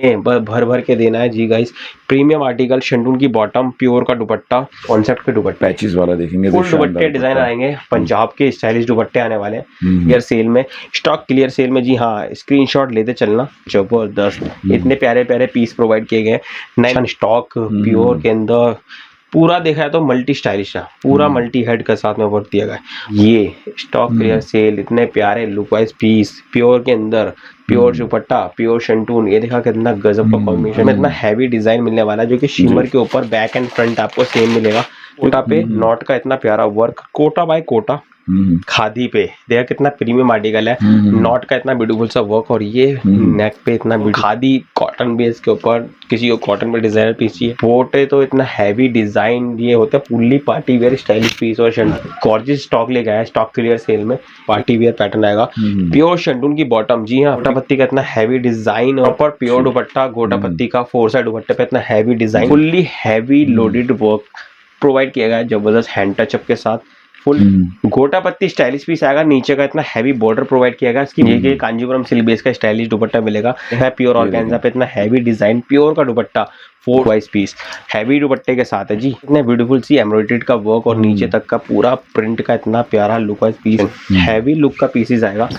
भर भर के देना है जी गाइस। प्रीमियम आर्टिकल, शेंटून की बॉटम, प्योर का दुपट्टा, कॉन्सेप्ट के दुपट्टे, पैचेस वाला देखेंगे, फुल दुपट्टे डिजाइन आएंगे, पंजाब के स्टाइलिश दुपट्टे आने वाले हैं क्लियर सेल में, स्टॉक क्लियर सेल में जी हाँ। स्क्रीनशॉट लेते चलना, जबरदस्त इतने प्यारे प्यारे पीस प्रोवाइड किए गए, नए स्टॉक प्योर के अंदर पूरा देखा है तो मल्टी स्टाइलिश है, पूरा मल्टी हेड के साथ में वर्क दिया गया है। ये स्टॉक क्लियर सेल, इतने प्यारे लुक वाइज पीस, प्योर के अंदर प्योर दुपट्टा, प्योर शेंटून, ये देखा कितना गजब का कॉम्बिनेशन में, इतना हैवी डिजाइन मिलने वाला है जो कि शिमर के ऊपर बैक एंड फ्रंट आपको सेम मिलेगा। कोटा पे नॉट का इतना प्यारा वर्क, कोटा बाय कोटा खादी पे देखा कितना प्रीमियम आर्टिकल है, नॉट का इतना ब्यूटीफुल सा वर्क, और ये नेक पे इतना खादी कॉटन बेस के ऊपर, किसी को कॉटन पे डिजाइनर पीस चाहिए, पोटे तो इतना हैवी डिजाइन ये होता है, fully party wear stylish piece, और गॉर्जियस स्टॉक ले गया है स्टॉक क्लियर सेल में, पार्टी वेयर पैटर्न आएगा। प्योर शेंटून की बॉटम, जी हाँ, गोटा पत्ती का इतना हैवी डिजाइन, और पर प्योर दुपट्टा, गोटा पत्ती का 4 साइड दुपट्टे पे इतना heavy design, fully heavy loaded work provide किया गया है, जबरदस्त हैंड टचअप के साथ, फुल गोटा पत्ती स्टाइलिश पीस आएगा, नीचे का इतना हैवी बॉर्डर प्रोवाइड किया गया, इसकी ये कांजीवरम सिल्क बेस का स्टाइलिश दुपट्टा मिलेगा, है प्योर ऑर्गेन्जा पे इतना हैवी डिजाइन, प्योर का दुपट्टा 4 वाइज पीस हैवी दुपट्टे के साथ है जी, इतने ब्यूटीफुल सी एम्ब्रॉयडर्ड का वर्क, और नीचे तक का पूरा प्रिंट का इतना प्यारा look wise piece, heavy look का पीसेस आएगा,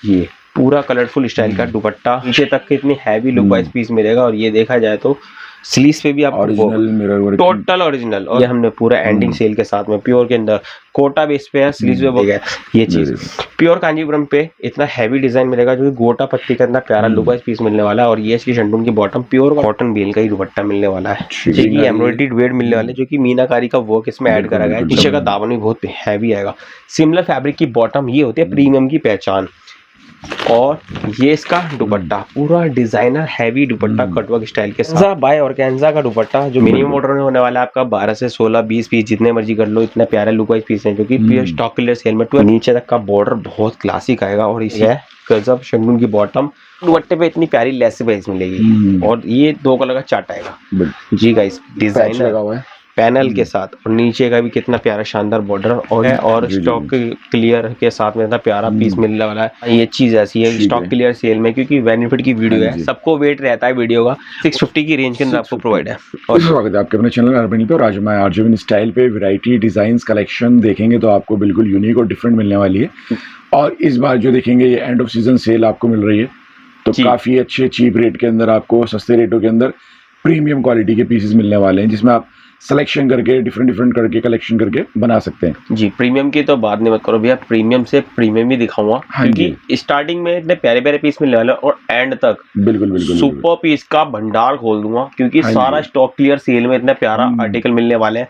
ये पूरा कलरफुल स्टाइल का दुपट्टा, नीचे तक के इतनी हैवी लुक वाइज पीस मिलेगा, और ये देखा जाए तो स्लीव्स पे भी आप टोटल ओरिजिनल, और ये हमने पूरा एंडिंग सेल के साथ में प्योर के अंदर कोटा बेस पे है, स्लीव्स पे गया ये चीज, प्योर कांजीवरम पे इतना हैवी डिजाइन मिलेगा जो कि गोटा पत्ती का इतना प्यारा लुक वाइज पीस मिलने वाला है, और ये इसकी शेंटून की बॉटम प्योर कॉटन बेल का ही दुपट्टा मिलने वाला है, ये एम्ब्रॉयडर्ड वेड मिलने वाले, जो कि मीनाकारी का वर्क इसमें ऐड करा गया है, नीचे का दामन भी बहुत हैवी आएगा, सिमिलर फैब्रिक की बॉटम, ये होती है प्रीमियम की पहचान, और ये इसका दुपट्टा पूरा डिजाइनर हैवी दुपट्टा कटवर्क स्टाइल के साथ, बाय ऑर्गेन्जा का दुपट्टा, जो मिनिमम ऑर्डर में होने वाला है आपका 12 से 16 20 पीस जितने मर्जी कर लो, इतने प्यारे लुक वाइज पीस है, जो कि प्योर स्टॉक क्लियर सेल में नीचे तक का बॉर्डर बहुत क्लासिक आएगा, और इसी है गजब शेंटून की बॉटम, दुपट्टे पे इतनी प्यारी लेस बेस मिलेगी, और ये 2 कलर का चार्ट आएगा जी गाइस, डिजाइन लगा हुआ है पैनल के साथ, और नीचे का भी कितना प्यारा शानदार बॉर्डर और स्टॉक क्लियर के साथ में इतना प्यारा पीस मिलने वाला है। ये चीज ऐसी है स्टॉक क्लियर सेल में, क्योंकि बेनिफिट की वीडियो है, सबको वेट रहता है वीडियो का, 650 की रेंज के अंदर आपको प्रोवाइड है। और स्वागत है आपके अपने चैनल अर्बनी पे, और आज मैं आरजेविन स्टाइल पे वैरायटी डिजाइन कलेक्शन देखेंगे तो आपको बिल्कुल यूनिक और डिफरेंट मिलने वाली है, और इस बार जो देखेंगे ये एंड ऑफ सीजन सेल आपको मिल रही है, तो काफी अच्छे चीप रेट के अंदर आपको सस्ते रेटों के अंदर प्रीमियम क्वालिटी के पीसेस मिलने वाले हैं, जिसमें आप सिलेक्शन करके डिफरेंट करके कलेक्शन करके बना सकते हैं जी। प्रीमियम की तो बात नहीं मत करो भैया, प्रीमियम से प्रीमियम ही दिखाऊंगा, क्योंकि स्टार्टिंग में इतने प्यारे प्यारे पीस मिलने वाले और एंड तक बिल्कुल सुपर पीस का भंडार खोल दूंगा, क्योंकि सारा स्टॉक क्लियर सेल में इतना प्यारा आर्टिकल मिलने वाले हैं।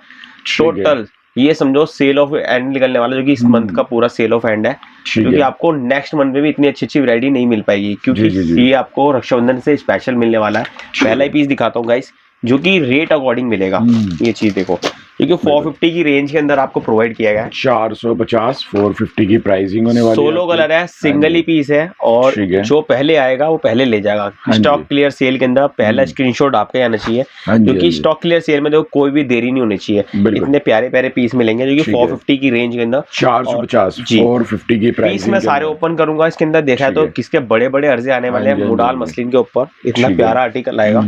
टोटल ये समझो सेल ऑफ एंड निकलने वाला, जो कि इस मंथ का पूरा सेल ऑफ एंड है, क्योंकि आपको नेक्स्ट मंथ में भी इतनी अच्छी वैरायटी नहीं मिल पाएगी, क्योंकि ये आपको रक्षाबंधन से स्पेशल मिलने वाला है। पहला ही पीस दिखाता हूँ गाइस, जो कि रेट अकॉर्डिंग मिलेगा, ये चीज देखो, क्योंकि 450 की रेंज के अंदर आपको प्रोवाइड किया गया है, 450 450 की प्राइसिंग होने वाली है, 16 कलर है, सिंगल ही पीस है, और जो पहले आएगा वो पहले ले जाएगा। स्टॉक क्लियर सेल के अंदर पहला स्क्रीनशॉट आपके आना चाहिए, क्योंकि स्टॉक क्लियर सेल में देखो कोई भी देरी नहीं होनी चाहिए, इतने प्यारे प्यारे पीस मिलेंगे, जो कि 450 की रेंज के अंदर 450 450 की पीस मैं सारे ओपन करूंगा। इसके अंदर देखा तो किसके बड़े बड़े अर्जे आने वाले हैं, मुडाल मसलिन के ऊपर इतना प्यारा आर्टिकल आएगा,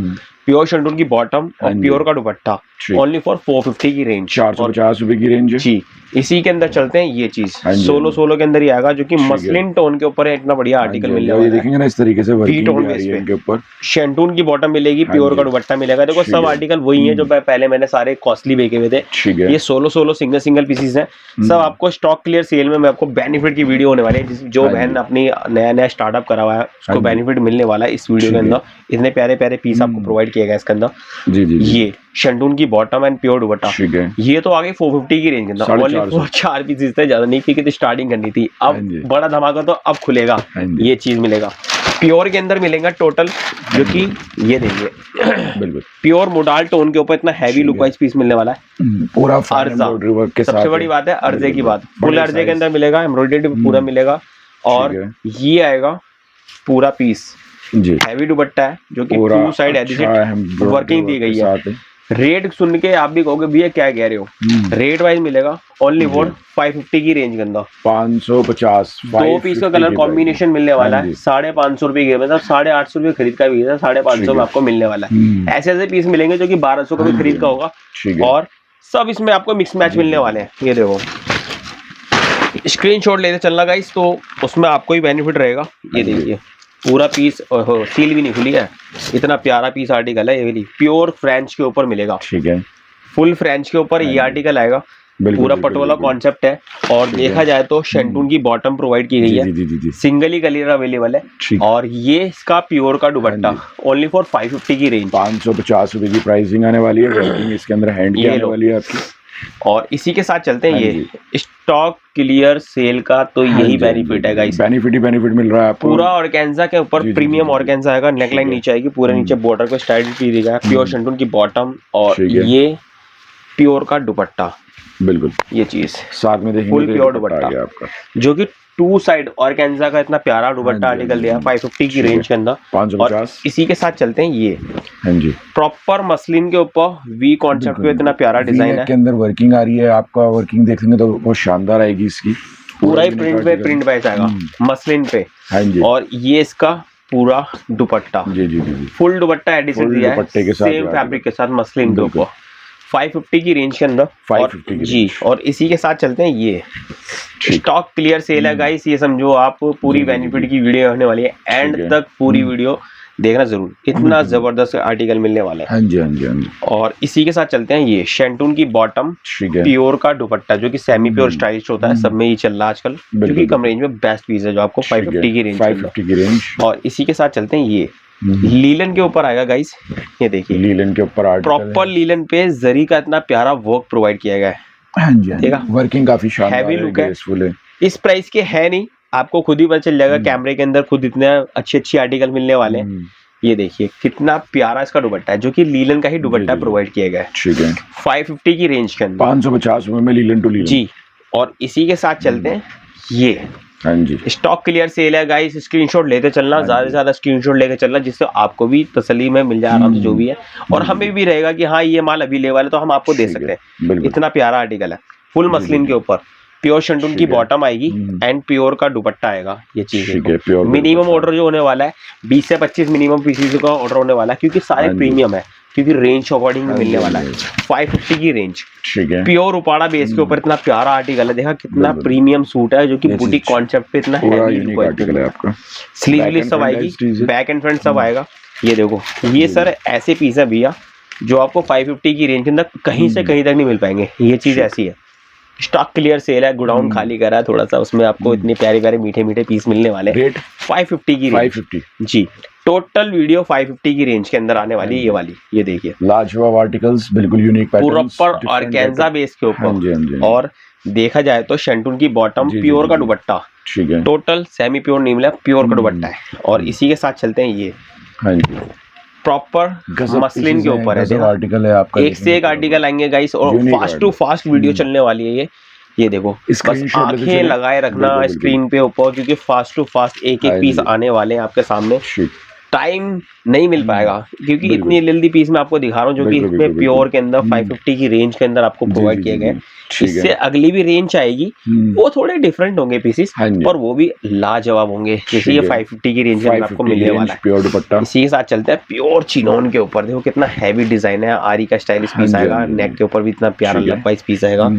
प्योर शेंटून की बॉटम और प्योर का दुपट्टा, ओनली फॉर 450 की रेंज, 450 रुपए की रेंज जी। इसी के अंदर चलते हैं, ये चीज 16 के अंदर ही आएगा, जो कि मसलिन टोन के ऊपर इतना बढ़िया आर्टिकल मिल जाएगा, ये देखेंगे ना इस तरीके से टोन बेस पे के ऊपर शेंटून की बॉटम मिलेगी, प्योर का दुपट्टा मिलेगा। देखो सब आर्टिकल वही है जो पहले मैंने सारे कॉस्टली बेचे हुए थे, ये 16 सिंगल पीसेस हैं, सब आपको स्टॉक क्लियर सेल में मैं आपको बेनिफिट की वीडियो होने वाली है, जो बहन अपनी नया स्टार्टअप करा हुआ है उसको बेनिफिट मिलने वाला है इस वीडियो के अंदर। इतने प्यारे प्यारे पीस आपको प्रोवाइड किया गया इसके अंदर, ये शेंटून की बॉटम एंड प्योर दुपट्टा, ये तो आगे 450 की रेंज के अंदर, ओनली 4 पीसेस थे, ज्यादा नहीं, क्योंकि स्टार्टिंग करनी थी, अब बड़ा धमाका तो अब खुलेगा, ये चीज मिलेगा। प्योर के अंदर मिलेगा टोटल, जो कि ये देखिए बिल्कुल प्योर मोडाल टोन के ऊपर इतना हैवी लुक वाइज पीस मिलने वाला है, पूरा एम्ब्रॉयडरी वर्क के साथ। सबसे बड़ी बात है अर्जे की बात, फुल अर्जे के अंदर मिलेगा, एम्ब्रॉयडरी पूरा मिलेगा, और ये आएगा पूरा पीस हैवी दुपट्टा है, जो कि 2 साइड वर्किंग दी गई है, रेट सुन के आप भी कहोगे भैया क्या कह रहे हो, रेट वाइज मिलेगा ओनली फॉर 550 की रेंज के अंदर 550 दो पीस का कलर कॉम्बिनेशन मिलने वाला है 550 रुपए के, मतलब 850 रुपए खरीद का भी है, 550 में आपको मिलने वाला है। ऐसे ऐसे पीस मिलेंगे जो कि 1200 का भी खरीद का होगा, और सब इसमें आपको मिक्स मैच मिलने वाले हैं। ये देखो स्क्रीनशॉट लेते चलना गाइस, तो उसमें आपको ही बेनिफिट रहेगा। ये देखिए पूरा पीस सील भी नहीं खुली है, इतना प्यारा पीस आर्टिकल है। ये वाली प्योर फ्रेंच के ऊपर मिलेगा, ठीक है, फुल फ्रेंच के ऊपर ये आर्टिकल आएगा। पूरा पटोला कॉन्सेप्ट है, और देखा जाए तो शेंटून की बॉटम प्रोवाइड की गई है, सिंगल ही कलर अवेलेबल है, और ये इसका प्योर का दुपट्टा ओनली फॉर 550 की रेंज, 550 रुपए की प्राइसिंग आने वाली है। वर्किंग इसके अंदर हैंड की आने वाली है आपकी। और इसी के साथ चलते हैं ये स्टॉक क्लियर सेल का, तो यही बेनिफिट है गाइस, बेनिफिट ही बेनिफिट मिल रहा है आपको। पूरा ऑर्गेन्जा के ऊपर प्रीमियम ऑर्गेन्जा आएगा, नेकलाइन नीचे आएगी, पूरे नीचे बॉर्डर को स्टाइल की देगा, प्योर शेंटून की बॉटम, और ये प्योर का दुपट्टा, बिल्कुल ये चीज साथ में देखेंगे फुल प्योर दुपट्टा आपका, जो कि 2 साइड ऑर्गेन्जा का इतना प्यारा दुपट्टा आर्टिकल दिया 550 की रेंज के अंदर। 550। इसी के साथ चलते हैं ये जी प्रॉपर मसलिन के ऊपर वी कॉन्सेप्ट पे इतना प्यारा डिजाइन है, के अंदर वर्किंग आ रही है। आपका वर्किंग देखेंगे तो बहुत शानदार आएगी इसकी, पूरा ही प्रिंट पे प्रिंट बैच आएगा मसलिन पे। हाँ जी, और ये इसका पूरा दुपट्टा, जी फुल दुपट्टा एडिशन दिया है सेम फैब्रिक के साथ मसलिन के ऊपर, 550 की रेंज के अंदर, 550 जी। और इसी के साथ चलते हैं ये स्टॉक क्लियर सेल है गाइस, ये समझो आप पूरी बेनिफिट की वीडियो होने वाली है, एंड तक पूरी वीडियो देखना जरूर, इतना जबरदस्त आर्टिकल मिलने वाला है। हाँ जी हाँ जी हाँ जी। और इसी के साथ चलते हैं ये शेंटून की बॉटम, प्योर का दुपट्टा, जो कि सेमी प्योर स्टाइलिश होता है, सब में ही चल रहा है आजकल, जो कि कम रेंज में बेस्ट पीस है, जो आपको 550 की रेंज, 550 की रेंज। और इसी के साथ चलते हैं ये लीलन के ऊपर आएगा गाइस, ये देखिए लीलन के ऊपर प्रॉपर लीलन पे जरी का इतना प्यारा वर्क प्रोवाइड किया गया है। हाँ जी, देखा वर्किंग काफी शानदार हैवी लुक है, है। इस प्राइस के है नहीं, आपको खुद ही पता चल जाएगा कैमरे के अंदर, खुद इतने अच्छे आर्टिकल मिलने वाले हैं। ये देखिए कितना प्यारा इसका दुपट्टा है, जो कि लीलन का ही दुपट्टा प्रोवाइड किया गया है, ठीक है, 550 की रेंज के अंदर, 550 रुपए में लीलन टू लीलन, जी। और इसी के साथ चलते हैं ये हाँ जी स्टॉक क्लियर सेल है गाइस, स्क्रीनशॉट लेते चलना, ज्यादा से ज्यादा स्क्रीनशॉट लेके चलना, जिससे आपको भी तसल्ली में मिल जाए आराम से जो भी है, और हमें भी रहेगा कि हाँ ये माल अवेलेबल है तो हम आपको दे सकते हैं। इतना प्यारा आर्टिकल है, फुल मसलिन के ऊपर, प्योर शेंटून की बॉटम आएगी एंड प्योर का दुपट्टा आएगा। ये चीज है, मिनिमम ऑर्डर जो होने वाला है 20 से 25 मिनिमम पीसीस का ऑर्डर होने वाला है, क्योंकि सारे प्रीमियम है, क्योंकि रेंज अकॉर्डिंग में मिलने वाला है। 550 की रेंज, ठीक है, प्योर उपाड़ा बेस के ऊपर इतना प्यारा आर्टिकल है, देखा कितना प्रीमियम सूट है, जो कि बुटीक कॉन्सेप्ट पे इतना हैवी आर्टिकल है आपका। स्लीवलेस सब आएगी, बैक एंड फ्रंट सब आएगा। ये देखो ये सर ऐसे पीस है भैया जो आपको 550 की रेंज के अंदर कहीं से कहीं तक नहीं मिल पाएंगे, ये चीज ऐसी है। स्टॉक क्लियर सेल है, गोडाउन खाली करा है थोड़ा सा, उसमें आपको इतने प्यारे प्यारे मीठे मीठे पीस मिलने वाले। रेट 550 की, 550 जी। टोटल वीडियो 550 की रेंज के अंदर आने वाली, ये वाली, ये देखिए लाजवाब आर्टिकल्स, बिल्कुल unique patterns, proper organza base के ऊपर, और देखा जाए तो शेंटून की बॉटम, प्योर का दुपट्टा, ठीक है, टोटल सेमी प्योर नहीं मिला, प्योर का दुपट्टा है। और इसी के साथ चलते हैं ये प्रॉपर मसलिन के ऊपर है, आर्टिकल है आपका, एक से एक आर्टिकल आएंगे गाइस, और फास्ट टू फास्ट वीडियो चलने वाली है ये देखो, बस आंखें लगाए रखना स्क्रीन पे ऊपर, क्योंकि फास्ट टू फास्ट एक एक पीस आने वाले हैं आपके सामने, टाइम नहीं मिल पाएगा, क्योंकि इतनी जल्दी पीस मैं आपको दिखा रहा हूँ, जो कि इसमें प्योर के अंदर 550 की रेंज के अंदर आपको प्रोवाइड किए गए। इससे अगली भी रेंज आएगी, वो थोड़े डिफरेंट होंगे पीसेस, पर वो भी लाजवाब होंगे, जैसे ये 550 की रेंज में आपको मिलने वाला है, प्योर दुपट्टा। इसी के साथ चलता है प्योर चिनोन के ऊपर, देखो कितना हैवी डिजाइन है, आरी का स्टाइलिश पीस आएगा, नेक के ऊपर भी इतना प्यारा लग वाइज पीस आएगा।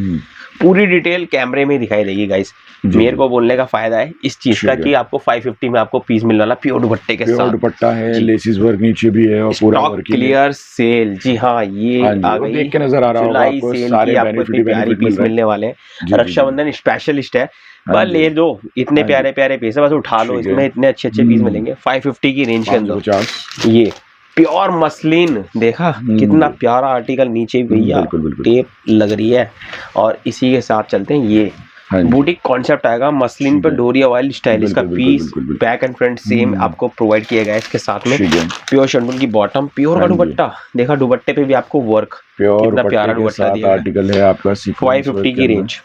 पूरी डिटेल कैमरे में दिखाई देगी गाइस, मेरे को बोलने का फायदा है इस चीज का कि आपको 550 में आपको पीस मिलने वाला प्योर दुपट्टे के साथ, दुपट्टा है, लेसिस वर्क नीचे भी है, और पूरा क्लियर सेल, जी हाँ, ये आ गई, देख के नजर आ रहा होगा आपको, सारे बेनिफिट प्यारी पीस मिलने वाले हैं। रक्षाबंधन स्पेशलिस्ट है, बस ले दो, इतने प्यारे प्यारे पीस है, बस उठा लो, इसमें इतने अच्छे पीस मिलेंगे 550 की रेंज के अंदर। ये प्योर मसलिन, देखा कितना प्यारा आर्टिकल, नीचे भैया टेप लग रही है। और इसी के साथ चलते हैं ये बुटीक कॉन्सेप्ट आएगा, मसलिन पे डोरिया वाइल स्टाइलिश का piece, back and front same आपको प्रोवाइड किया गया है इसके साथ में, प्योर शेंटून की बॉटम, प्योर का दुपट्टा, देखा दुपट्टे पे भी आपको वर्क, कितना प्यारा दुपट्टा दिया आर्टिकल है आपका, 550 की रेंज।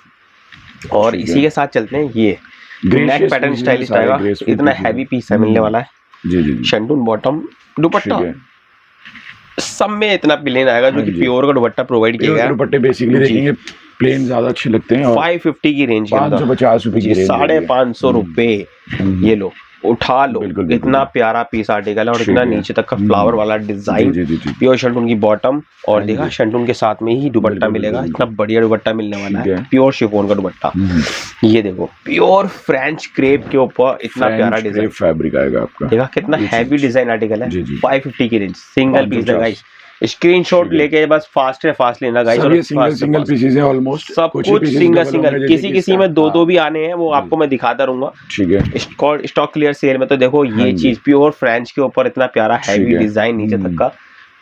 और इसी के साथ चलते हैं ये नेक पैटर्न स्टाइलिश आएगा, इतना हैवी पीस है मिलने वाला है, शेंटून बॉटम दुपट्टा, सब में इतना प्लेन आएगा जो कि प्योर का दुपट्टा प्रोवाइड किया गया है। दुपट्टे बेसिकली देखेंगे प्लेन ज्यादा अच्छे लगते हैं। 550 की रेंज के अंदर 550 रुपए की रेंज, 550 रुपए। ये लो उठा लो, इतना प्यारा पीस आर्टिकल है और इतना नीचे तक का फ्लावर वाला डिजाइन, प्योर शंटून की बॉटम और देखा शंटून के साथ में ही दुपट्टा मिलेगा। इतना बढ़िया दुपट्टा मिलने वाला है, प्योर शिफॉन का दुपट्टा। ये देखो प्योर फ्रेंच क्रेप के ऊपर इतना प्यारा डिजाइन फैब्रिक आएगा आपका। देखा कितना हैवी डिजाइन आर्टिकल है। 550 की रेंज, सिंगल पीस है गाइस। स्क्रीनशॉट लेके बस फास्ट लेना गाइस। और सिंगल पीसेस हैं ऑलमोस्ट, सब कुछ सिंगल, किसी में दो भी आने हैं, वो आपको मैं दिखाता रहूंगा। ठीक है। स्टॉक क्लियर सेल में तो देखो ये चीज प्योर फ्रेंच के ऊपर इतना प्यारा हैवी डिजाइन नीचे तक का,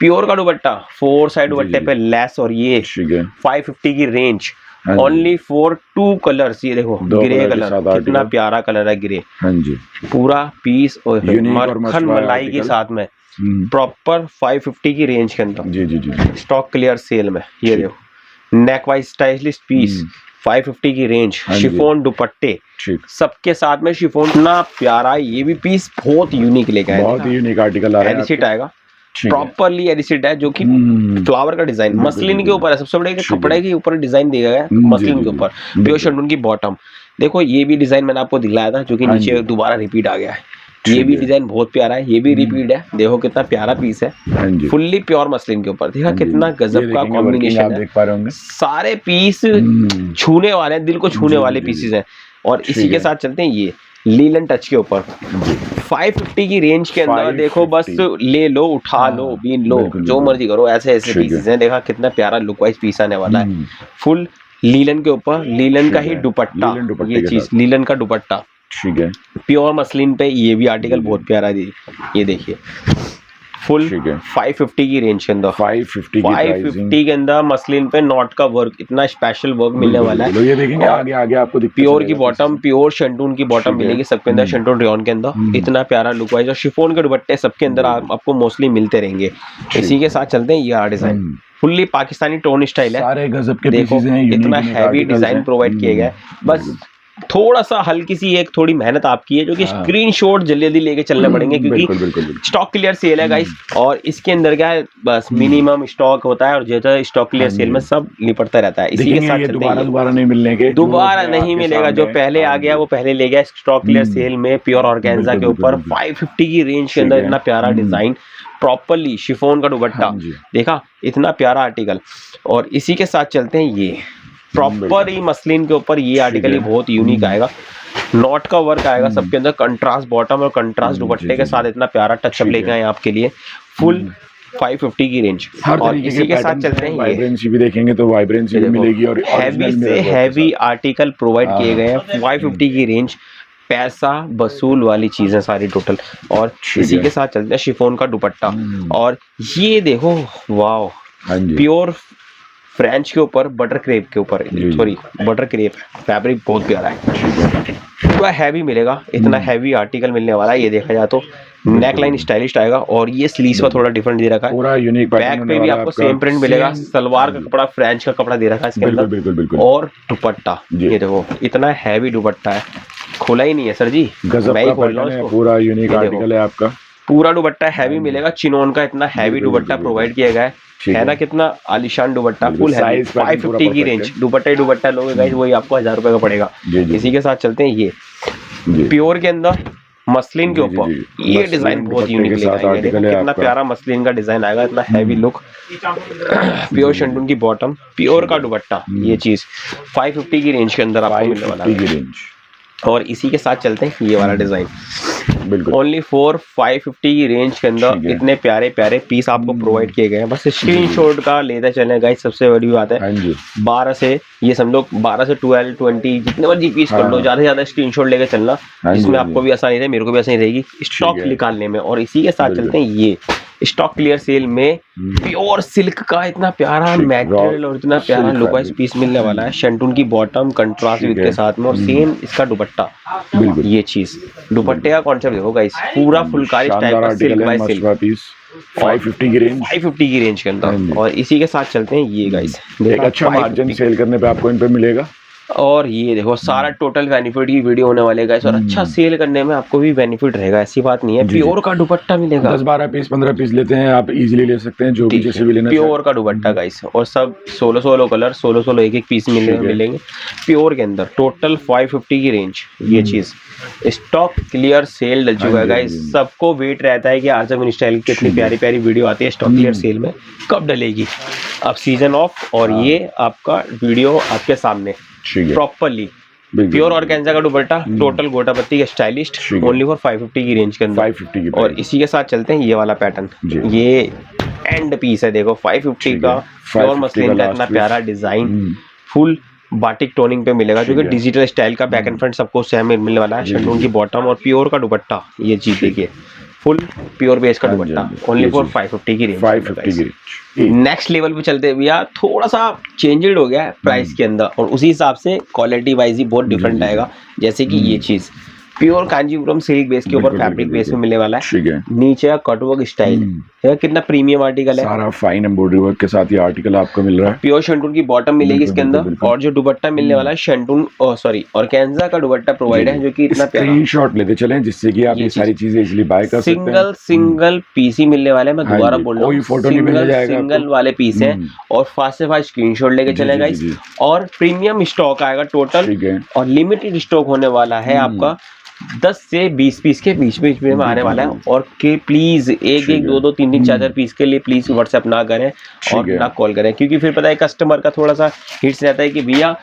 प्योर का दुपट्टा, 4 साइड दुपट्टे पे लेस और ये 550 की रेंज ओनली फॉर 2 कलर्स। ये देखो ग्रे कलर, कितना प्यारा कलर है ग्रे। पूरा पीस और मक्खन मलाई के साथ में प्रॉपर 550 की रेंज के अंदर। जी स्टॉक क्लियर सेल में ये देखो नेक वाइज स्टाइलिश पीस 550 की रेंज, शिफॉन दुपट्टे सबके साथ में शिफॉन, इतना प्यारा। ये भी पीस बहुत यूनिक लेके आए, बहुत यूनिक आर्टिकल आ रहा है। एडिसिट आएगा, प्रॉपरली एडिसिट है जो कि फ्लावर का डिजाइन मसलिन के ऊपर है। सबसे बड़े कपड़े के ऊपर डिजाइन दिया गया है मसलिन के ऊपर। प्योर शंटून की बॉटम देखो, ये भी डिजाइन मैंने आपको दिलाया था जो कि नीचे दोबारा रिपीट आ गया है। ये भी डिजाइन बहुत प्यारा है, ये भी रिपीट है। देखो कितना प्यारा पीस है, फुल्ली प्योर मसलिन के ऊपर। देखा कितना गजब का कॉम्बिनेशन है। सारे पीस छूने वाले हैं, दिल को छूने वाले पीसेस हैं। और इसी के साथ चलते हैं ये लीलन टच के ऊपर 550 की रेंज के अंदर। देखो बस ले लो, उठा लो, बीन लो, जो मर्जी करो, ऐसे पीसेस हैं। देखा कितना प्यारा लुक वाइज पीस आने वाला है। फुल लीलन के ऊपर, लीलन का ही दुपट्टा, ये चीज लीलन का दुपट्टा, ठीक है। प्योर मसलिन पे ये भी आर्टिकल बहुत प्यारा है। ये देखिए फुल 550 की रेंज के अंदर, 550 के अंदर मसलिन पे नॉट का वर्क, इतना स्पेशल वर्क मिलने वाला है। ये देखेंगे आगे आपको प्योर की बॉटम, प्योर शंटून की बॉटम मिलेगी सबके अंदर, शंटून रेयॉन के अंदर। इतना प्यारा लुक वाइज और शिफॉन के दुपट्टे सबके अंदर आपको मोस्टली मिलते रहेंगे। इसी के साथ चलते हैं ये design, fully Pakistani tone style है। सारे गजब के देखो इतना हैवी डिजाइन प्रोवाइड किए गए। बस थोड़ा सा हल्की सी एक थोड़ी मेहनत आपकी है, जो कि स्क्रीनशॉट जल्दी लेके चलने पड़ेंगे क्योंकि स्टॉक क्लियर सेल है गाइस। और इसके अंदर क्या है, बस मिनिमम स्टॉक होता है और जैसा स्टॉक क्लियर सेल में सब निपटता रहता है। इसी के साथ दोबारा नहीं मिलने के, दोबारा नहीं मिलेगा। जो पहले आ गया वो पहले ले गया। स्टॉक क्लियर सेल में प्योर ऑर्गेन्जा के ऊपर 550 की रेंज के अंदर इतना प्यारा डिजाइन, प्रॉपरली शिफॉन का दुपट्टा। देखा इतना प्यारा आर्टिकल। और इसी के साथ चलते हैं ये प्रॉपर ही मसलिन के ऊपर, ये आर्टिकल ही बहुत यूनिक आएगा। नॉट का वर्क आएगा सबके अंदर, कंट्रास्ट बॉटम और कंट्रास्ट दुपट्टे के साथ इतना प्यारा टचअप लेके आए आपके लिए। फुल 550 की रेंज। और इसी के साथ चलते हैं वाइब्रेंसी भी देखेंगे तो वाइब्रेंसी भी मिलेगी और हैवी से हैवी आर्टिकल प्रोवाइड किए गए हैं। 550 की रेंज, पैसा वसूल वाली चीजें सारी टोटल। और इसी के साथ चलते हैं शिफॉन का दुपट्टा। और ये देखो वाओ, प्योर फ्रेंच के ऊपर बटर क्रेप के ऊपर, सॉरी बटर क्रेप फैब्रिक बहुत प्यारा है, पूरा हैवी मिलेगा। इतना हैवी आर्टिकल मिलने वाला है। ये देखा जाए तो नेक लाइन स्टाइलिश आएगा और ये स्लीव्स पर थोड़ा डिफरेंट दे रखा है। पूरा यूनिक बैक पे भी आपको सेम प्रिंट मिलेगा। सलवार का कपड़ा फ्रेंच का कपड़ा दे रखा है इसके अंदर। बिल्कुल। और दुपट्टा ये देखो इतना हैवी दुपट्टा है, खोला ही नहीं है सर जी, मैं ही खोल रहा हूँ। पूरा यूनिक आर्टिकल है आपका, पूरा दुपट्टा हैवी मिलेगा। चिनोन का इतना हैवी दुपट्टा प्रोवाइड किया गया है ना, कितना आलिशान दुपट्टा, फुल हैवी। 550 की रेंज, दुपट्टा लोगे गाइस वही आपको 1000 रुपए का पड़ेगा। इसी के साथ चलते हैं ये प्योर के अंदर मसलिन के ऊपर, ये डिजाइन बहुत यूनिक लेगा। कितना प्यारा मसलिन का डिजाइन आएगा, इतना हैवी लुक। प्योर शंटून की बॉटम, प्योर का दुपट्टा, ये चीज 550 की रेंज के अंदर आपको मिलने वाला है। और इसी के साथ चलते हैं ये वाला डिजाइन, ओनली फॉर 550 की रेंज के अंदर इतने प्यारे प्यारे पीस आपको प्रोवाइड किए गए हैं। बस स्क्रीनशॉट का लेते चले गाइस, सबसे बड़ी बात है 12 से ये समझो 12 से 12 20 जितने मर्जी पीस कर लो, ज्यादा से ज्यादा स्क्रीनशॉट लेके चलना, जिसमें आपको भी आसानी रहे, मेरे को भी आसानी रहेगी स्टॉक निकालने में। और इसी के साथ चलते हैं ये स्टॉक क्लियर सेल में प्योर सिल्क का इतना प्यारा मटेरियल और इतना प्यारा लुक वाइज पीस मिलने वाला है। शंटून की बॉटम कंट्रास्ट विद के साथ में और सेम इसका दुपट्टा। ये चीज दुपट्टे का कॉन्सेप्ट देखो गाइस, पूरा फुलकारी स्टाइल का सिल्क बाय सिल्क, 550 की रेंज, 550 की रेंज के अंदर। और इसी के साथ चलते हैं ये गाइस, एक अच्छा मार्जिन सेल करने पे आपको इन पे मिलेगा। और ये देखो सारा टोटल बेनिफिट की वीडियो होने वाले गाइस, और अच्छा सेल करने में आपको भी बेनिफिट रहेगा, ऐसी बात नहीं है। प्योर का दुपट्टा मिलेगा, 10-12 पीस 15 पीस लेते हैं आप, इजीली ले सकते हैं, जो भी जैसे भी लेना चाहे। प्योर का दुपट्टा गाइस, और सब 16 कलर, 16 एक पीस मिलेंगे प्योर के अंदर। टोटल 550 की रेंज। ये चीज स्टॉक क्लियर सेल डल चुका है गाइस। सबको वेट रहता है कि आरजेविन स्टाइल की इतनी प्यारी प्यारी वीडियो आती है स्टॉक क्लियर सेल में, कब डलेगी। अब सीजन ऑफ, और ये आपका वीडियो आपके सामने प्रॉपरली। प्योर ऑर्गेन्जा का दुपट्टा, टोटल गोटापत्ती का स्टाइलिस्ट, ओनली फॉर 550 की रेंज के अंदर। 550 की। और इसी के साथ चलते हैं ये वाला पैटर्न, ये एंड पीस है देखो 550 का, प्योर मसलिन का इतना प्यारा डिजाइन, फुल बाटिक टोनिंग पे मिलेगा, जो कि डिजिटल स्टाइल का बैक एंड फ्रंट सबको सेम मिलने वाला है। शटून की बॉटम और प्योर का दुपट्टा, ये चीज देखिए फुल प्योर बेस का दुपट्टा, ओनली फॉर 550 की रेंज। 550 की रेंज। नेक्स्ट लेवल पे चलते हैं भैया, थोड़ा सा चेंजेड हो गया है प्राइस के अंदर, और उसी हिसाब से क्वालिटी वाइज ही बहुत डिफरेंट आएगा। जैसे कि ये चीज प्योर कांजीपुरम सिल्क बेस के ऊपर फैब्रिक बेस में मिलने वाला है। नीचे कटवर्क स्टाइल है, कितना प्रीमियम आर्टिकल है, सारा फाइन एम्ब्रॉयडरी वर्क के साथ ये आर्टिकल आपको मिल रहा है। प्योर शंटून की बॉटम मिलेगी इसके अंदर, और जो दुपट्टा मिलने वाला है शंटून ऑर्गेन्जा का दुपट्टा प्रोवाइड है, जो कि इतना प्यारा। स्क्रीनशॉट लेते चलें जिससे कि आप ये सारी चीजें इजीली बाय कर सकते हैं। सिंगल पीस ही मिलने वाले हैं, मैं दोबारा बोल रहा हूँ, कोई फोटो नहीं मिल जाएगा, सिंगल वाले पीस हैं, और फास्ट से फास्ट स्क्रीनशॉट लेके चले गाइस। और प्रीमियम स्टॉक आएगा टोटल, और लिमिटेड स्टॉक होने वाला है आपका 10 से 20 पीस के बीच में आने वाला है। और के प्लीज एक 2 3 4 पीस के लिए प्लीज व्हाट्सएप ना करें और ना कॉल करें, क्योंकि फिर पता है कस्टमर का थोड़ा सा हिट्स रहता है कि भैया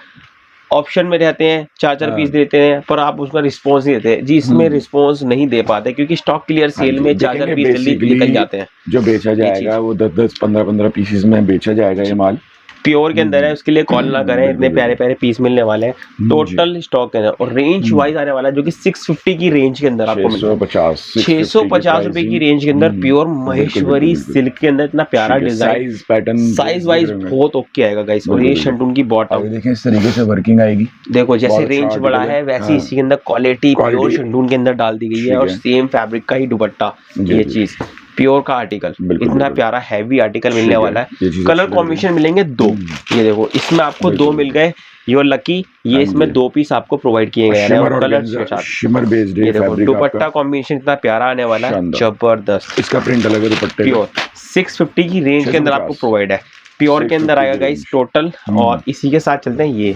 ऑप्शन में रहते हैं 4 पीस देते हैं, पर आप उसका रिस्पॉन्स नहीं देते जी। इसमें रिस्पॉन्स नहीं दे पाते क्योंकि स्टॉक क्लियर सेल में 4 पीस जल्दी निकल जाते हैं। जो बेचा जाएगा वो 10 15 पीसेस में बेचा जाएगा ये माल। प्योर के अंदर है, उसके लिए कॉल ना करें, इतने प्यारे प्यारे पीस मिलने वाले हैं टोटल स्टॉक के अंदर। और रेंज वाइज आने वाला है जो कि 650 की रेंज के अंदर आपको मिलेगा, 650 रुपए की रेंज के अंदर प्योर महेश्वरी सिल्क के अंदर इतना प्यारा डिजाइन, पैटर्न साइज वाइज बहुत ओके आएगा गाइस। और ये शंटून की बॉटम देखें इस तरीके से वर्किंग आएगी, देखो जैसे रेंज बड़ा है वैसे इसी के अंदर क्वालिटी प्योर शंटून के अंदर डाल दी गई है, और सेम फैब्रिक का ही दुपट्टा। ये चीज प्योर का आर्टिकल, इतना प्यारा हैवी आर्टिकल मिलने वाला है। कलर कॉम्बिनेशन मिलेंगे 2, ये देखो इसमें आपको 2 मिल गए, योर लकी। ये इसमें 2 पीस आपको प्रोवाइड किए गए हैं कलर के साथ, शिमर बेस्ड। ये देखो दुपट्टा कॉम्बिनेशन इतना प्यारा आने वाला है, जबरदस्त। इसका प्रिंट अलग है दुपट्टे, प्योर 650 की रेंज के अंदर आपको प्रोवाइड है, प्योर के अंदर आएगा गाइस टोटल। और इसी के साथ चलते हैं, ये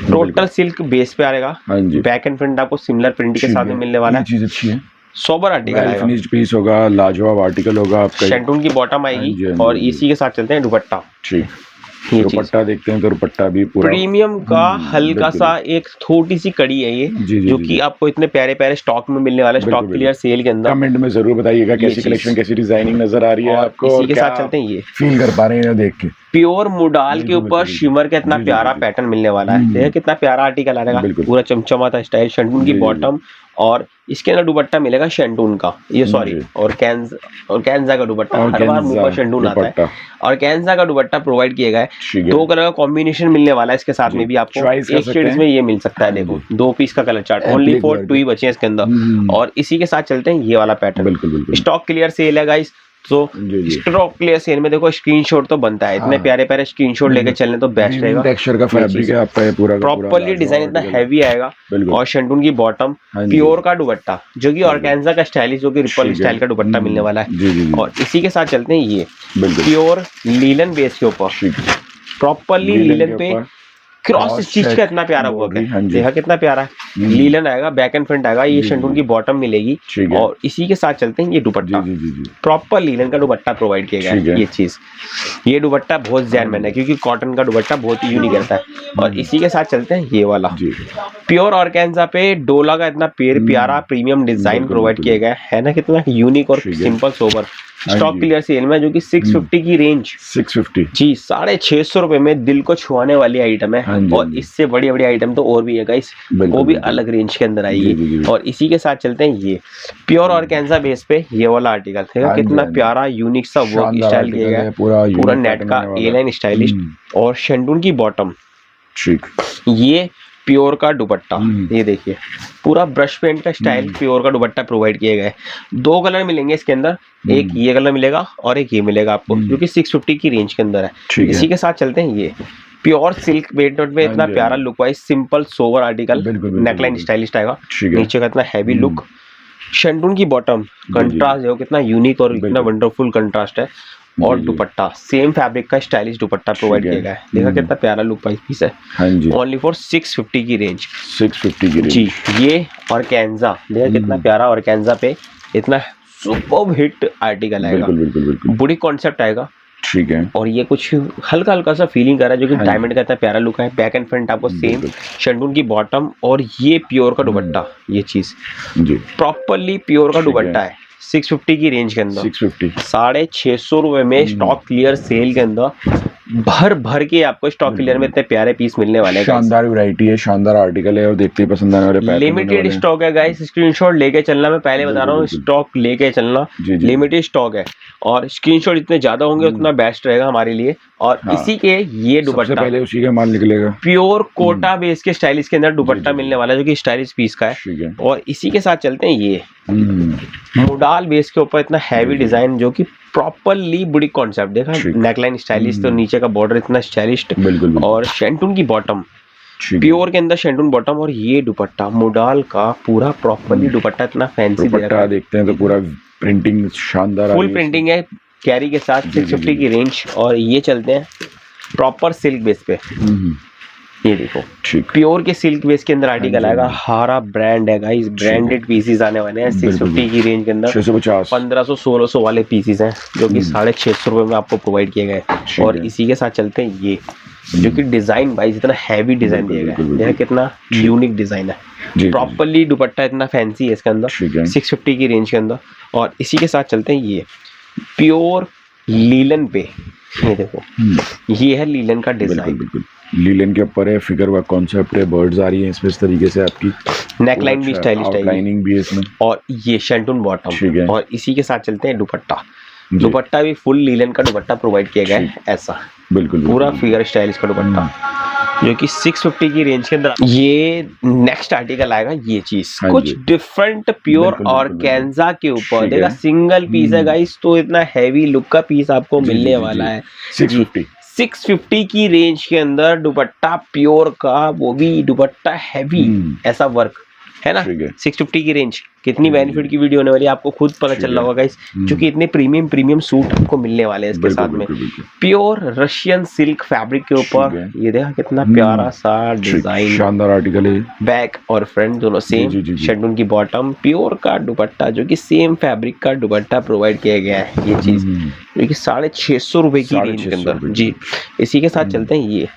टोटल सिल्क बेस पे आएगा, बैक एंड फ्रंट आपको सिमिलर प्रिंट के साथ में मिलने वाला है। चीज अच्छी है, सोबर आर्टिकल आएगा, फिनिश्ड पीस होगा, लाजवाब आर्टिकल होगा आपका। शंटून की बॉटम आएगी, और इसी के साथ चलते हैं दुपट्टा। ठीक, दुपट्टा देखते हैं तो दुपट्टा भी पूरा प्रीमियम का हल्का सा एक छोटी सी कड़ी है ये, जो कि आपको इतने प्यारे प्यारे स्टॉक में मिलने वाला है स्टॉक क्लियर सेल के अंदर। कमेंट में जरूर बताइएगा कैसी कलेक्शन, कैसी डिजाइनिंग नजर आ रही है आपको। इसी के साथ चलते हैं, ये फील कर पा रहे हैं देख के। प्योर मुडाल के ऊपर शिमर का इतना प्यारा पैटर्न मिलने वाला है, देखिए कितना प्यारा आर्टिकल आएगा, पूरा चमचमाता स्टाइल। शंटून की बॉटम, और इसके अंदर दुपट्टा मिलेगा शंटून का, ये सॉरी और कैंजा का दुपट्टा, हर बार मुंह पर शंटून आता है। और कैंजा का दुपट्टा प्रोवाइड किया गया है, 2 कलर का कॉम्बिनेशन मिलने वाला है इसके साथ में भी आपको, एक शेड में ये मिल सकता है। देखो 2 पीस का कलर चार्ट, ओनली फॉर 2 ही बचे हैं इसके अंदर। और इसी के साथ चलते हैं ये वाला पैटर्न, स्टॉक क्लियर सेल है गाइस। तो स्टॉक क्लियर सेल में देखो स्क्रीनशॉट तो बनता है, इतने प्यारे प्यारे स्क्रीनशॉट लेके चलने तो बेस्ट रहेगा। टेक्सचर का फैब्रिक है आपका, ये पूरा प्रॉपर्ली डिजाइन इतना हैवी आएगा। और शंटून की बॉटम, प्योर का दुपट्टा जो कि ऑर्गेन्जा का स्टाइल, जो कि रिपल स्टाइल का दुपट्टा मिलने वाला है। और इसी के साथ चलते हैं, ये प्योर लीलन बेस के ऊपर, प्रॉपर्ली लीलन पे क्रॉस स्टिच का इतना प्यारा वर्क है, देखा कितना प्यारा है। लीलन आएगा, बैक एंड फ्रंट आएगा, ये शंटून की बॉटम मिलेगी। और इसी के साथ चलते हैं, ये दुपट्टा प्रॉपर लीलन का दुपट्टा प्रोवाइड किया गया है। ये चीज, ये दुपट्टा बहुत जैनमैन है क्योंकि कॉटन का दुपट्टा बहुत यूनिक रहता है। और इसी के साथ चलते हैं, ये वाला प्योर ऑर्गेन्जा पे डोला का इतना प्यारा प्रीमियम डिजाइन प्रोवाइड किया गया है ना, कितना यूनिक और simple sober. Stock clear sale में जो कि 650 की रेंज, 650 जी, 650 रुपए में दिल को छुआने वाली आइटम है। और इससे बड़ी बड़ी आइटम तो और भी है गाइस, वो भी अलग रेंज के अंदर आएगी। और इसी के साथ चलते हैं, ये प्योर ऑर्गेन्जा बेस पे ये वाला आर्टिकल है, कितना प्यारा यूनिक सा वर्क स्टाइल किया गया है, पूरा नेट का ए लाइन स्टाइलिश। और शंटून की बॉटम, ये प्योर का दुपट्टा, ये देखिए पूरा ब्रश पेंट का स्टाइल, प्योर का दुपट्टा प्रोवाइड किया गया है। 2 कलर मिलेंगे इसके अंदर, एक ये कलर मिलेगा और एक ये मिलेगा आपको, जो कि 650 की रेंज के अंदर है। इसी के साथ चलते हैं, ये प्योर सिल्क वेट नोट में इतना प्यारा look wise simple sober article, neckline stylish आएगा, नीचे का इतना हैवी लुक, शेंटून की बॉटम कंट्रास्ट देखो कितना यूनिक और इतना वंडरफुल कंट्रास्ट है, और दुपट्टा सेम फैब्रिक का स्टाइलिश दुपट्टा प्रोवाइड किया गया है, देखा कितना प्यारा लुक वाइज पीस है। हाँ जी, ओनली फॉर 650 की रेंज, 650 की रेंज जी। ये ऑर्गेन्जा देखा कितना प्यारा, ऑर्गेन्जा पे इतना सुपर्ब हिट आर्टिकल आएगा, बिल्कुल बुटीक कॉन्सेप्ट आएगा, ठीक है। और ये कुछ हल्का हल्का सा फीलिंग कर रहा है जो कि डायमंड का इतना प्यारा लुक है। बैक एंड फ्रंट आपको सेम शेंटून की बॉटम, और ये प्योर का दुपट्टा, ये चीज जी प्रॉपरली प्योर का दुपट्टा है 650 की रेंज के अंदर, 650 650 रुपए में स्टॉक क्लियर सेल के अंदर भर भर के आपको स्टॉक क्लियर में इतने प्यारे पीस मिलने वाले हैं। शानदार वैरायटी है, शानदार आर्टिकल है, और देखते ही पसंद आने वाले लिमिटेड स्टॉक है गाइस, स्क्रीनशॉट लेके चलना, मैं पहले बता रहा हूँ स्टॉक लेके चलना, लिमिटेड स्टॉक है, और स्क्रीनशॉट जितने ज्यादा होंगे उतना बेस्ट रहेगा हमारे लिए। और इसी के ये दुपट्टा पहले उसी का माल निकलेगा, प्योर कोटा बेस के स्टाइलिश के अंदर दुपट्टा मिलने वाला है जो कि स्टाइलिश पीस का है। और इसी के साथ चलते हैं ये मोडाल बेस के ऊपर इतना हैवी डिजाइन जो कि प्रॉपरली बुटीक कॉन्सेप्ट, देखा नेकलाइन स्टाइलिश, तो नीचे का बॉर्डर इतना स्टाइलिश, और शेंटून की बॉटम प्योर के अंदर शेंटून बॉटम, और ये दुपट्टा मोडाल का पूरा प्रॉपरली दुपट्टा इतना फैंसी दुपट्टा देखते हैं तो पूरा प्रिंटिंग शानदार, फुल प्रिंटिंग है कैरी के साथ, 650 की रेंज। और ये चलते हैं प्रॉपर सिल्क बेस पे, ये देखो प्योर के सिल्क बेस के अंदर आर्टिकल आएगा, हारा ब्रांड है गाइस, ब्रांडेड पीसीज आने वाले हैं 650 की रेंज के अंदर, 650 1500-1600 वाले पीसीज हैं जो कि 650 रुपए में आपको प्रोवाइड किए गए। और इसी के साथ चलते हैं ये जो कि डिजाइन वाइज इतना हैवी डिजाइन दिया गया है, देखो कितना यूनिक डिजाइन है, प्रॉपरली दुपट्टा इतना फैंसी है इसके अंदर 650 की रेंज के अंदर। और इसी के साथ चलते हैं ये प्योर लीलन पे, ये देखो ये है लीलन का डिजाइन, बिल्कुल लीलन के ऊपर है, फिगर वर्क कॉन्सेप्ट है, बर्ड्स आ रही है इसमें इस तरीके से, आपकी नेकलाइन भी स्टाइलिश है, लाइनिंग भी है इसमें, और ये शेंटून बॉटम। और इसी के साथ चलते हैं दुपट्टा, दुपट्टा भी फुल लीलन का दुपट्टा प्रोवाइड किया गया है, ऐसा बिल्कुल पूरा फिगर स्टाइलिश का दुपट्टा जो कि 650 की रेंज के अंदर। ये नेक्स्ट आर्टिकल आएगा, ये चीज कुछ डिफरेंट प्योर ऑर्गेन्जा के ऊपर, देखा सिंगल पीस है गाइस, तो इतना हैवी लुक का पीस आपको मिलने वाला है 650 की रेंज के अंदर, दुपट्टा प्योर का, वो भी दुपट्टा हैवी, ऐसा वर्क है ना। 650 की रेंज, कितनी बेनिफिट की वीडियो होने वाली है आपको खुद पता चल रहा होगा गाइस, क्योंकि इतने प्रीमियम सूट आपको मिलने वाले हैं इसके साथ में। प्योर रशियन सिल्क फैब्रिक के ऊपर, ये देखा कितना प्यारा सा डिजाइन, शानदार आर्टिकल है, बैक और फ्रंट दोनों सेम, शेंटून की बॉटम, प्योर का दुपट्टा जो कि सेम फैब्रिक का दुपट्टा प्रोवाइड किया गया है, ये चीज जो कि 650 रुपए की रेंज के अंदर जी। इसी के साथ चलते हैं ये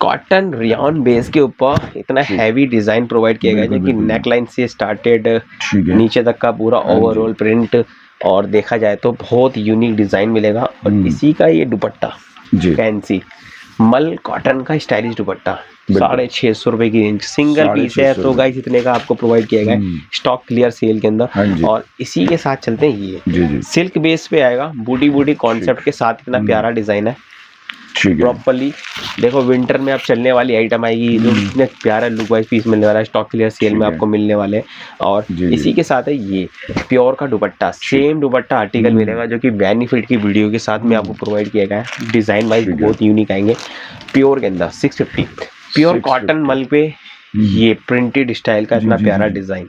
कॉटन रियॉन बेस के ऊपर इतना हैवी डिजाइन प्रोवाइड किया गया है, जो कि नेकलाइन से स्टार्टेड नीचे तक का पूरा ओवरऑल प्रिंट, और देखा जाए तो बहुत यूनिक डिजाइन मिलेगा। और इसी का ये दुपट्टा फैंसी मल कॉटन का स्टाइलिश दुपट्टा 650 रुपए की रेंज, सिंगल पीस है तो गाइस इतने का आपको प्रोवाइड किया गया है स्टॉक क्लियर सेल के अंदर। और इसी के साथ चलते हैं ये सिल्क बेस पे आएगा, बूटी कॉन्सेप्ट के साथ इतना प्यारा डिजाइन है, प्रॉपरली देखो विंटर में आप चलने वाली आइटम आएगी, जो इतने प्यारा लुक वाइज पीस मिलने वाला है, स्टॉक क्लियर सेल में आपको मिलने वाले। और इसी के साथ है ये प्योर का दुपट्टा, सेम दुपट्टा आर्टिकल मिलेगा जो कि बेनिफिट की वीडियो के साथ में आपको प्रोवाइड किया गया है, डिजाइन वाइज बहुत यूनिक आएंगे प्योर के अंदर। 650 प्योर कॉटन मल पे ये प्रिंटेड स्टाइल का इतना प्यारा डिजाइन,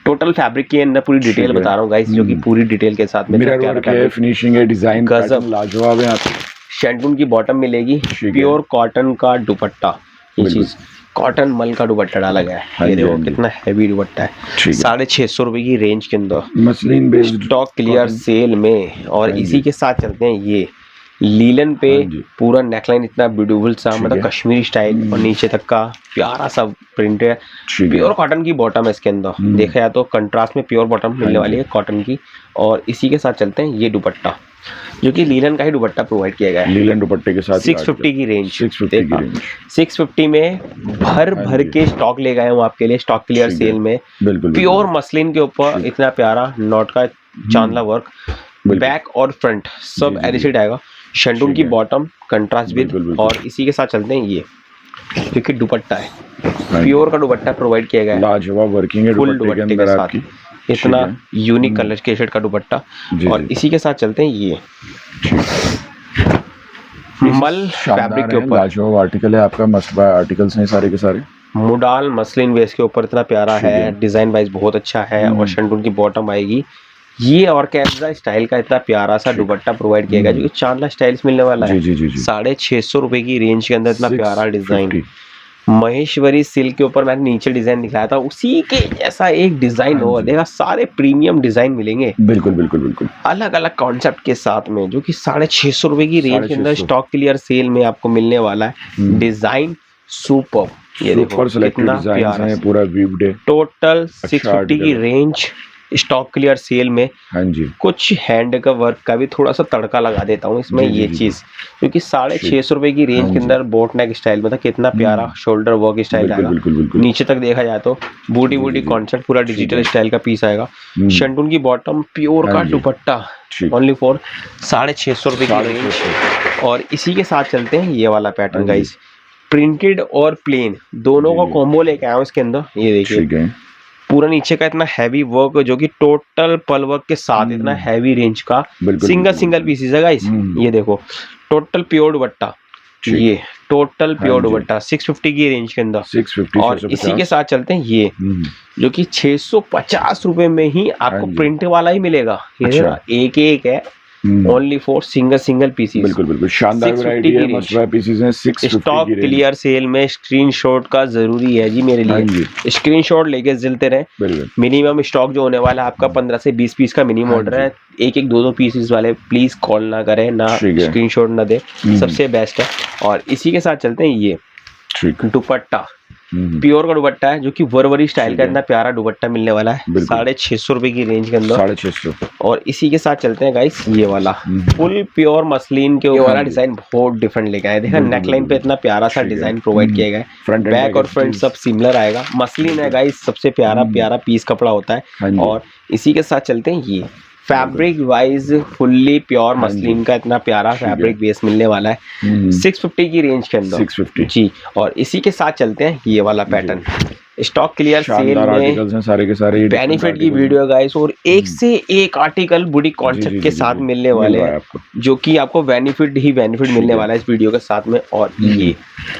टोटल फैब्रिक के अंदर पूरी डिटेल बता रहा हूँ गाइस, जो कि पूरी डिटेल के साथ में फिनिशिंग है, डिजाइन लाजवाब है। शेंटून की बॉटम मिलेगी, प्योर कॉटन का दुपट्टा, ये चीज कॉटन मल का दुपट्टा डाला गया है, ये देखो कितना हैवी दुपट्टा है, 650 रुपए की रेंज के अंदर, muslin based stock clear sale में। और इसी के साथ चलते हैं ये लीलन पे पूरा नेकलाइन इतना ब्यूटीफुल सा, मतलब कश्मीरी स्टाइल, और नीचे तक का प्यारा सा प्रिंट है, प्योर कॉटन की बॉटम है इसके अंदर, देखा जाए तो कंट्रास्ट में प्योर बॉटम मिलने वाली है कॉटन की। और इसी के साथ चलते हैं ये दुपट्टा जो कि लीलन का ही दुपट्टा प्रोवाइड किया गया है, लीलन दुपट्टे के साथ 650 की रेंज, 650 में भर के स्टॉक ले गए हूँ आपके लिए स्टॉक क्लियर सेल में। प्योर मसलिन के ऊपर इतना प्यारा नॉट का चांदला वर्क, बैक और फ्रंट सब एडिशेड आएगा, शेंटून की बॉटम कंट्रास्ट विद। और इसी के साथ चलते हैं ये क्योंकि दुपट्टा है, प्योर का दुपट्टा प्रोवाइड किया गया है, लाजवाब वर्किंग है फुल दुपट्टे के साथ, इतना यूनिक कलर के शेड का दुपट्टा। और इसी के साथ चलते हैं ये मल फैब्रिक के ऊपर लाजवाब आर्टिकल है आपका, मस्ट बाय आर्टिकल्स हैं सारे के सारे। मुडाल मसलिन बेस के ऊपर इतना प्यारा है, डिजाइन वाइज बहुत अच्छा है। और शंटून की बॉटम आएगी ये, और कैंजा स्टाइल का इतना प्यारा सा दुपट्टा प्रोवाइड किया गया जो कि चांदला स्टाइल्स मिलने वाला है। 650 रुपए की रेंज के अंदर इतना प्यारा डिजाइन। महेश्वरी सिल्क के ऊपर मैंने नीचे डिजाइन दिखाया था, उसी के जैसा एक डिजाइन हो देखा, सारे प्रीमियम डिजाइन मिलेंगे बिल्कुल बिल्कुल बिल्कुल अलग अलग कॉन्सेप्ट के साथ में, जो कि 650 रुपए की रेंज के अंदर स्टॉक क्लियर सेल में आपको मिलने वाला है। डिजाइन सुपर, ये देखो कितना प्यारा है, पूरा वीव्ड है। टोटल 650 की रेंज स्टॉक क्लियर सेल में। हाँ जी, कुछ हैंड का वर्क का भी थोड़ा सा तड़का लगा देता हूँ इसमें, ये चीज क्योंकि 650 रुपए की रेंज के अंदर बोट नेक स्टाइल में था, कितना प्यारा शोल्डर वर्क स्टाइल आएगा। नीचे तक देखा जाए तो बूटी बूटी कॉन्सेप्ट पूरा डिजिटल स्टाइल का पीस आएगा। शंटून की बॉटम प्योर का दुपट्टा ओनली फॉर 650 रुपए की रेंज। और इसी के साथ चलते हैं ये वाला पैटर्न गाइस, प्रिंटेड और प्लेन दोनों का कॉम्बो लेके आया हूँ इसके अंदर। ये देखिए पूरा नीचे का इतना हैवी वर्क जो कि टोटल पल वर्क के साथ इतना हैवी रेंज का सिंगल पीसेस है गाइस। ये देखो टोटल प्योर दुपट्टा, ये टोटल प्योर दुपट्टा 650 की रेंज के अंदर। 650 और इसी के साथ चलते हैं ये जो कि 650 रुपए में ही आपको प्रिंट वाला ही मिलेगा। ये एक एक है ओनली फॉर सिंगल पीसेस। बिल्कुल बिल्कुल शानदार वैरायटी है, मस्ट बाय पीसेस हैं। 650 स्टॉक क्लियर सेल में स्क्रीनशॉट का जरूरी है जी मेरे लिए, स्क्रीनशॉट लेके चलते रहे। मिनिमम स्टॉक जो होने वाला है आपका 15 से 20 पीस का मिनिमम ऑर्डर है। एक दो पीसेस वाले प्लीज कॉल ना करें, ना स्क्रीनशॉट ना दे, सबसे बेस्ट है। और इसी के साथ चलते हैं ये दुपट्टा, प्योर का दुपट्टा है जो कि वर्वरी स्टाइल का इतना प्यारा दुपट्टा मिलने वाला है 650 रुपए की रेंज के अंदर। 650। और इसी के साथ चलते हैं गाइस ये वाला फुल प्योर मसलिन के ऊपर वाला डिजाइन बहुत डिफरेंट लेके आए। देखा नेकलाइन पे इतना प्यारा सा डिजाइन प्रोवाइड किया गया है, बैक और फ्रंट सब सिमिलर आएगा। मसलिन है गाइस, सबसे प्यारा पीस कपड़ा होता है। और इसी के साथ चलते हैं ये fabric wise fully pure muslin का इतना प्यारा फैब्रिक बेस मिलने वाला है 650 की रेंज के अंदर 650 जी। और इसी के साथ चलते हैं ये वाला पैटर्न, स्टॉक क्लियर सेल में सारे के सारे बेनिफिट की वीडियो गाइस, और एक से एक आर्टिकल बुडी कॉन्सेप्ट के साथ मिलने वाले हैं जो कि आपको बेनिफिट मिलने वाला है इस वीडियो के साथ में। और ये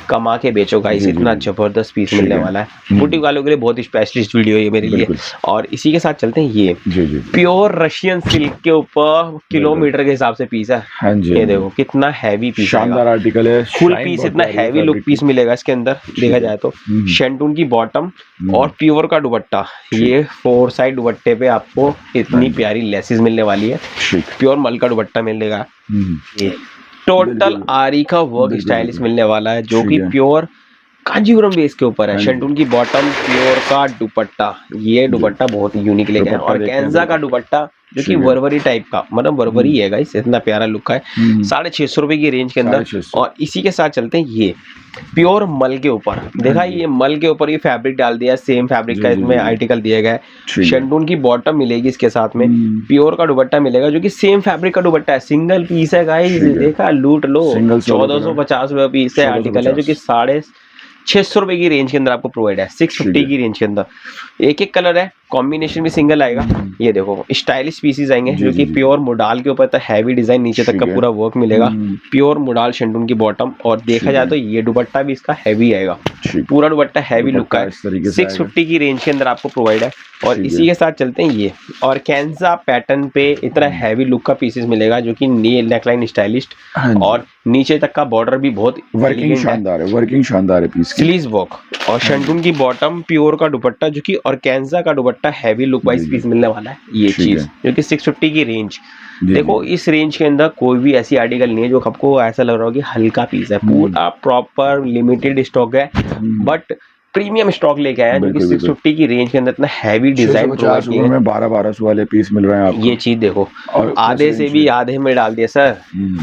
कमा के बेचो गाइस, इतना जबरदस्त पीस मिलने वाला है बुटीक वालों के लिए, बहुत स्पेशलिस्ट वीडियो है मेरे लिए। और इसी के साथ चलते हैं ये प्योर रशियन सिल्क के ऊपर किलोमीटर के हिसाब से पीस है। ये देखो कितना हैवी पीस, शानदार आर्टिकल है, फुल पीस इतना हैवी लुक पीस मिलेगा इसके अंदर। देखा जाए तो शंटून की बॉटम और प्योर का दुपट्टा, ये 4 साइड दुपट्टे पे आपको इतनी प्यारी लेसेस मिलने वाली है, प्योर मल का दुपट्टा मिलेगा। ये टोटल आरी का वर्क स्टाइलिश मिलने वाला है जो कि प्योर कांजीवरम बेस के ऊपर है। शंटून की बॉटम प्योर का दुपट्टा, ये दुपट्टा बहुत यूनिक लेके आए। और कैंजा का दुपट्टा जो कि वर्वरी टाइप का, मतलब वर्वरी है गाइस, इतना प्यारा लुक का है 650 रुपए की रेंज के अंदर। और इसी के साथ चलते हैं ये प्योर मल के ऊपर। देखा ये मल के ऊपर ये फैब्रिक डाल दिया, सेम फैब्रिक का इसमें आर्टिकल दिया गया है। शंटून की बॉटम मिलेगी इसके साथ में, प्योर का दुपट्टा मिलेगा जो कि सेम फैब्रिक का दुपट्टा है, सिंगल पीस है गाइस। देखा लूट लो, 1450 रुपए पीस है आर्टिकल है जो कि 650 रुपए की रेंज के अंदर आपको प्रोवाइड है 650 की रेंज के अंदर। एक कलर है, कॉम्बिनेशन भी सिंगल आएगा। ये देखो स्टाइलिश पीसेस आएंगे जो कि प्योर मोडाल के ऊपर हैवी डिजाइन नीचे तक का पूरा वर्क मिलेगा, प्योर मोडाल शंटून की बॉटम। और देखा जाए तो ये दुपट्टा भी इसका हैवी आएगा, पूरा दुपट्टा हैवी लुक का है, 650 की रेंज के अंदर आपको प्रोवाइड है। और इसी के साथ चलते हैं ये और कैंजा पैटर्न पे इतना हैवी लुक का पीसेस मिलेगा जो कि नेकलाइन स्टाइलिस्ट, और नीचे तक का बॉर्डर भी बहुत वर्किंग शानदार है पीस, स्लीव्स वर्क। और शंटून की बॉटम प्योर का दुपट्टा जो कि और कैंजा का दुपट्टा हैवी लुक वाइज पीस मिलने वाला है। ये चीज जो कि 650 की रेंज। देखो इस रेंज के अंदर कोई भी ऐसी आर्टिकल नहीं है जो आपको ऐसा लग रहा हो कि हल्का पीस है, पूरा प्रॉपर लिमिटेड स्टॉक है, बट प्रीमियम स्टॉक लेके आया जो कि 650 की रेंज के अंदर इतना हैवी डिजाइन प्रोवाइड किया है। 1200 वाले पीस मिल रहे हैं आपको। ये चीज देखो, आधे से भी आधे में डाल दिया सर,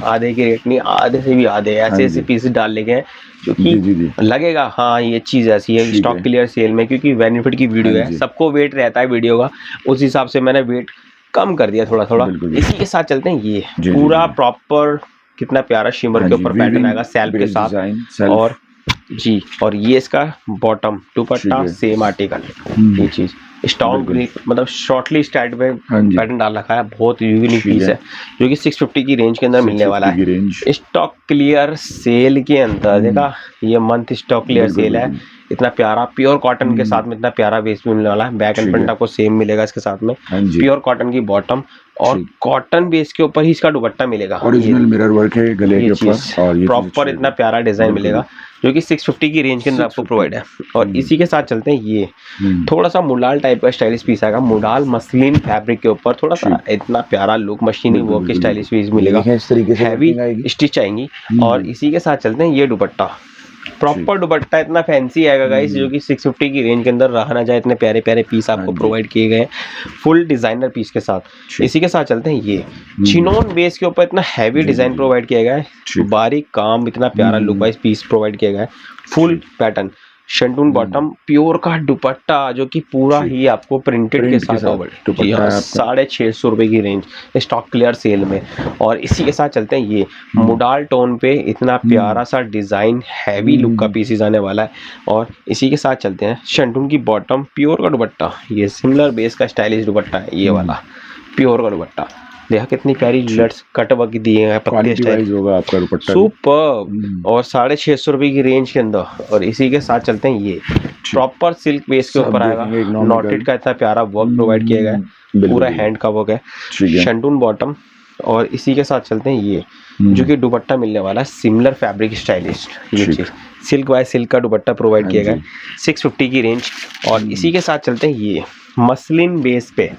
आधे की रेट नहीं, आधे से भी आधे ऐसे पीस डाल ले गए जो कि लगेगा हाँ ये चीज ऐसी है स्टॉक क्लियर सेल में, क्योंकि बेनिफिट की वीडियो है, सबको वेट रहता है वीडियो का, उस हिसाब से मैंने वेट कम कर दिया थोड़ा। इसी के साथ चलते हैं ये पूरा प्रॉपर कितना प्यारा शिमर के ऊपर पैटर्न आएगा सेल्फ के साथ, और जी। और ये इसका बॉटम दुपट्टा ठीक है। सेम आर्टिकल, ये चीज स्टॉक बिल्कुल। मतलब शॉर्टली स्टार्ट में हाँ जी। पैटर्न डाल रखा है, बहुत यूनिक ठीक पीस है। है जो कि 650 की रेंज के अंदर मिलने वाला 650 की है। रेंज। स्टॉक क्लियर सेल के अंदर देखा, ये मंथ स्टॉक क्लियर बिल्कुल, सेल है। बिल्कुल। इतना प्यारा प्योर कॉटन के साथ में इतना प्यारा बेस भी मिलने वाला है। बैक एंड ठीक फ्रंट है। आपको सेम मिलेगा इसके साथ में, हाँ जी। प्योर कॉटन की बॉटम और ठीक। कॉटन बेस के ऊपर ही इसका दुपट्टा मिलेगा। ओरिजिनल मिरर वर्क है गले के ये ऊपर चीज और ये प्रॉपर चीज़ इतना प्यारा डिजाइन बिल्कुल। मिलेगा जो कि 650 की रेंज के अंदर आपको 650 प्रोवाइड है। और इसी के साथ चलते हैं ये थोड़ा सा मुडाल टाइप का स्टाइलिश पीस आएगा, मुडाल मसलिन फैब्रिक के ऊपर थोड़ा सा इतना प्यारा लुक मशीनी बिल्कुल, वर्क के बिल्कुल, स्टाइलिश पीस मिलेगा। देखें इस तरीके से हैवी working आएगी। स्टिच आएंगी। और इसी के साथ चलते हैं ये दुपट्टा, प्रॉपर दुपट्टा इतना फैंसी आएगा गाइस जो कि 650 की रेंज के अंदर रहा ना जाए, इतने प्यारे प्यारे पीस आपको जी। प्रोवाइड किए गए हैं फुल डिजाइनर पीस के साथ। ठीक। इसी के साथ चलते हैं ये चिनोन बेस के ऊपर इतना हैवी जी, डिजाइन जी। प्रोवाइड किया गया है, ठीक। बारीक काम, इतना प्यारा लुक वाइज पीस प्रोवाइड किया गया है, full pattern shantung bottom, pure का दुपट्टा जो कि पूरा ठीक। ही आपको प्रिंटेड के प्रिंट के साथ हाँ, साथ होगा। दुपट्टा जी हाँ, है आपका। 650 रुपए की रेंज स्टॉक क्लियर सेल में। और इसी के साथ चलते हैं ये मुडाल टोन पे इतना प्यारा सा डिजाइन हैवी लुक का पीसेस आने वाला है। और इसी के साथ चलते हैं शंटून की बॉटम, प्योर का दुपट्टा, ये सिमिलर बेस का स्टाइलिश दुपट्टा है ये वाला प्योर का दुपट्टा। देखा कितनी प्यारी लट्स कट वर्क दिए हैं पत्ते क्वालिटी स्टाइल, वाइज होगा आपका दुपट्टा। सुपर। और 650 रुपए की रेंज के अंदर। और इसी के साथ चलते हैं ये प्रॉपर सिल्क बेस के सब ऊपर देखेंगे एक आएगा, normal नॉटेड का इतना प्यारा वर्क प्रोवाइड किया गया है, बिल्कुल, पूरा बिल्कुल। हैंड का वर्क है, ठीक है। शंटून बॉटम। और इसी के साथ चलते हैं ये जो कि दुपट्टा मिलने वाला है सिमिलर फैब्रिक स्टाइलिश, ये ठीक। चीज सिल्क बाय सिल्क का दुपट्टा प्रोवाइड हाँ किया गया जी। है 650 की रेंज। और इसी के साथ चलते हैं ये मसलिन बेस पे,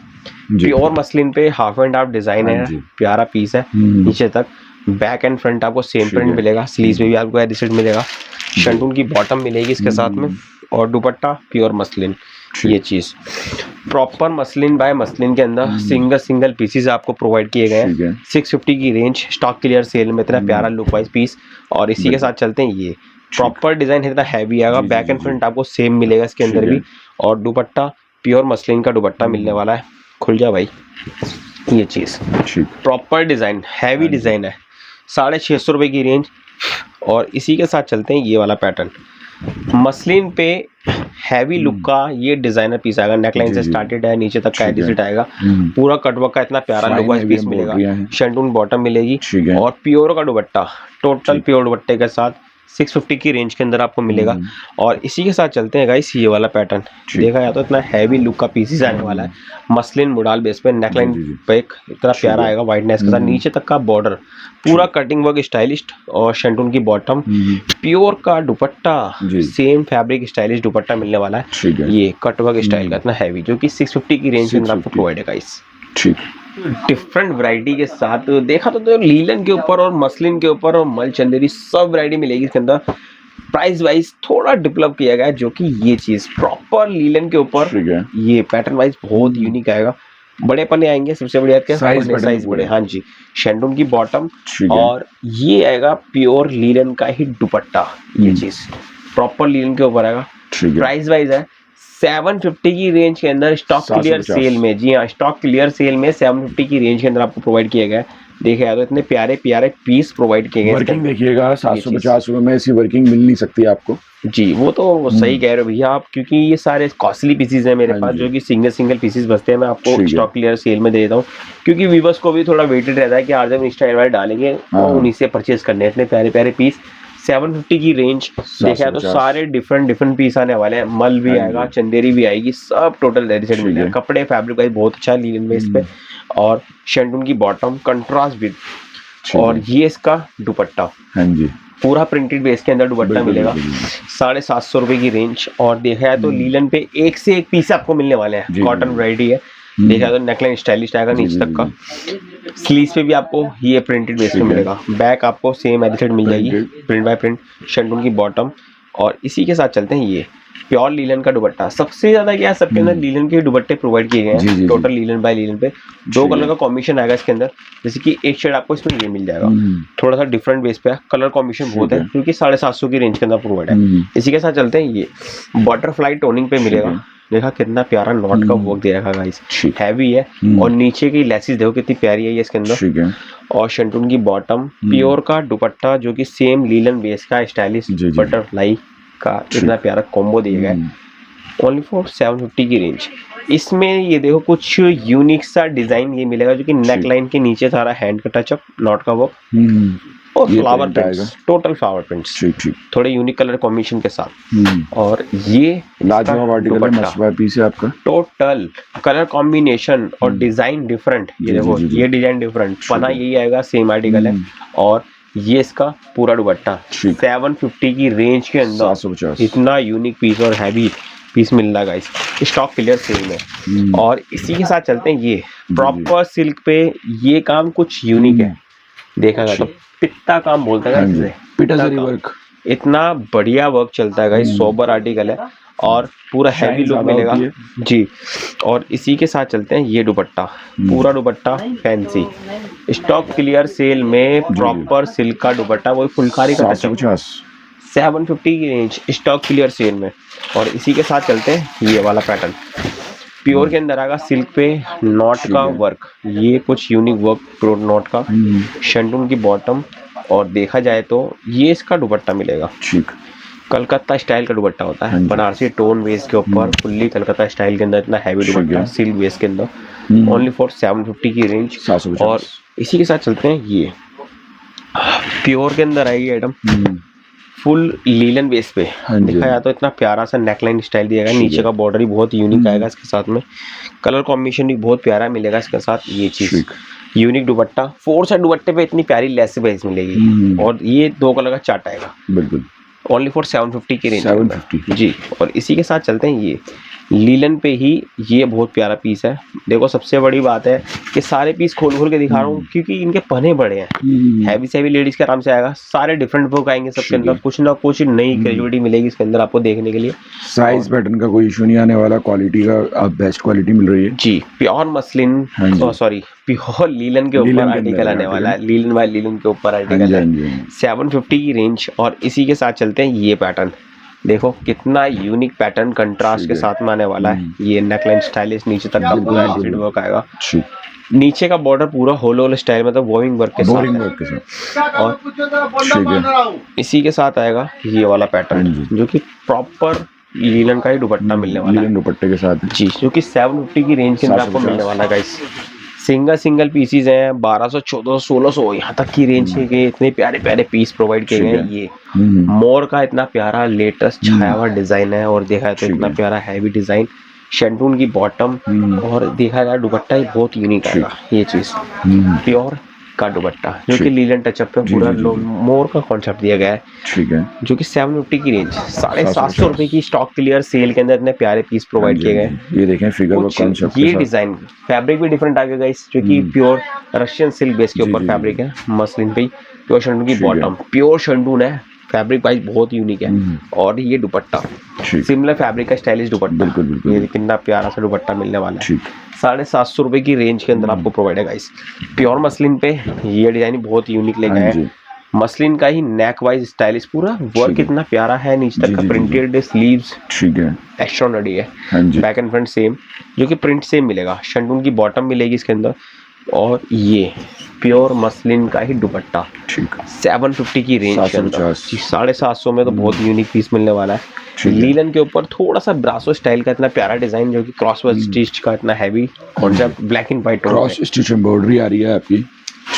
जी। प्योर मसलिन पे हाफ एंड हाफ डिजाइन हाँ है, जी। प्यारा पीस है नीचे तक, बैक एंड फ्रंट आपको सेम ठीक प्रिंट है। मिलेगा, स्लीव्स में भी आपको एडिसेट मिलेगा, शंटून की बॉटम मिलेगी इसके साथ में, और दुपट्टा प्योर मसलिन, ये चीज प्रॉपर मसलिन बाय मसलिन के अंदर सिंगल सिंगल पीसेस आपको प्रोवाइड किए गए ठीक हैं है। 650 की रेंज स्टॉक क्लियर सेल में, इतना प्यारा लुक वाइज पीस। और इसी के साथ चलते हैं ये प्रॉपर डिजाइन इतना हैवी आएगा, जी, बैक जी, एंड जी। फ्रंट आपको सेम मिलेगा इसके अंदर ठीक भी। है। और दुपट्टा प्योर मसलिन का दुपट्टा मिलने वाला है, खुल जा भाई, ये चीज ठीक। प्रॉपर डिजाइन हैवी डिजाइन है, 650 रुपए की रेंज। और इसी के साथ चलते हैं ये वाला पैटर्न मसलिन पे हैवी लुक का ये डिजाइनर पीस आएगा, नेकलाइन जी, से जी। स्टार्टेड है, नीचे तक का ठीक है। एडिसेट आएगा, पूरा कटवर्क का इतना प्यारा Fine look wise heavy piece मिलेगा, embroidery है। शंटून बॉटम मिलेगी ठीक है। और प्योर का दुपट्टा, टोटल प्योर दुपट्टे के साथ 650 की रेंज के अंदर आपको मिलेगा। और इसी के साथ चलते हैं गाइस ये वाला पैटर्न, देखा जाए तो इतना हैवी लुक का पीसेस आने वाला है, मसलिन मुडाल बेस पे, नेकलाइन जी, जी। पे इतना प्यारा आएगा वाइडनेस के साथ, नीचे तक का बॉर्डर पूरा कटिंग वर्क स्टाइलिश, और शंटून की बॉटम, प्योर का दुपट्टा जी। सेम फैब्रिक स्टाइलिश दुपट्टा मिलने वाला है, ठीक है। ये कट वर्क स्टाइल का इतना हैवी जो कि 650 की रेंज के अंदर आपको 650 प्रोवाइड है गाइस। ठीक। डिफरेंट वैरायटी के साथ देखा तो लीलन के ऊपर और मसलिन के ऊपर और मल चंदेरी सब वैरायटी मिलेगी इसके अंदर। प्राइस वाइज थोड़ा डेवलप किया गया है जो कि ये चीज प्रॉपर लीलन के ऊपर, ठीक है। ये पैटर्न वाइज बहुत यूनिक आएगा, बड़े पन्ने आएंगे, सबसे बढ़िया क्या Size बड़े साइज बड़े, पूरे। हाँ जी, शंटून की बॉटम, ठीक है। और ये आएगा प्योर लीलन का ही दुपट्टा, ये चीज प्रॉपर लीलन के ऊपर आएगा। ठीक है। प्राइस वाइज है 750 की रेंज के अंदर स्टॉक क्लियर 750 सेल में, जी हाँ स्टॉक क्लियर सेल में 750 की रेंज के अंदर आपको प्रोवाइड किया गया है। देखे यार तो इतने प्यारे प्यारे पीस प्रोवाइड किए गए वर्किंग देखिएगा 750 रुपए में ऐसी वर्किंग मिल नहीं सकती आपको। जी, वो तो सही कह रहे हो भैया आप, क्योंकि ये सारे कॉस्टली पीसेस हैं मेरे हाँ पास जी। जो कि सिंगल सिंगल पीसेस बचते हैं, मैं आपको ठीक है। स्टॉक क्लियर सेल में दे देता हूँ, क्योंकि व्यूवर्स को भी थोड़ा वेटेड रहता है कि आज जब इंस्टा वाले डालेंगे हाँ। वो उन्हीं से परचेज करने हैं, इतने प्यारे प्यारे पीस। 750 की रेंज देखा तो 750 सारे डिफरेंट पीस आने वाले हैं, मल भी हाँ आएगा, जी। चंदेरी भी आएगी, सब टोटल रेडिसेट ठीक मिल है। जाएगा। कपड़े फैब्रिक वाइज बहुत अच्छा है लीलन में इस पे, और शंटून की बॉटम कंट्रास्ट विद, ठीक और है। ये इसका दुपट्टा हाँ जी। पूरा प्रिंटेड बेस के अंदर दुपट्टा बिल्कुल, मिलेगा, बिल्कुल। 750 रुपए की रेंज। और देखा जाए तो लीलन पे एक से एक पीस आपको मिलने वाले हैं, जी, कॉटन जी। वैरायटी है। देखा जाए तो नेकलाइन स्टाइलिश आएगा जी, नीचे जी, तक का, स्लीव्स पे भी आपको ये प्रिंटेड बेस पे ठीक है। मिलेगा, बैक आपको सेम एडिटेड मिल जाएगी, Printed। प्रिंट बाय प्रिंट, शंटून की बॉटम। और इसी के साथ चलते हैं ये प्योर लीलन का दुपट्टा, सबसे ज्यादा क्या है सबके अंदर लीलन के दुपट्टे प्रोवाइड किए गए जी, जी, हैं, जी। टोटल लीलन बाय लीलन पे 2 ठीक कलर है। का कॉम्बिनेशन आएगा इसके अंदर, जैसे कि एक शेड आपको इसमें ये मिल जाएगा, थोड़ा सा डिफरेंट बेस पे है, कलर कॉम्बिनेशन बहुत ठीक है है। क्योंकि 750 की रेंज के अंदर प्रोवाइड है। इसी के साथ चलते हैं ये बटरफ्लाई टोनिंग पे मिलेगा, है। देखा कितना प्यारा नॉट का वर्क दे रखा है गाइस, ठीक। हैवी है, और नीचे की लेसिस देखो कितनी प्यारी है ये इसके अंदर, ठीक है। और शंटून की बॉटम, प्योर का दुपट्टा जो कि सेम लीलन बेस का स्टाइलिश जी, जी। बटरफ्लाई का इतना प्यारा कॉम्बो दिया गया है ओनली फॉर 750 की रेंज। इसमें ये देखो कुछ यूनिक सा डिजाइन ये मिलेगा जो कि नेक लाइन के नीचे सारा हैंड का टचअप, नॉट का वर्क और flower prints, total flower prints, ठीक थोड़े यूनिक कलर कॉम्बिनेशन के साथ। और ये लाजवाब आर्टिकल है, मस्त पीस है आपका। टोटल कलर कॉम्बिनेशन और डिजाइन डिफरेंट, ये देखो ये डिजाइन डिफरेंट, पना यही आएगा, सेम आर्टिकल है। और ये इसका पूरा दुपट्टा 750 की रेंज के अंदर 750 इतना यूनिक पीस और हैवी पीस मिल रहा है गाइस, स्टॉक क्लियर सेल में। और इसी के साथ चलते हैं ये प्रॉपर सिल्क पे, ये काम कुछ यूनिक है, देखा जाए तो पित्ता काम बोलता है, पिटाजरी वर्क, इतना बढ़िया वर्क चलता है गाइस, सोबर आर्टिकल है और पूरा हैवी लुक मिलेगा जी। और इसी के साथ चलते हैं ये दुपट्टा, पूरा दुपट्टा फैंसी, स्टॉक क्लियर सेल में प्रॉपर सिल्क का दुपट्टा, वही फुलकारी का टचअप, 750 की रेंज, स्टॉक क्लियर सेल में। और इसी के साथ चलते हैं ये वाला पैटर्न, प्योर के अंदर आएगा, सिल्क पे नॉट का वर्क, ये कुछ यूनिक वर्क प्योर नॉट का, शंटून की बॉटम। और देखा जाए तो ये इसका दुपट्टा मिलेगा, ठीक कलकत्ता स्टाइल का दुपट्टा होता है, बनारसी टोन वेस्ट के ऊपर फुल्ली कलकत्ता स्टाइल के अंदर इतना हैवी दुपट्टा सिल्क वेस्ट के अंदर ओनली फॉर 750 की रेंज। और इसी के साथ चलते हैं ये प्योर के अंदर आएगी आइटम, फुल लीलन बेस पे देखा जाए तो इतना प्यारा सा नेकलाइन स्टाइल दिया गया, नीचे का बॉर्डर भी बहुत यूनिक आएगा इसके साथ में, कलर कॉम्बिनेशन भी बहुत प्यारा मिलेगा इसके साथ। ये चीज यूनिक दुपट्टा, 4 साइड दुपट्टे पे इतनी प्यारी लेस बेस मिलेगी और ये 2 कलर का चार्ट आएगा, बिल्कुल ओनली फॉर 750 की रेंज 750 जी। और इसी के साथ चलते हैं ये लीलन पे ही, ये बहुत प्यारा पीस है। देखो सबसे बड़ी बात है कि सारे पीस खोल खोल के दिखा रहा हूँ क्योंकि इनके पने बड़े हैं, हैवी से हैवी लेडीज के आराम से आएगा, सारे डिफरेंट वर्क आएंगे सबके अंदर, कुछ ना कुछ नई क्रिएटिविटी मिलेगी इसके अंदर आपको देखने के लिए। साइज पैटर्न का कोई इशू नहीं आने वाला, क्वालिटी का बेस्ट क्वालिटी मिल रही है जी। Pure muslin, sorry pure linen के ऊपर आर्टिकल आने वाला है, लीलन बाय लीलन के ऊपर आर्टिकल है, 750 की रेंज। और इसी के साथ चलते हैं ये पैटर्न, देखो कितना यूनिक पैटर्न कंट्रास्ट के साथ में आने वाला है, ये नेकलाइन स्टाइलिश, नीचे तक का पूरा एंटीड वर्क आएगा, नीचे का बॉर्डर पूरा होलो स्टाइल मतलब वोविंग वर्क के साथ। और इसी के साथ आएगा ये वाला पैटर्न जो कि प्रॉपर लीलन का ही दुपट्टा मिलने वाला है, दुपट्टे के साथ जी, जो कि 750 की रेंज के अंदर आपको मिलने वाला है गाइस। सिंगल पीसीज हैं, 1200, 1400, 1600 यहाँ तक की रेंज के इतने प्यारे प्यारे पीस प्रोवाइड किए गए हैं। ये मोर का इतना प्यारा लेटेस्ट छाया हुआ डिजाइन है और देखा जाए तो इतना प्यारा हैवी डिजाइन, शंटून की बॉटम और देखा जाए दुपट्टा ही बहुत यूनिक आएगा। ये चीज प्योर का दुपट्टा जो कि लीलन टचअप पे पूरा मोर का कॉन्सेप्ट दिया गया है, ठीक है, जो कि 750 की रेंज, 750 रुपए की स्टॉक क्लियर सेल के अंदर इतने प्यारे पीस प्रोवाइड किए गए। ये देखें फिगर वर्क कॉन्सेप्ट, ये डिजाइन फैब्रिक भी डिफरेंट आ गया इस, जो कि प्योर रशियन सिल्क बेस के ऊपर फैब्रिक है, मसलिन पे प्योर शंटून की बॉटम, प्योर शंटून है, फैब्रिक वाइज बहुत यूनिक है। और ये दुपट्टा सिमिलर फैब्रिक का स्टाइलिश दुपट्टा, बिल्कुल ये कितना प्यारा सा दुपट्टा मिलने वाला है, 750 रुपए की रेंज के अंदर आपको प्रोवाइड है गाइस। प्योर मसलिन पे ये डिजाइन बहुत यूनिक लेके आए, मसलिन का ही नेक वाइज स्टाइलिश, पूरा वर्क कितना प्यारा है, नीचे तक का प्रिंटेड स्लीव्स, ठीक है, एक्स्ट्राऑर्डिनरी है, बैक एंड फ्रंट सेम, जो कि प्रिंट सेम मिलेगा, शंटून की बॉटम मिलेगी इसके अंदर। और ये प्योर मसलिन का ही दुपट्टा, ठीक, 750 की रेंज के अंदर, 750 में तो बहुत यूनिक पीस मिलने वाला है। लीलन के ऊपर थोड़ा सा ब्रासो स्टाइल का इतना प्यारा डिजाइन, जो कि क्रॉसवर्ड स्टिच का इतना heavy concept, black and white cross stitch embroidery आ रही है आपकी,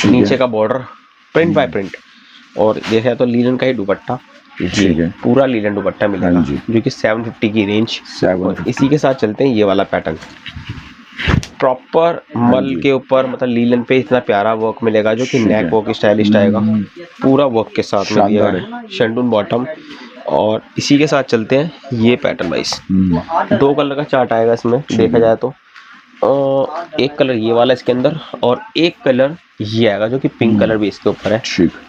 नीचे का बॉर्डर प्रिंट बाय प्रिंट। और देखा तो लीलन का ही दुपट्टा, ठीक है, पूरा लीलन दुपट्टा मिलेगा जो कि 750 की रेंज। और इसी के साथ चलते हैं ये वाला पैटर्न, प्रॉपर मल के ऊपर मतलब लीलन पे इतना प्यारा वर्क मिलेगा, जो कि नेक वर्क स्टाइलिश आएगा, पूरा वर्क के साथ में दिया है, शंटून बॉटम। और इसी के साथ चलते हैं ये पैटर्न वाइज, 2 कलर का चार्ट आएगा इसमें, देखा जाए तो एक कलर ये वाला इसके अंदर और एक कलर ये आएगा जो कि पिंक कलर भी इसके ऊपर है,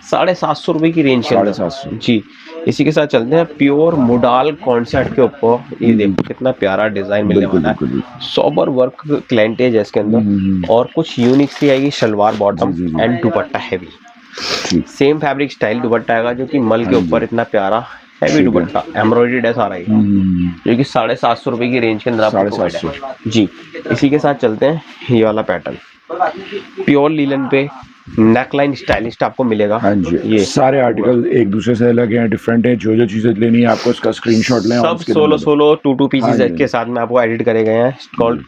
750 रुपए की रेंज के अंदर जी। इसी के साथ चलते हैं प्योर मोडाल कॉन्सेप्ट के ऊपर, ये देखो कितना प्यारा डिजाइन मिलने वाला है, सोबर वर्क क्लाइंटेज है इसके अंदर, और कुछ यूनिक सी आएगी शलवार बॉटम एंड दुपट्टा हैवी, सेम फैब्रिक स्टाइल दुपट्टा आएगा, जो कि मल के ऊपर इतना प्यारा हैवी दुपट्टा एम्ब्रॉयडर्ड है सारा ही, जो कि 750 रुपए की रेंज के अंदर आपको 750 जी। इसी के साथ चलते हैं ये वाला पैटर्न, प्योर लीलन पे नेकलाइन स्टाइलिस्ट आपको मिलेगा। हाँ जी, ये सारे आर्टिकल एक दूसरे से अलग हैं, डिफरेंट हैं। जो जो चीजें लेनी है आपको उसका स्क्रीनशॉट लें और सब उसके सोलो सोलो 2 पीसेस हाँ जी। के साथ में आपको एडिट करे गए हैं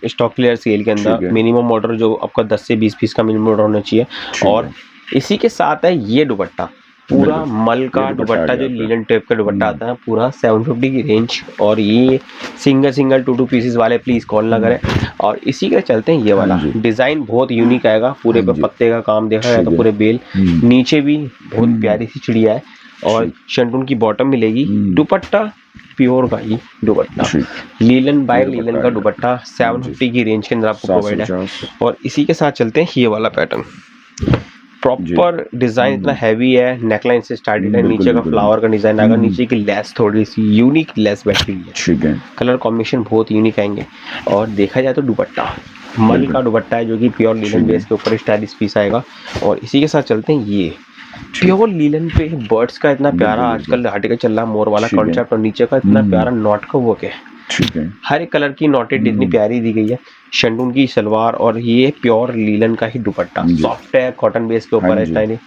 स्टॉक क्लियर सेल के ठीक अंदर। है। मिनिमम ऑर्डर जो आपका 10 से 20 पीस का मिनिमम ऑर्डर होना चाहिए। ठीक और है। इसी के साथ है ये दुपट्टा, पूरा बिल्कुल। मल का ये दुपट्टा दुपट्टा आ जो गया लीलन टाइप का दुपट्टा आता है पूरा 750 की रेंज। और ये सिंगल सिंगल 2 पीसेस वाले प्लीज कॉल ना करें। और इसी के चलते हैं ये वाला हाँ जी। डिजाइन बहुत यूनिक आएगा, पूरे हाँ पे जी। पत्ते का काम देखा जाए ठीक तो है। पूरे बेल, नीचे भी बहुत हम्म। प्यारी सी चिड़िया है। और ठीक। शंटून की बॉटम मिलेगी। दुपट्टा प्योर का ही दुपट्टा, ठीक। लीलन बाय ये दुपट्टा लीलन का आएगा। दुपट्टा 750 की रेंज के अंदर आपको प्रोवाइड है। 750। और इसी के साथ चलते हैं ये वाला पैटर्न, प्रॉपर डिजाइन इतना हैवी है, नेकलाइन से स्टार्टेड है, बिल्कुल, नीचे का बिल्कुल। फ्लावर का डिजाइन आएगा, नीचे की लेस थोड़ी सी यूनिक लेस बैठी हुई है, ठीक है। कलर कॉम्बिनेशन बहुत यूनिक आएंगे। और देखा जाए तो दुपट्टा मल का दुपट्टा है जो कि प्योर लीलन बेस के ऊपर स्टाइलिश पीस आएगा। और इसी के साथ चलते हैं ये प्योर लीलन पे बर्ड्स का इतना प्यारा आजकल आर्टिकल चल रहा है, मोर वाला कॉन्सेप्ट, और नीचे का इतना प्यारा नॉट का वर्क है। ठीक है। हर एक कलर की नॉटेड इतनी प्यारी दी गई है। शंटून की सलवार और ये प्योर लीलन का ही दुपट्टा, सॉफ्ट है, कॉटन बेस के ऊपर है, स्टाइलिश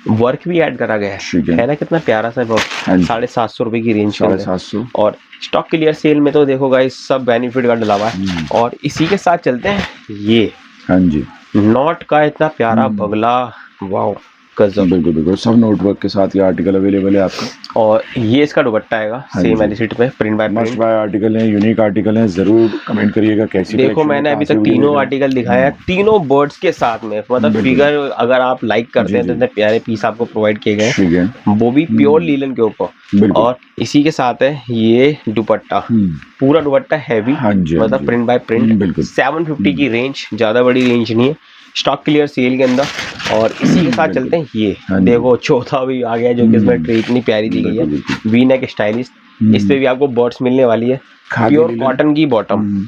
वर्क भी ऐड करा गया है ना, कितना प्यारा सा वर्क। 750 रुपए की रेंज के अंदर। और स्टॉक क्लियर सेल में तो देखो गाइस सब बेनिफिट का डला हुआ है। और इसी के साथ चलते हैं ये हाँ जी, नॉट का इतना प्यारा बगला, वाओ गजब। बिल्कुल बिल्कुल, सब नोटवर्क के साथ ये आर्टिकल अवेलेबल है आपका। और ये इसका दुपट्टा आएगा सेम एलिसिट पे, print by must print. By article है, यूनिक आर्टिकल है, जरूर कमेंट करिएगा कैसी देखो collection है, मैंने अभी कहाँ तक से तीनों मिलेगा। आर्टिकल दिखाया है, तीनों बर्ड्स के साथ में, मतलब फिगर अगर आप लाइक करते हैं तो इतने प्यारे पीस आपको प्रोवाइड किए गए ठीक है, हैं, वो भी प्योर लीलन के ऊपर। बिल्कुल। और इसी के साथ है ये दुपट्टा, पूरा दुपट्टा हैवी, हाँ जी, हाँ मतलब जी। Print by print. बिल्कुल। 750 की रेंज, ज्यादा बड़ी रेंज नहीं है, स्टॉक क्लियर सेल के अंदर। और इसी के साथ चलते हैं ये देखो चौथा भी आ गया जो कि इसमें ट्रे इतनी प्यारी दी गई है, वी नेक स्टाइलिश। इस पे भी आपको बर्ड्स मिलने वाली है, प्योर कॉटन की बॉटम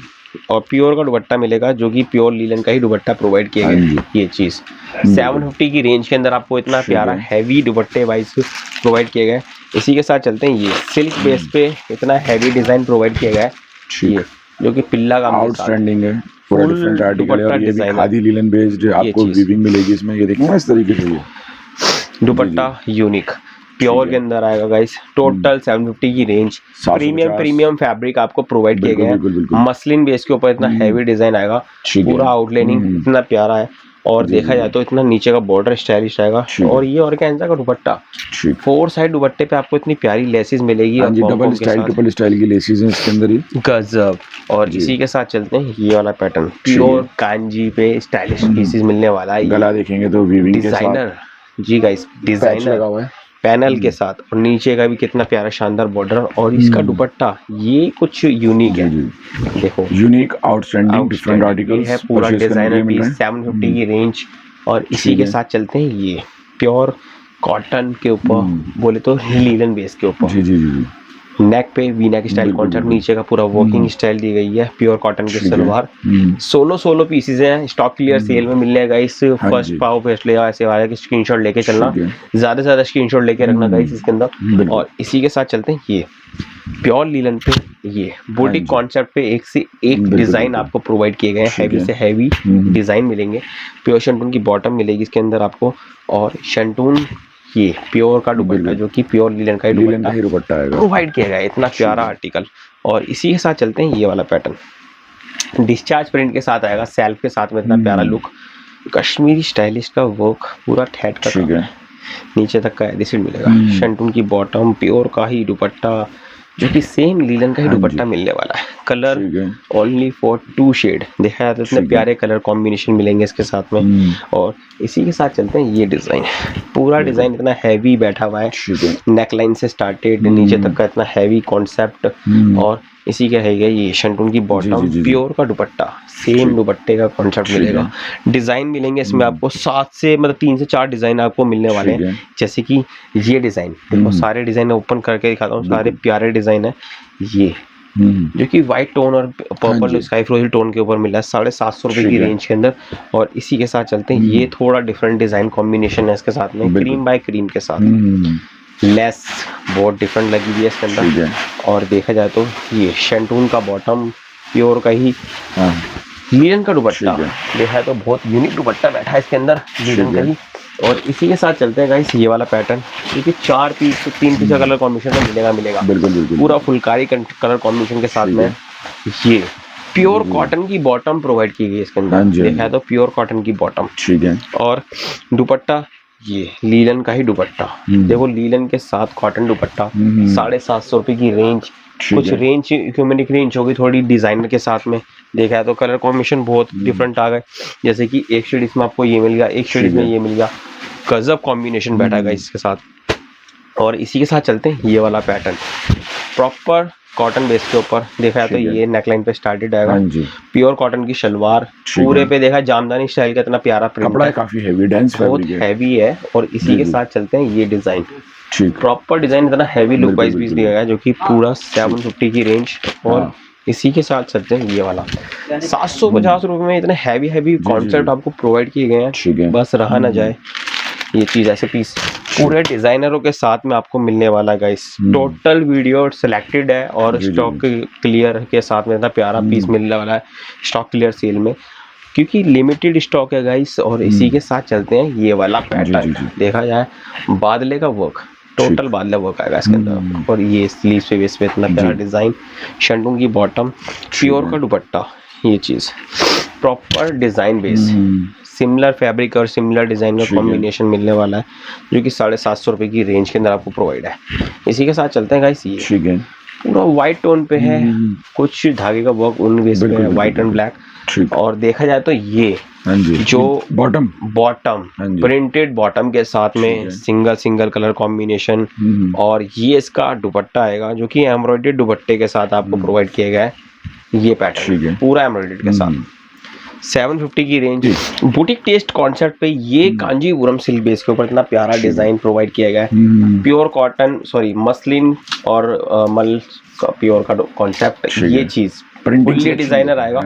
और प्योर का दुपट्टा मिलेगा जो कि प्योर लीलन का ही दुपट्टा प्रोवाइड किया गया है। ये चीज 750 की रेंज के अंदर आपको इतना प्यारा हैवी दुपट्टे वाइज प्रोवाइड किए गए। इसी के साथ चलते हैं ये सिल्क बेस पे इतना हैवी डिजाइन प्रोवाइड किया गया है, ये जो कि पिल्ला का आउटस्टैंडिंग है, पूरा डिफरेंट आर्टिकल है। और ये भी खादी लीलन बेस्ड आपको वीविंग मिलेगी इसमें, ये देखिए इस तरीके से ये दुपट्टा यूनिक प्योर के अंदर आएगा गाइस। टोटल 750 की रेंज, प्रीमियम फैब्रिक आपको प्रोवाइड किए गए हैं, मसलिन बेस के ऊपर इतना हैवी डिजाइन आएगा, पूरा आउटलाइनिंग इतना प्यारा है। और देखा जाए तो इतना नीचे का बॉर्डर स्टाइलिश आएगा। और ये ऑर्गेन्जा का दुपट्टा, 4 साइड दुपट्टे पे आपको इतनी प्यारी लेसेस मिलेगी, डबल स्टाइल ट्रिपल स्टाइल की लेसेस हैं इसके अंदर ही, गजब। और इसी के साथ चलते हैं ये वाला पैटर्न, प्योर कांजी पे स्टाइलिश पीसेस मिलने वाला है। गला देखेंगे तो वीविंग के साथ डिजाइनर जी गाइस, डिजाइनर लगा हुआ है पैनल के साथ, और नीचे का भी कितना प्यारा शानदार बॉर्डर। और इसका दुपट्टा ये कुछ यूनिक है, देखो यूनिक आउटस्टैंडिंग डिफरेट आर्टिकल है, पूरा डिजाइनर पीस 750 की रेंज। और इसी के साथ चलते हैं ये प्योर कॉटन के ऊपर, बोले तो लीलन बेस के ऊपर, जी जी जी, नेक पे वी नेक स्टाइल कॉन्सेप्ट, नीचे का पूरा वर्किंग स्टाइल दी गई है, प्योर कॉटन के सलवार। सोलो पीसेस हैं, स्टॉक क्लियर सेल में मिल जाएगा। इस फर्स्ट पाव फर्स्ट ले ऐसे वाले स्क्रीनशॉट लेके चलना, ज्यादा से ज्यादा स्क्रीनशॉट लेके रखना गाइस इसके अंदर। और इसी के साथ चलते हैं ये प्योर लीलन पे, ये बुटीक कॉन्सेप्ट पे एक से एक डिजाइन आपको प्रोवाइड किए गए हैं, हैवी से हैवी डिजाइन मिलेंगे। प्योर शंटून की बॉटम मिलेगी इसके अंदर आपको, और शंटून ये प्योर का दुपट्टा जो कि प्योर लीलन का ही दुपट्टा प्रोवाइड किया गया है, इतना प्यारा आर्टिकल। और इसी के साथ चलते हैं ये वाला पैटर्न, डिस्चार्ज प्रिंट के साथ आएगा, सेल्फ के साथ में इतना प्यारा लुक, कश्मीरी स्टाइलिश का वर्क, पूरा ठेठ का काम है, नीचे तक का एडिशन मिलेगा। शंटून की बॉटम, प्योर का ही दुपट्टा जो कि सेम लीलन का ही दुपट्टा मिलने वाला है। कलर ओनली फॉर 2 शेड, देखा जाता है इतने प्यारे कलर कॉम्बिनेशन मिलेंगे इसके साथ में। और इसी के साथ चलते हैं ये डिजाइन, पूरा डिजाइन इतना हैवी बैठा हुआ है, नेकलाइन से स्टार्टेड नीचे तक का इतना हैवी कॉन्सेप्ट। और इसी का है ये शंटून की बॉटम, प्योर का दुपट्टा, सेम दुपट्टे का कॉन्सेप्ट मिलेगा। डिजाइन मिलेंगे इसमें आपको 7 से मतलब 3 से 4 डिजाइन आपको मिलने वाले हैं। जैसे कि ये डिजाइन देखो, सारे डिजाइन ओपन करके दिखाता हूँ, सारे प्यारे डिजाइन है। ये जो कि व्हाइट टोन और पर्पल स्काई फ्रोजी टोन के ऊपर मिला है, 750 रुपए की रेंज के अंदर। और इसी के साथ चलते हैं ये थोड़ा डिफरेंट डिजाइन कॉम्बिनेशन है इसके साथ में, क्रीम बाय क्रीम के साथ, लेस बहुत डिफरेंट लगी हुई है इसके अंदर। और देखा जाए तो ये शंटून का बॉटम, प्योर का ही लीलन का दुपट्टा, देखा है तो बहुत यूनिक दुपट्टा बैठा है इसके अंदर लीलन का ही। और इसी के साथ चलते हैं गाइस ये वाला पैटर्न, क्योंकि 4 पीस 3 पीस का कलर कॉम्बिनेशन में मिलेगा बिल्कुल बिल्कुल पूरा फुलकारी कलर कॉम्बिनेशन के साथ में। ये प्योर कॉटन की बॉटम प्रोवाइड की गई है इसके अंदर, देखा है तो प्योर कॉटन की बॉटम, ठीक है। और दुपट्टा ये लीलन का ही दुपट्टा, देखो लीलन के साथ कॉटन दुपट्टा, 750 रुपए की रेंज, कुछ रेंज ह्यूमनिक रेंज होगी थोड़ी डिजाइनर के साथ में, देखा है तो कलर कॉम्बिनेशन बहुत डिफरेंट आ गए, जैसे कि एक शेड इसमें आपको ये मिल गया, एक शेड में ये मिल गया, गजब कॉम्बिनेशन बैठा गया इसके साथ। और इसी के साथ चलते हैं ये वाला पैटर्न, प्रॉपर कॉटन बेस के ऊपर, देखा है तो ये नेकलाइन पे स्टार्टेड आएगा, प्योर कॉटन की शलवार, पूरे पे देखा जामदानी स्टाइल का इतना प्यारा प्रिंट, कपड़ा काफी हैवी, डेंस बहुत हैवी है। और इसी के साथ चलते हैं ये डिजाइन, प्रॉपर डिजाइन इतना हैवी लुक वाइज पीस दिया गया है, जो कि पूरा 750 की रेंज। और इसी के साथ चलते हैं ये वाला 750 रुपए में इतने हैवी कॉन्सेप्ट आपको प्रोवाइड किए गए हैं, बस रहा ना जाए ये चीज, ऐसे पीस पूरे डिजाइनरों के साथ में आपको मिलने वाला है गाइस। टोटल वीडियो सिलेक्टेड है और स्टॉक क्लियर के साथ में इतना प्यारा पीस मिलने वाला है स्टॉक क्लियर सेल में, क्योंकि लिमिटेड स्टॉक है गाइस। और इसी के साथ चलते हैं ये वाला पैटर्न, देखा जाए बादले का वर्क, टोटल बादला वर्क आएगा इसके अंदर, और ये स्लीव पे बेस पे इतना प्यारा डिजाइन, शंटून की बॉटम, प्योर का दुपट्टा, ये चीज proper design base, similar fabric और सिमिलर डिजाइन का कॉम्बिनेशन मिलने वाला है, जो कि 750 रुपए की रेंज के अंदर आपको प्रोवाइड है। इसी के साथ चलते हैं गाइस ये पूरा व्हाइट टोन पे है, कुछ धागे का वर्क ऊन बेस पे है, व्हाइट एंड ब्लैक। और देखा जाए तो ये जो बॉटम प्रिंटेड बॉटम के साथ में सिंगल कलर कॉम्बिनेशन, और ये इसका दुपट्टा आएगा जो कि एम्ब्रॉयडर्ड दुपट्टे के साथ आपको प्रोवाइड किया गया है, ये पैटर्न पूरा एम्ब्रॉयडर्ड के साथ, 750 की रेंज। बुटीक टेस्ट कॉन्सेप्ट पे ये कांजीवरम सिल्क बेस के ऊपर इतना प्यारा डिजाइन प्रोवाइड किया गया है, प्योर कॉटन मसलिन और मल का प्योर का कॉन्सेप्ट, ये चीज फुल्ली डिजाइनर आएगा,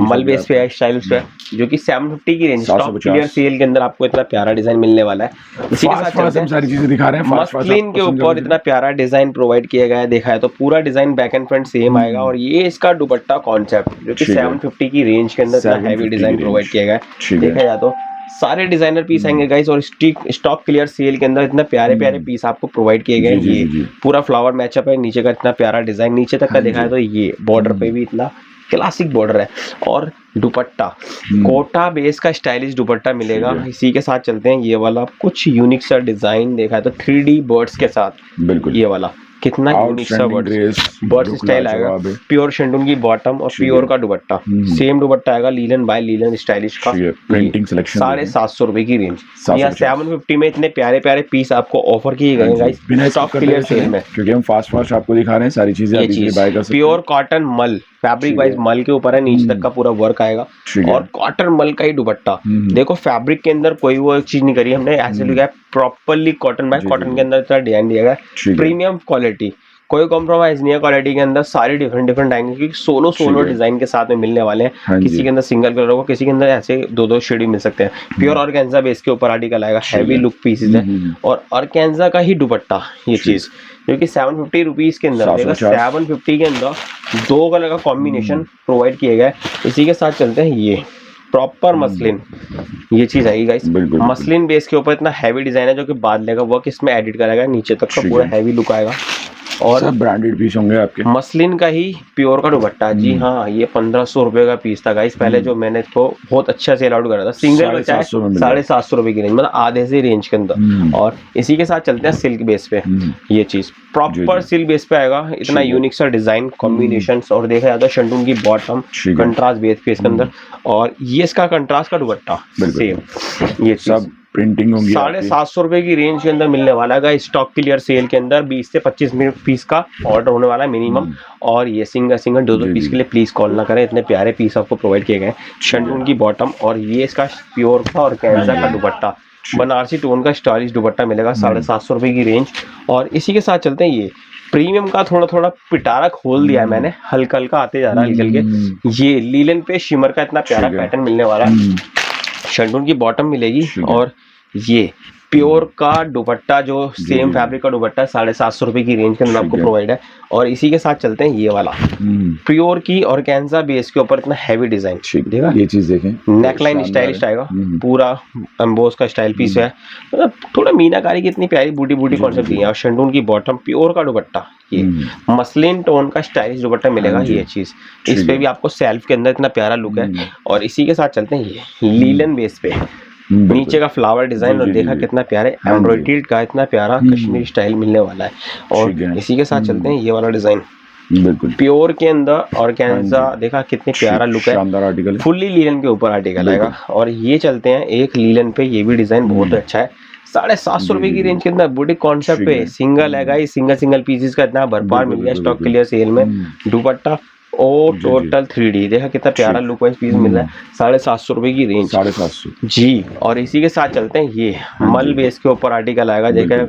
मल बेस पे है, स्टाइलिश पे, जो कि 750 की रेंज स्टॉक क्लियर सेल के अंदर आपको इतना प्यारा डिजाइन मिलने वाला है। इसी के साथ हम सारी चीजें दिखा रहे हैं, मसलिन के ऊपर इतना प्यारा डिजाइन प्रोवाइड किया गया है, देखा है तो पूरा design back and front same आएगा। और ये इसका दुपट्टा कॉन्सेप्ट जो कि 750 की रेंज के अंदर इतना हैवी डिजाइन प्रोवाइड किया गया है, देखा जाए तो सारे डिजाइनर पीस आएंगे गाइस। और स्टॉक क्लियर सेल के अंदर इतना प्यारे पीस आपको प्रोवाइड किए गए, ये पूरा फ्लावर मैचअप है, नीचे का इतना प्यारा डिजाइन नीचे तक का देखा है तो ये बॉर्डर पे भी इतना क्लासिक बॉर्डर है, और दुपट्टा कोटा बेस का स्टाइलिश दुपट्टा मिलेगा। इसी के साथ चलते हैं ये वाला कुछ यूनिक सा डिजाइन, देखा है तो 3D बर्ड्स के साथ, बिल्कुल ये वाला कितना यूनिक सा बर्ड्स स्टाइल आएगा, प्योर शेंडून की बॉटम और प्योर का दुपट्टा, सेम दुपट्टा आएगा लीलन बाय लीलन स्टाइलिश का, प्रिंटिंग सिलेक्शन, 750 रुपए की रेंज। यहाँ 750 में इतने प्यारे पीस आपको ऑफर किए गए गाइस स्टॉक क्लियर सेल में, क्योंकि हम फास्ट आपको दिखा रहे हैं सारी चीजें बाय कर सकते हैं। प्योर कॉटन मल फैब्रिक वाइज मल के ऊपर है, नीचे तक का पूरा वर्क आएगा, और कॉटन मल का ही दुपट्टा, देखो फैब्रिक के अंदर कोई वो चीज नहीं करी हमने, ऐसे लिखा है प्रॉपरली कॉटन बाय कॉटन के अंदर इतना डिजाइन दिया गया, प्रीमियम क्वालिटी, कोई कॉम्प्रोमाइज नहीं है क्वालिटी के अंदर, सारे डिफरेंट आएंगे, क्योंकि सोलो डिजाइन के साथ में मिलने वाले हैं, किसी के अंदर सिंगल कलर होगा, किसी के अंदर ऐसे दो शेड मिल सकते हैं। प्योर ऑर्गेन्जा बेस के ऊपर आर्टिकल आएगा, हैवी लुक पीसेस है, और ऑर्गेन्जा का ही दुपट्टा, ये चीज जो कि 750 रुपीज के अंदर आएगा, 750 के अंदर 2 कलर का कॉम्बिनेशन प्रोवाइड किया गया है। इसी के साथ चलते हैं ये प्रॉपर मसलिन, ये चीज आएगी गाइस, मसलिन बेस के ऊपर इतना हैवी डिजाइन है, जो कि बादले का वर्क इसमें एडिट करेगा, नीचे तक का पूरा हैवी लुक आएगा, और सब ब्रांडेड पीस होंगे आपके, मसलिन का ही प्योर का दुपट्टा। जी हाँ, ये 1500 रुपए का पीस था गाइस, पहले जो मैंने तो बहुत अच्छा सेल आउट करा था, सिंगल बचा है 750 रुपए की रेंज, मतलब आधे से रेंज के अंदर। और इसी के साथ चलते हैं सिल्क बेस पे, ये चीज प्रॉपर सिल्क बेस पे आएगा, इतना यूनिक सा डिजाइन कॉम्बिनेशन, और देखा जाता है शंटून की बॉटम कंट्रास्ट बेस पे इसके अंदर, और ये इसका कंट्रास्ट का दुपट्टा सेम, ये सब प्रिंटिंग होंगी 750 रुपए की रेंज के अंदर मिलने वाला है स्टॉक क्लियर सेल के अंदर। 20 से 25 पीस का ऑर्डर होने वाला है मिनिमम, और ये सिंगल 2 पीस के लिए प्लीज कॉल ना करें, इतने प्यारे पीस आपको प्रोवाइड किए गए हैं। शंटून की बॉटम, और ये इसका प्योर का और कैंसा का दुपट्टा, बनारसी टोन का स्टाइलिश दुपट्टा मिलेगा, 750 रुपए की रेंज। और इसी के साथ चलते हैं ये प्रीमियम का थोड़ा पिटारा खोल दिया है मैंने, हल्का आते जा रहा है हल्के, ये लीलन पे शिमर का इतना प्यारा पैटर्न मिलने वाला है, शंटून की बॉटम मिलेगी, और ये प्योर का दुपट्टा जो सेम फैब्रिक का दुपट्टा 750 रुपए की रेंज के अंदर आपको प्रोवाइड है। और इसी के साथ चलते हैं ये वाला प्योर की ऑर्गेन्जा बेस के ऊपर इतना हैवी डिजाइन, देखा ये चीज देखें, नेकलाइन स्टाइलिश आएगा, पूरा एम्बोस का स्टाइल पीस है, मतलब थोड़ा मीनाकारी की इतनी प्यारी बूटी बूटी कॉन्सेप्ट दी है। और शंडून की बॉटम प्योर का दुपट्टा, ये मसलिन टोन का स्टाइलिश दुपट्टा मिलेगा। ये चीज इस पे भी आपको सेल्फ के अंदर इतना प्यारा लुक है। और इसी के साथ चलते हैं ये लीलन बेस पे नीचे का फ्लावर डिजाइन, और देखा कितना प्यारे एम्ब्रॉयडर्ड का इतना प्यारा कश्मीरी स्टाइल मिलने वाला है। और इसी के साथ चलते हैं ये वाला डिजाइन बिल्कुल प्योर के अंदर ऑर्गेन्जा, देखा कितने प्यारा लुक है, शानदार आर्टिकल, फुल्ली लीलन के ऊपर आर्टिकल आएगा। और ये चलते हैं एक लीलन पे, ये भी डिजाइन बहुत अच्छा है, 750 रुपए की रेंज के अंदर बुटीक कॉन्सेप्ट पे सिंगल है गाइस, सिंगल पीसेस का इतना भरपार मिल गया स्टॉक क्लियर सेल में। दुपट्टा और टोटल 3D, देखा कितना प्यारा लुक वाइज पीस मिल रहा है, 750 रुपए की रेंज, 750 जी। और इसी के साथ चलते हैं ये मल बेस के ऊपर आर्टिकल आएगा, देखा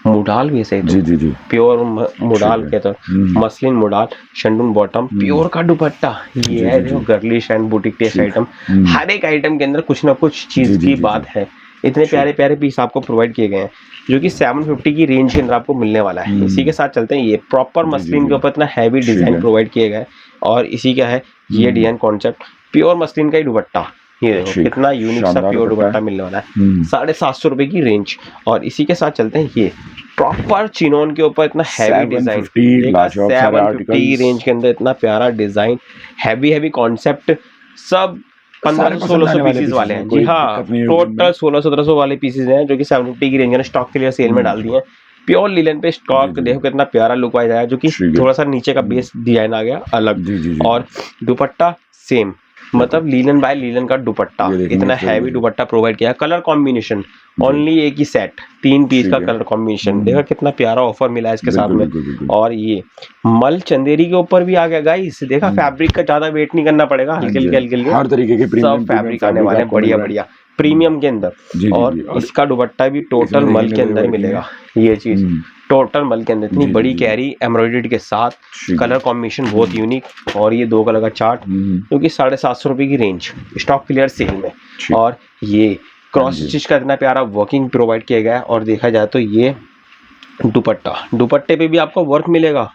मुडाल बेस है, जी जी जी, प्योर मुडाल के तो muslin modal, shantoon bottom, pure का दुपट्टा, ये है देखो girlish and boutique taste item. हर एक आइटम के अंदर कुछ ना कुछ चीज की बात है। इतने प्यारे प्यारे पीस आपको प्रोवाइड किए गए हैं जो कि 750 की रेंज के अंदर आपको मिलने वाला है। इसी के साथ चलते हैं ये प्रॉपर मसलिन के ऊपर इतना हैवी डिजाइन प्रोवाइड किए गए। और इसी का है ये डिजाइन कॉन्सेप्ट, प्योर मसलिन का ही दुपट्टा, ये देखो कितना यूनिक सा प्योर दुपट्टा मिलने वाला है, 750 रुपए की रेंज। और इसी के साथ चलते हैं ये प्रॉपर चिनोन के ऊपर इतना हैवी डिजाइन, 750 रेंज के अंदर इतना प्यारा डिजाइन, हैवी कॉन्सेप्ट, सब 1500-1600 पीसेस वाले हैं, जी हाँ, टोटल 1600-1700 वाले पीसेस हैं जो कि 750 की रेंज में स्टॉक के लिए सेल में डाल दिए हैं। प्योर लीलन पे स्टॉक देखो कितना प्यारा लुक वाइज आया, जो कि थोड़ा सा नीचे का बेस डिजाइन आ गया अलग। और दुपट्टा सेम, मतलब लीलन बाय लीलन का दुपट्टा, इतना हैवी दुपट्टा प्रोवाइड किया। कलर कॉम्बिनेशन ओनली एक ही सेट, 3 पीस का कलर कॉम्बिनेशन, देखा कितना प्यारा ऑफर मिला है इसके साथ में। और ये मल चंदेरी के ऊपर भी आ गया गाइस, देखा फैब्रिक का ज्यादा वेट नहीं करना पड़ेगा, हल्के हर तरीके के सब फैब्रिक आने वाले हैं, बढ़िया प्रीमियम के अंदर। और इसका दुपट्टा भी टोटल मल के अंदर मिलेगा, ये चीज टोटल मल के अंदर इतनी बड़ी कैरी एम्ब्रॉयडरी के साथ, कलर कॉम्बिनेशन बहुत यूनिक। और ये 2 कलर का चार्ट जो कि 750 रुपए की रेंज स्टॉक क्लियर सेल में। और ये क्रॉस स्टिच का इतना प्यारा वर्किंग प्रोवाइड किया गया है। और देखा जाए तो ये दुपट्टे पे भी आपको वर्क मिलेगा,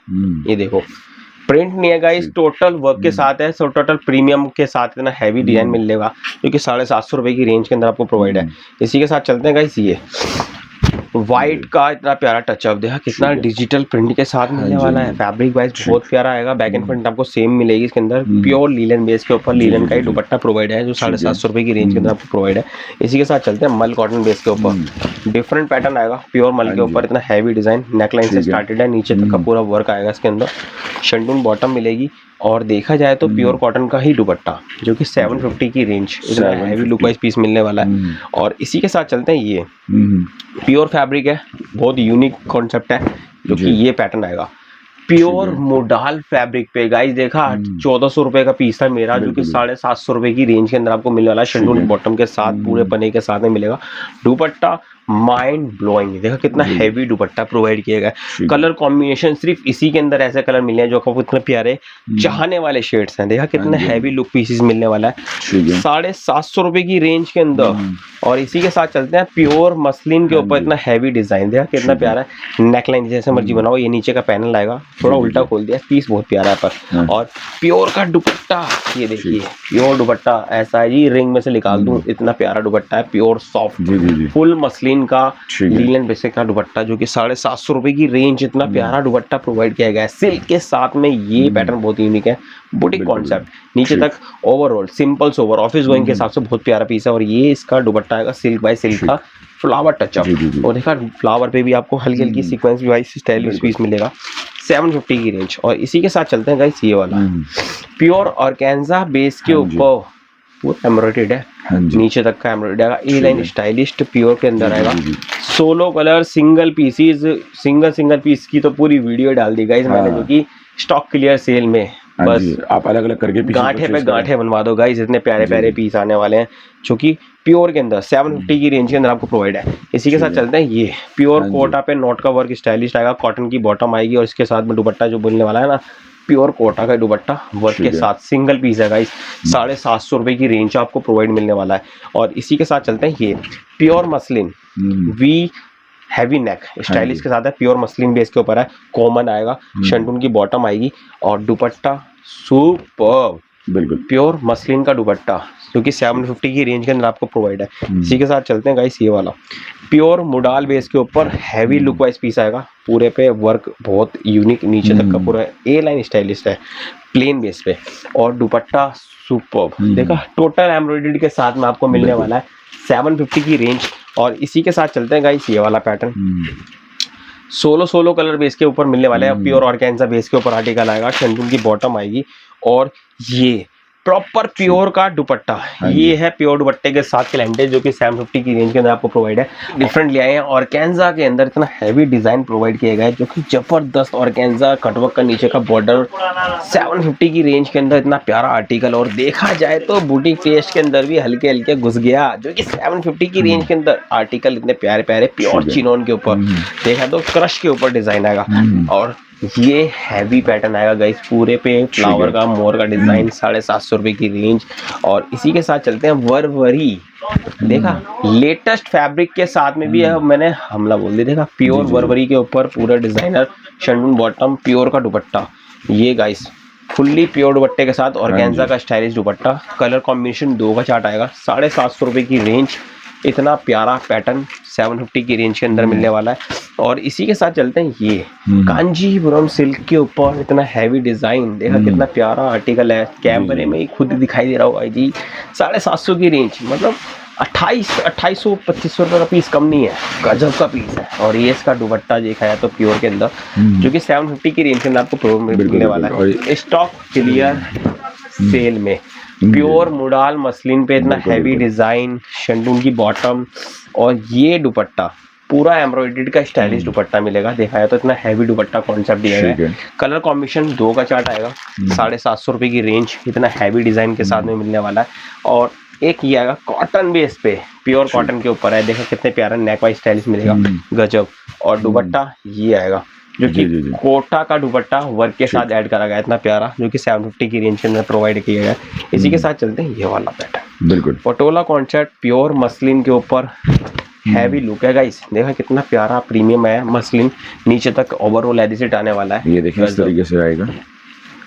ये देखो प्रिंट नहीं है गाइस, टोटल वर्क के साथ है, सो टोटल प्रीमियम के साथ इतना हैवी डिजाइन मिलेगा जो कि 750 रुपए की रेंज के अंदर आपको प्रोवाइड है। इसी के साथ चलते हैं गाइस ये व्हाइट का इतना प्यारा टचअप, देखा कितना डिजिटल प्रिंट के साथ मिलने वाला है, फैब्रिक वाइज बहुत प्यारा आएगा, बैक एंड फ्रंट आपको सेम मिलेगी इसके अंदर। प्योर लीलन बेस के ऊपर लीलन का ही दुपट्टा प्रोवाइड है जो 750 रुपए की रेंज के अंदर आपको प्रोवाइड है। इसी के साथ चलते हैं मल कॉटन बेस के ऊपर, डिफरेंट पैटर्न आएगा, प्योर मल के ऊपर इतना हैवी डिजाइन, नेकलाइन से स्टार्टेड है, नीचे तक का पूरा वर्क आएगा इसके अंदर, शंडून बॉटम मिलेगी। और देखा जाए तो प्योर कॉटन का ही दुपट्टा जो कि 750 की रेंज, इतना हैवी लुक वाइज पीस मिलने वाला है। और इसी के साथ चलते हैं ये प्योर फैब्रिक है, बहुत यूनिक कॉन्सेप्ट है जो कि ये पैटर्न आएगा प्योर मोडाल फैब्रिक पे गाइस, देखा 1400 रुपए का पीस था मेरा जो कि 750 रुपए की रेंज के अंदर आपको मिलने वाला है, शंडून बॉटम के साथ पूरे पने के साथ में मिलेगा। दुपट्टा माइंड ब्लोइंग, देखा कितना हैवी दुपट्टा प्रोवाइड किया गया, कलर कॉम्बिनेशन सिर्फ इसी के अंदर ऐसे कलर मिले हैं जो आपको इतने प्यारे चाहने वाले शेड्स हैं, देखा कितने हैवी लुक पीसेस मिलने वाला है 750 रुपए की रेंज के अंदर। और इसी के साथ चलते हैं प्योर मसलिन के ऊपर इतना हैवी डिजाइन, देखा कितना प्यारा है, नेकलाइन जैसे मर्जी बनाओ, ये नीचे का पैनल आएगा, थोड़ा उल्टा खोल दिया, पीस बहुत प्यारा है पर। और प्योर का दुपट्टा, ये देखिए प्योर दुपट्टा ऐसा है जी, रिंग में से निकाल दूं इतना प्यारा दुपट्टा है, प्योर सॉफ्ट फुल मसलिन का लीलन बेसिक का दुपट्टा जो कि 750 रुपए की रेंज, इतना प्यारा दुपट्टा प्रोवाइड किया गया है सिल्क के साथ में। ये पैटर्न बहुत यूनिक है, बुटीक कॉन्सेप्ट, नीचे तक overall simple sober office going के हिसाब से बहुत प्यारा पीस है। और ये इसका दुपट्टा आएगा सिल्क बाय सिल्क का फ्लावर टचअप, और देखा फ्लावर पे भी आपको हल्की हल्की सीक्वेंस वाइज स्टाइलिश पीस मिलेगा 750 की रेंज। और इसी के साथ चलते हैं गाइस ये वाला प्योर ऑर्गेन्जा बेस के ऊपर पूरा एम्ब्रॉयडर्ड है, नीचे तक का एम्ब्रॉयडर्ड आएगा, ए लाइन स्टाइलिश प्योर के अंदर आएगा, 16 colour single pieces, single piece की तो पूरी वीडियो डाल दी गाइस मैंने जो कि स्टॉक क्लियर सेल में, बस आप अलग अलग करके गांठे पे गांठे बनवा दो गाइस, इतने प्यारे प्यारे पीस आने वाले हैं जो कि प्योर के अंदर 750 की रेंज के अंदर आपको प्रोवाइड है। इसी के साथ चलते हैं ये प्योर कोटा पे नोट का वर्क स्टाइलिश आएगा, कॉटन की बॉटम आएगी और इसके साथ में दुपट्टा जो बोलने वाला है ना प्योर कोटा का दुपट्टा वर्क ठीक के है। साथ सिंगल पीस है गाइस, 750 रुपए की रेंज आपको प्रोवाइड मिलने वाला है। और इसी के साथ चलते हैं ये pure muslin V heavy neck stylish के साथ है, प्योर मसलिन बेस के ऊपर है, कॉमन आएगा, शंटून की बॉटम आएगी और दुपट्टा सुपर बिल्कुल प्योर मसलिन का दुपट्टा जो कि 750 की रेंज के अंदर आपको प्रोवाइड है। इसी के साथ चलते हैं गाइस ये वाला प्योर मुडाल बेस के ऊपर हैवी लुक वाइज पीस आएगा, पूरे पे वर्क बहुत यूनिक, नीचे तक का पूरा ए लाइन स्टाइलिश है प्लेन बेस पे और दुपट्टा सुपर देखा टोटल एम्ब्रॉयडरी के साथ में आपको मिलने वाला है 750 की रेंज। और इसी के साथ चलते हैं गाइस ये वाला पैटर्न सोलो कलर बेस के ऊपर मिलने वाला है, प्योर ऑर्गेन्जा बेस के ऊपर आर्टिकल आएगा, शंटून की बॉटम आएगी और ये प्रॉपर प्योर का दुपट्टा, ये है प्योर दुपट्टे के साथ क्लैंटेज जो कि 750 की रेंज के अंदर आपको प्रोवाइड है। डिफरेंट ले आए हैं ऑर्गेन्जा के अंदर, इतना हैवी डिजाइन प्रोवाइड किया गया है जो कि जबरदस्त ऑर्गेन्जा कटवर्क का नीचे का बॉर्डर, 750 की रेंज के अंदर इतना प्यारा आर्टिकल। और देखा जाए तो बुटीक टेस्ट के अंदर भी हल्के हल्के घुस गया जो कि 750 की रेंज के अंदर आर्टिकल इतने प्यारे प्यारे प्योर चिनोन के ऊपर, देखा तो क्रश के ऊपर डिजाइन आएगा और ये हैवी पैटर्न आएगा गाइस, पूरे पे फ्लावर का मोर का डिजाइन, 750 रुपए की रेंज। और इसी के साथ चलते हैं वरवरी, देखा लेटेस्ट फैब्रिक के साथ में भी है, मैंने हमला बोल दिया, देखा प्योर वरवरी के ऊपर पूरा डिजाइनर शंटून बॉटम प्योर का दुपट्टा, ये गाइस फुल्ली प्योर दुपट्टे के साथ ऑर्गेन्जा का स्टाइलिश दुपट्टा, कलर कॉम्बिनेशन 2 का चार्ट आएगा, 750 रुपए की रेंज, इतना प्यारा पैटर्न 750 की रेंज के अंदर मिलने वाला है। और इसी के साथ चलते हैं ये कांजीपुरम सिल्क के ऊपर इतना हैवी डिजाइन, देखा कितना प्यारा आर्टिकल है, कैमरे में ही खुद दिखाई दे रहा होगा जी, 750 की रेंज, मतलब 2800-2500 रुपये का पीस कम नहीं है, गजब का पीस है। और ये इसका दुपट्टा देखा है तो प्योर के अंदर जो कि 750 की रेंज के अंदर आपको मिलने वाला है। स्टॉक क्लियर सेल में प्योर मुडाल मसलिन पे इतना हैवी डिजाइन, शंटून की बॉटम और ये दुपट्टा पूरा एम्ब्रॉयडर्ड का स्टाइलिश दुपट्टा मिलेगा, देखा है तो इतना हैवी दुपट्टा कॉन्सेप्ट दिया गया है, कलर कॉम्बिनेशन 2 का चार्ट आएगा, 750 रुपए की रेंज, इतना हैवी डिजाइन के साथ में मिलने वाला है। और एक ये आएगा कॉटन बेस पे, प्योर कॉटन के ऊपर है, देखा कितने प्यारा नेक वाइज स्टाइलिश मिलेगा, गजब। और दुपट्टा ये आएगा जो कि कोटा का दुपट्टा वर्क के साथ ऐड करा गया, इतना प्यारा जो कि 750 की रेंज के अंदर प्रोवाइड किया गया। इसी के साथ चलते हैं ये वाला पैटर्न, बिल्कुल पटोला कॉन्सेप्ट प्योर मसलिन के ऊपर हैवी लुक है गाइस, देखा कितना प्यारा प्रीमियम है मसलिन, नीचे तक ओवरऑल एडिसेट आने वाला है, ये देखिए इस तरीके से आएगा,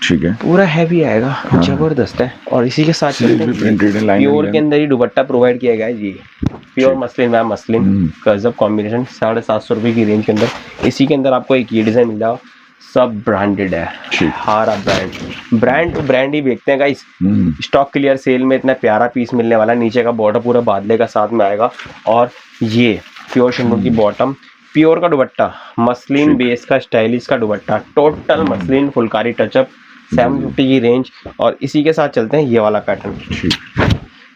ठीक है पूरा हैवी आएगा, जबरदस्त है। और इसी के साथ चलते हैं प्योर के अंदर ही दुपट्टा प्रोवाइड किया गया है जी, प्योर मसलिन मैम मसलिन गजब कॉम्बिनेशन, 750 रुपए की रेंज के अंदर। इसी के अंदर आपको एक ये डिजाइन मिल जाएगा, सब ब्रांडेड है, हारा ब्रांड ब्रांड ही बेचते हैं गाइस। स्टॉक क्लियर सेल में इतना प्यारा पीस मिलने वाला है, नीचे का बॉर्डर पूरा बादले का साथ में आएगा और ये प्योर शंटून की बॉटम, प्योर का दुपट्टा, मसलिन बेस का स्टाइलिश का दुपट्टा, टोटल मसलिन फुलकारी टचअप, 750 की रेंज। और इसी के साथ चलते हैं ये वाला पैटर्न,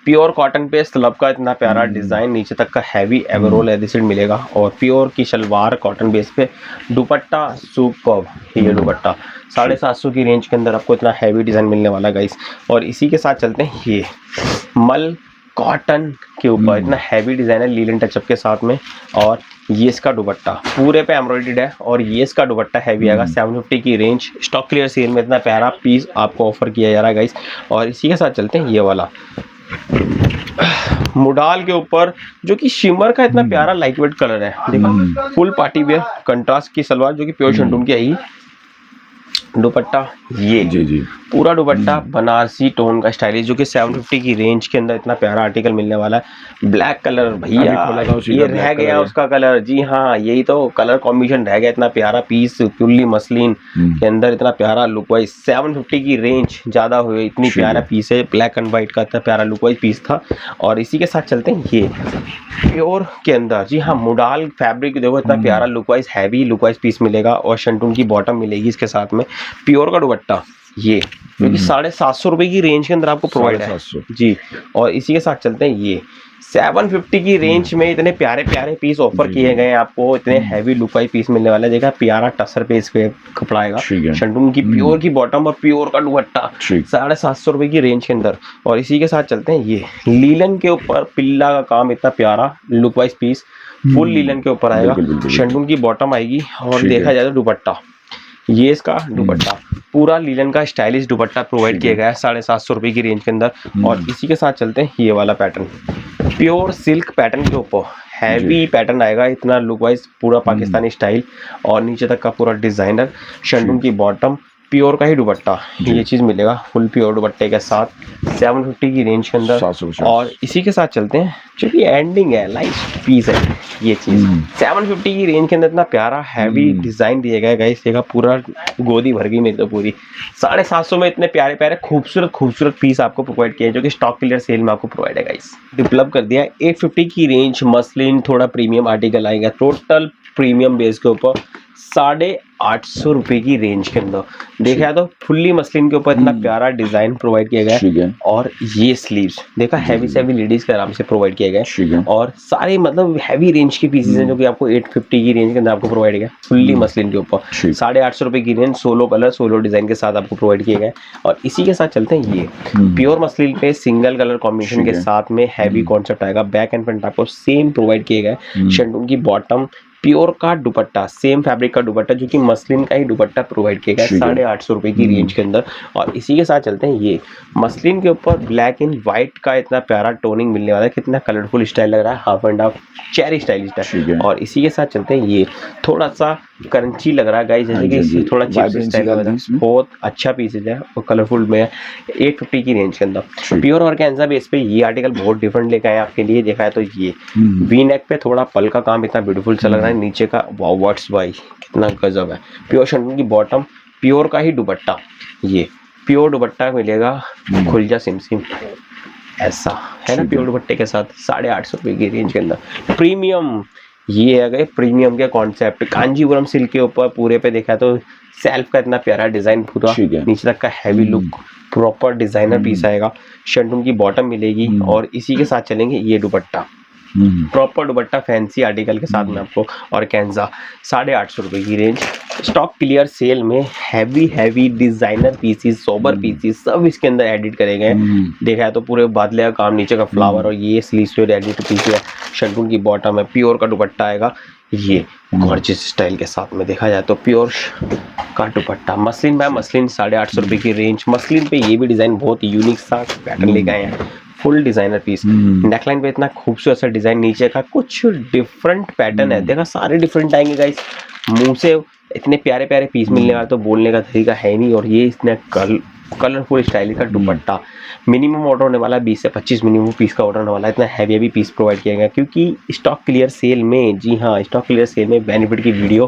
प्योर कॉटन पे स्लब का इतना प्यारा डिजाइन, नीचे तक का हैवी एवरोल एडिसेट मिलेगा और प्योर की शलवार कॉटन बेस पे, दुपट्टा सुपर्ब, ये दुपट्टा 750 की रेंज के अंदर आपको इतना हैवी डिजाइन मिलने वाला है गाइस। और इसी के साथ चलते हैं ये मल कॉटन के ऊपर इतना हैवी डिजाइन है लीलन टचअप के साथ में, और ये इसका दुपट्टा पूरे पे एम्ब्रॉयडर्ड है और ये इसका दुपट्टा हैवी आएगा, 750 की रेंज, स्टॉक क्लियर सेल में इतना प्यारा पीस आपको ऑफर किया जा रहा है गाइस। और इसी के साथ चलते हैं ये वाला मुडाल के ऊपर जो कि शिमर का इतना प्यारा लाइट वेट कलर है, देखा फुल पार्टी वेयर कंट्रास्ट की सलवार जो कि प्योर शंटून की आएगी, दुपट्टा ये जी पूरा दुपट्टा बनारसी टोन का स्टाइलिश जो कि 750 की रेंज के अंदर इतना प्यारा आर्टिकल मिलने वाला है। ब्लैक कलर भैया ये रह गया उसका कलर, जी हाँ यही तो कलर कॉम्बिनेशन रह गया, इतना प्यारा पीस प्योरली मसलिन के अंदर इतना प्यारा लुक वाइज, 750 की रेंज ज्यादा हुई, इतनी प्यारा पीस है, ब्लैक एंड व्हाइट का इतना प्यारा लुक वाइज पीस था। और इसी के साथ चलते हैं ये प्योर के अंदर, जी हाँ मुडाल फैब्रिक देखो इतना प्यारा look wise heavy look wise piece मिलेगा और शंटून की बॉटम मिलेगी इसके साथ में, प्योर का दुपट्टा ये जो कि 750 रुपए की रेंज के अंदर आपको प्रोवाइड है जी। और इसी के साथ चलते हैं ये 750 की रेंज में इतने प्यारे प्यारे पीस ऑफर किए गए हैं आपको, इतने हैवी लुक वाइज पीस मिलने वाला है, देखा प्यारा टसर पे इस पे कपड़ा आएगा, शंटून की प्योर की बॉटम और प्योर का दुपट्टा 750 रुपए की रेंज के अंदर। और इसी के साथ चलते हैं ये लीलन के ऊपर पिल्ला का काम, इतना प्यारा look wise piece full linen के ऊपर आएगा, शंटून की बॉटम आएगी और देखा जाए तो दुपट्टा ये इसका दुपट्टा पूरा लीलन का स्टाइलिश दुपट्टा प्रोवाइड किया गया है 750 रुपए की रेंज के अंदर। और इसी के साथ चलते हैं ये वाला पैटर्न, प्योर सिल्क पैटर्न के ऊपर हैवी पैटर्न आएगा, इतना लुक वाइज पूरा पाकिस्तानी स्टाइल और नीचे तक का पूरा डिजाइनर, शंडून की बॉटम, प्योर का ही दुपट्टा ये चीज मिलेगा फुल प्योर दुपट्टे के साथ 750 की रेंज के अंदर। 750। और इसी के साथ चलते हैं क्योंकि एंडिंग है, लाइट पीस है ये चीज 750 की रेंज के अंदर इतना प्यारा हैवी डिजाइन दिया गया है गाइस, देखा पूरा गोदी भर गई मेरी तो पूरी। 750 में इतने प्यारे प्यारे खूबसूरत पीस आपको प्रोवाइड किए जो कि स्टॉक क्लियर सेल में आपको प्रोवाइड है गाइस। डेवलप कर दिया 850 की रेंज, मसलिन थोड़ा प्रीमियम आर्टिकल आएगा, टोटल प्रीमियम बेस के ऊपर 850 रुपए की रेंज के अंदर देखा तो फुल्ली मसलिन के ऊपर इतना प्यारा डिजाइन प्रोवाइड किया गया है। और ये स्लीव्स देखा हैवी से हैवी लेडीज के आराम से प्रोवाइड किया गया है और सारे मतलब हैवी रेंज के पीसेस हैं जो कि आपको 850 की रेंज के अंदर आपको प्रोवाइड किया फुल्ली मसलिन के ऊपर 850 रुपए की range, solo colour solo design के साथ आपको प्रोवाइड किया गया। और इसी के साथ चलते हैं ये प्योर मसलिन पे सिंगल कलर कॉम्बिनेशन के साथ में हैवी कॉन्सेप्ट आएगा, बैक एंड फ्रंट आपको सेम प्रोवाइड किए गए, शंडून की बॉटम, प्योर का दुपट्टा, सेम फैब्रिक का दुपट्टा जो कि मसलिन का ही दुपट्टा प्रोवाइड किया गया 850 रुपए की रेंज के अंदर। और इसी के साथ चलते हैं ये मसलिन के ऊपर ब्लैक एंड व्हाइट का इतना प्यारा टोनिंग मिलने वाला है, कितना कलरफुल स्टाइल लग रहा है, half and half cherry style style. और इसी के साथ चलते हैं ये थोड़ा सा क्रंची लग रहा है गाइस, जैसे कि थोड़ा चिप्स स्टाइल लग रहा है, बहुत अच्छा पीसेज है और कलरफुल में है 850 की रेंज के अंदर। प्योर ऑर्गेन्जा बेस पे ये आर्टिकल बहुत डिफरेंट लेकर आए आपके लिए, देखा है तो ये वी नेक पे थोड़ा पल का काम इतना ब्यूटीफुल सा लग रहा है, नीचे का वाओ व्हाट्स भाई कितना गजब है। प्योर शंडून की बॉटम, प्योर का ही दुपट्टा, ये प्योर दुपट्टा मिलेगा, खुलजा सिमसिम ऐसा है ना प्योर दुपट्टे के साथ 850 रुपए की रेंज के अंदर। प्रीमियम ये है गए प्रीमियम के कॉन्सेप्ट, कांजीपुरम सिल्क के ऊपर पूरे पे देखा तो सेल्फ का इतना प्यारा डिजाइन, पूरा नीचे तक का heavy look, proper designer piece आएगा, शंडून की बॉटम मिलेगी। और इसी के साथ चलेंगे ये दुपट्टा, प्रॉपर दुपट्टा फैंसी आर्टिकल के साथ में आपको, और कैंजा 850 रुपए की रेंज। स्टॉक क्लियर सेल में heavy designer pieces, sober pieces सब इसके अंदर एडिट करे गए, देखा है तो पूरे बादले का काम, नीचे का फ्लावर और ये स्लीव्स पे एडिट पीस है, शंडून की बॉटम है, प्योर का दुपट्टा आएगा ये गॉर्जियस स्टाइल के साथ में, देखा जाए तो प्योर का दुपट्टा मसलिन बाय मसलिन 850 रुपए की रेंज। मसलिन पे ये भी डिजाइन बहुत यूनिक सा पैटर्न लेके आए हैं, फुल डिजाइनर पीस, नेकलाइन पे इतना खूबसूरत सा डिजाइन, नीचे का कुछ डिफरेंट पैटर्न है, देखा सारे डिफरेंट आएंगे गाइस, मुंह से इतने प्यारे प्यारे पीस मिलने वाले तो बोलने का तरीका है नहीं। और ये इतने कलरफुल स्टाइल का दुपट्टा, मिनिमम ऑर्डर होने वाला 20 से 25 मिनिमम पीस का ऑर्डर होने वाला है, इतना हैवी पीस प्रोवाइड किया गया क्योंकि स्टॉक क्लियर सेल में, जी हाँ स्टॉक क्लियर सेल में बेनिफिट की वीडियो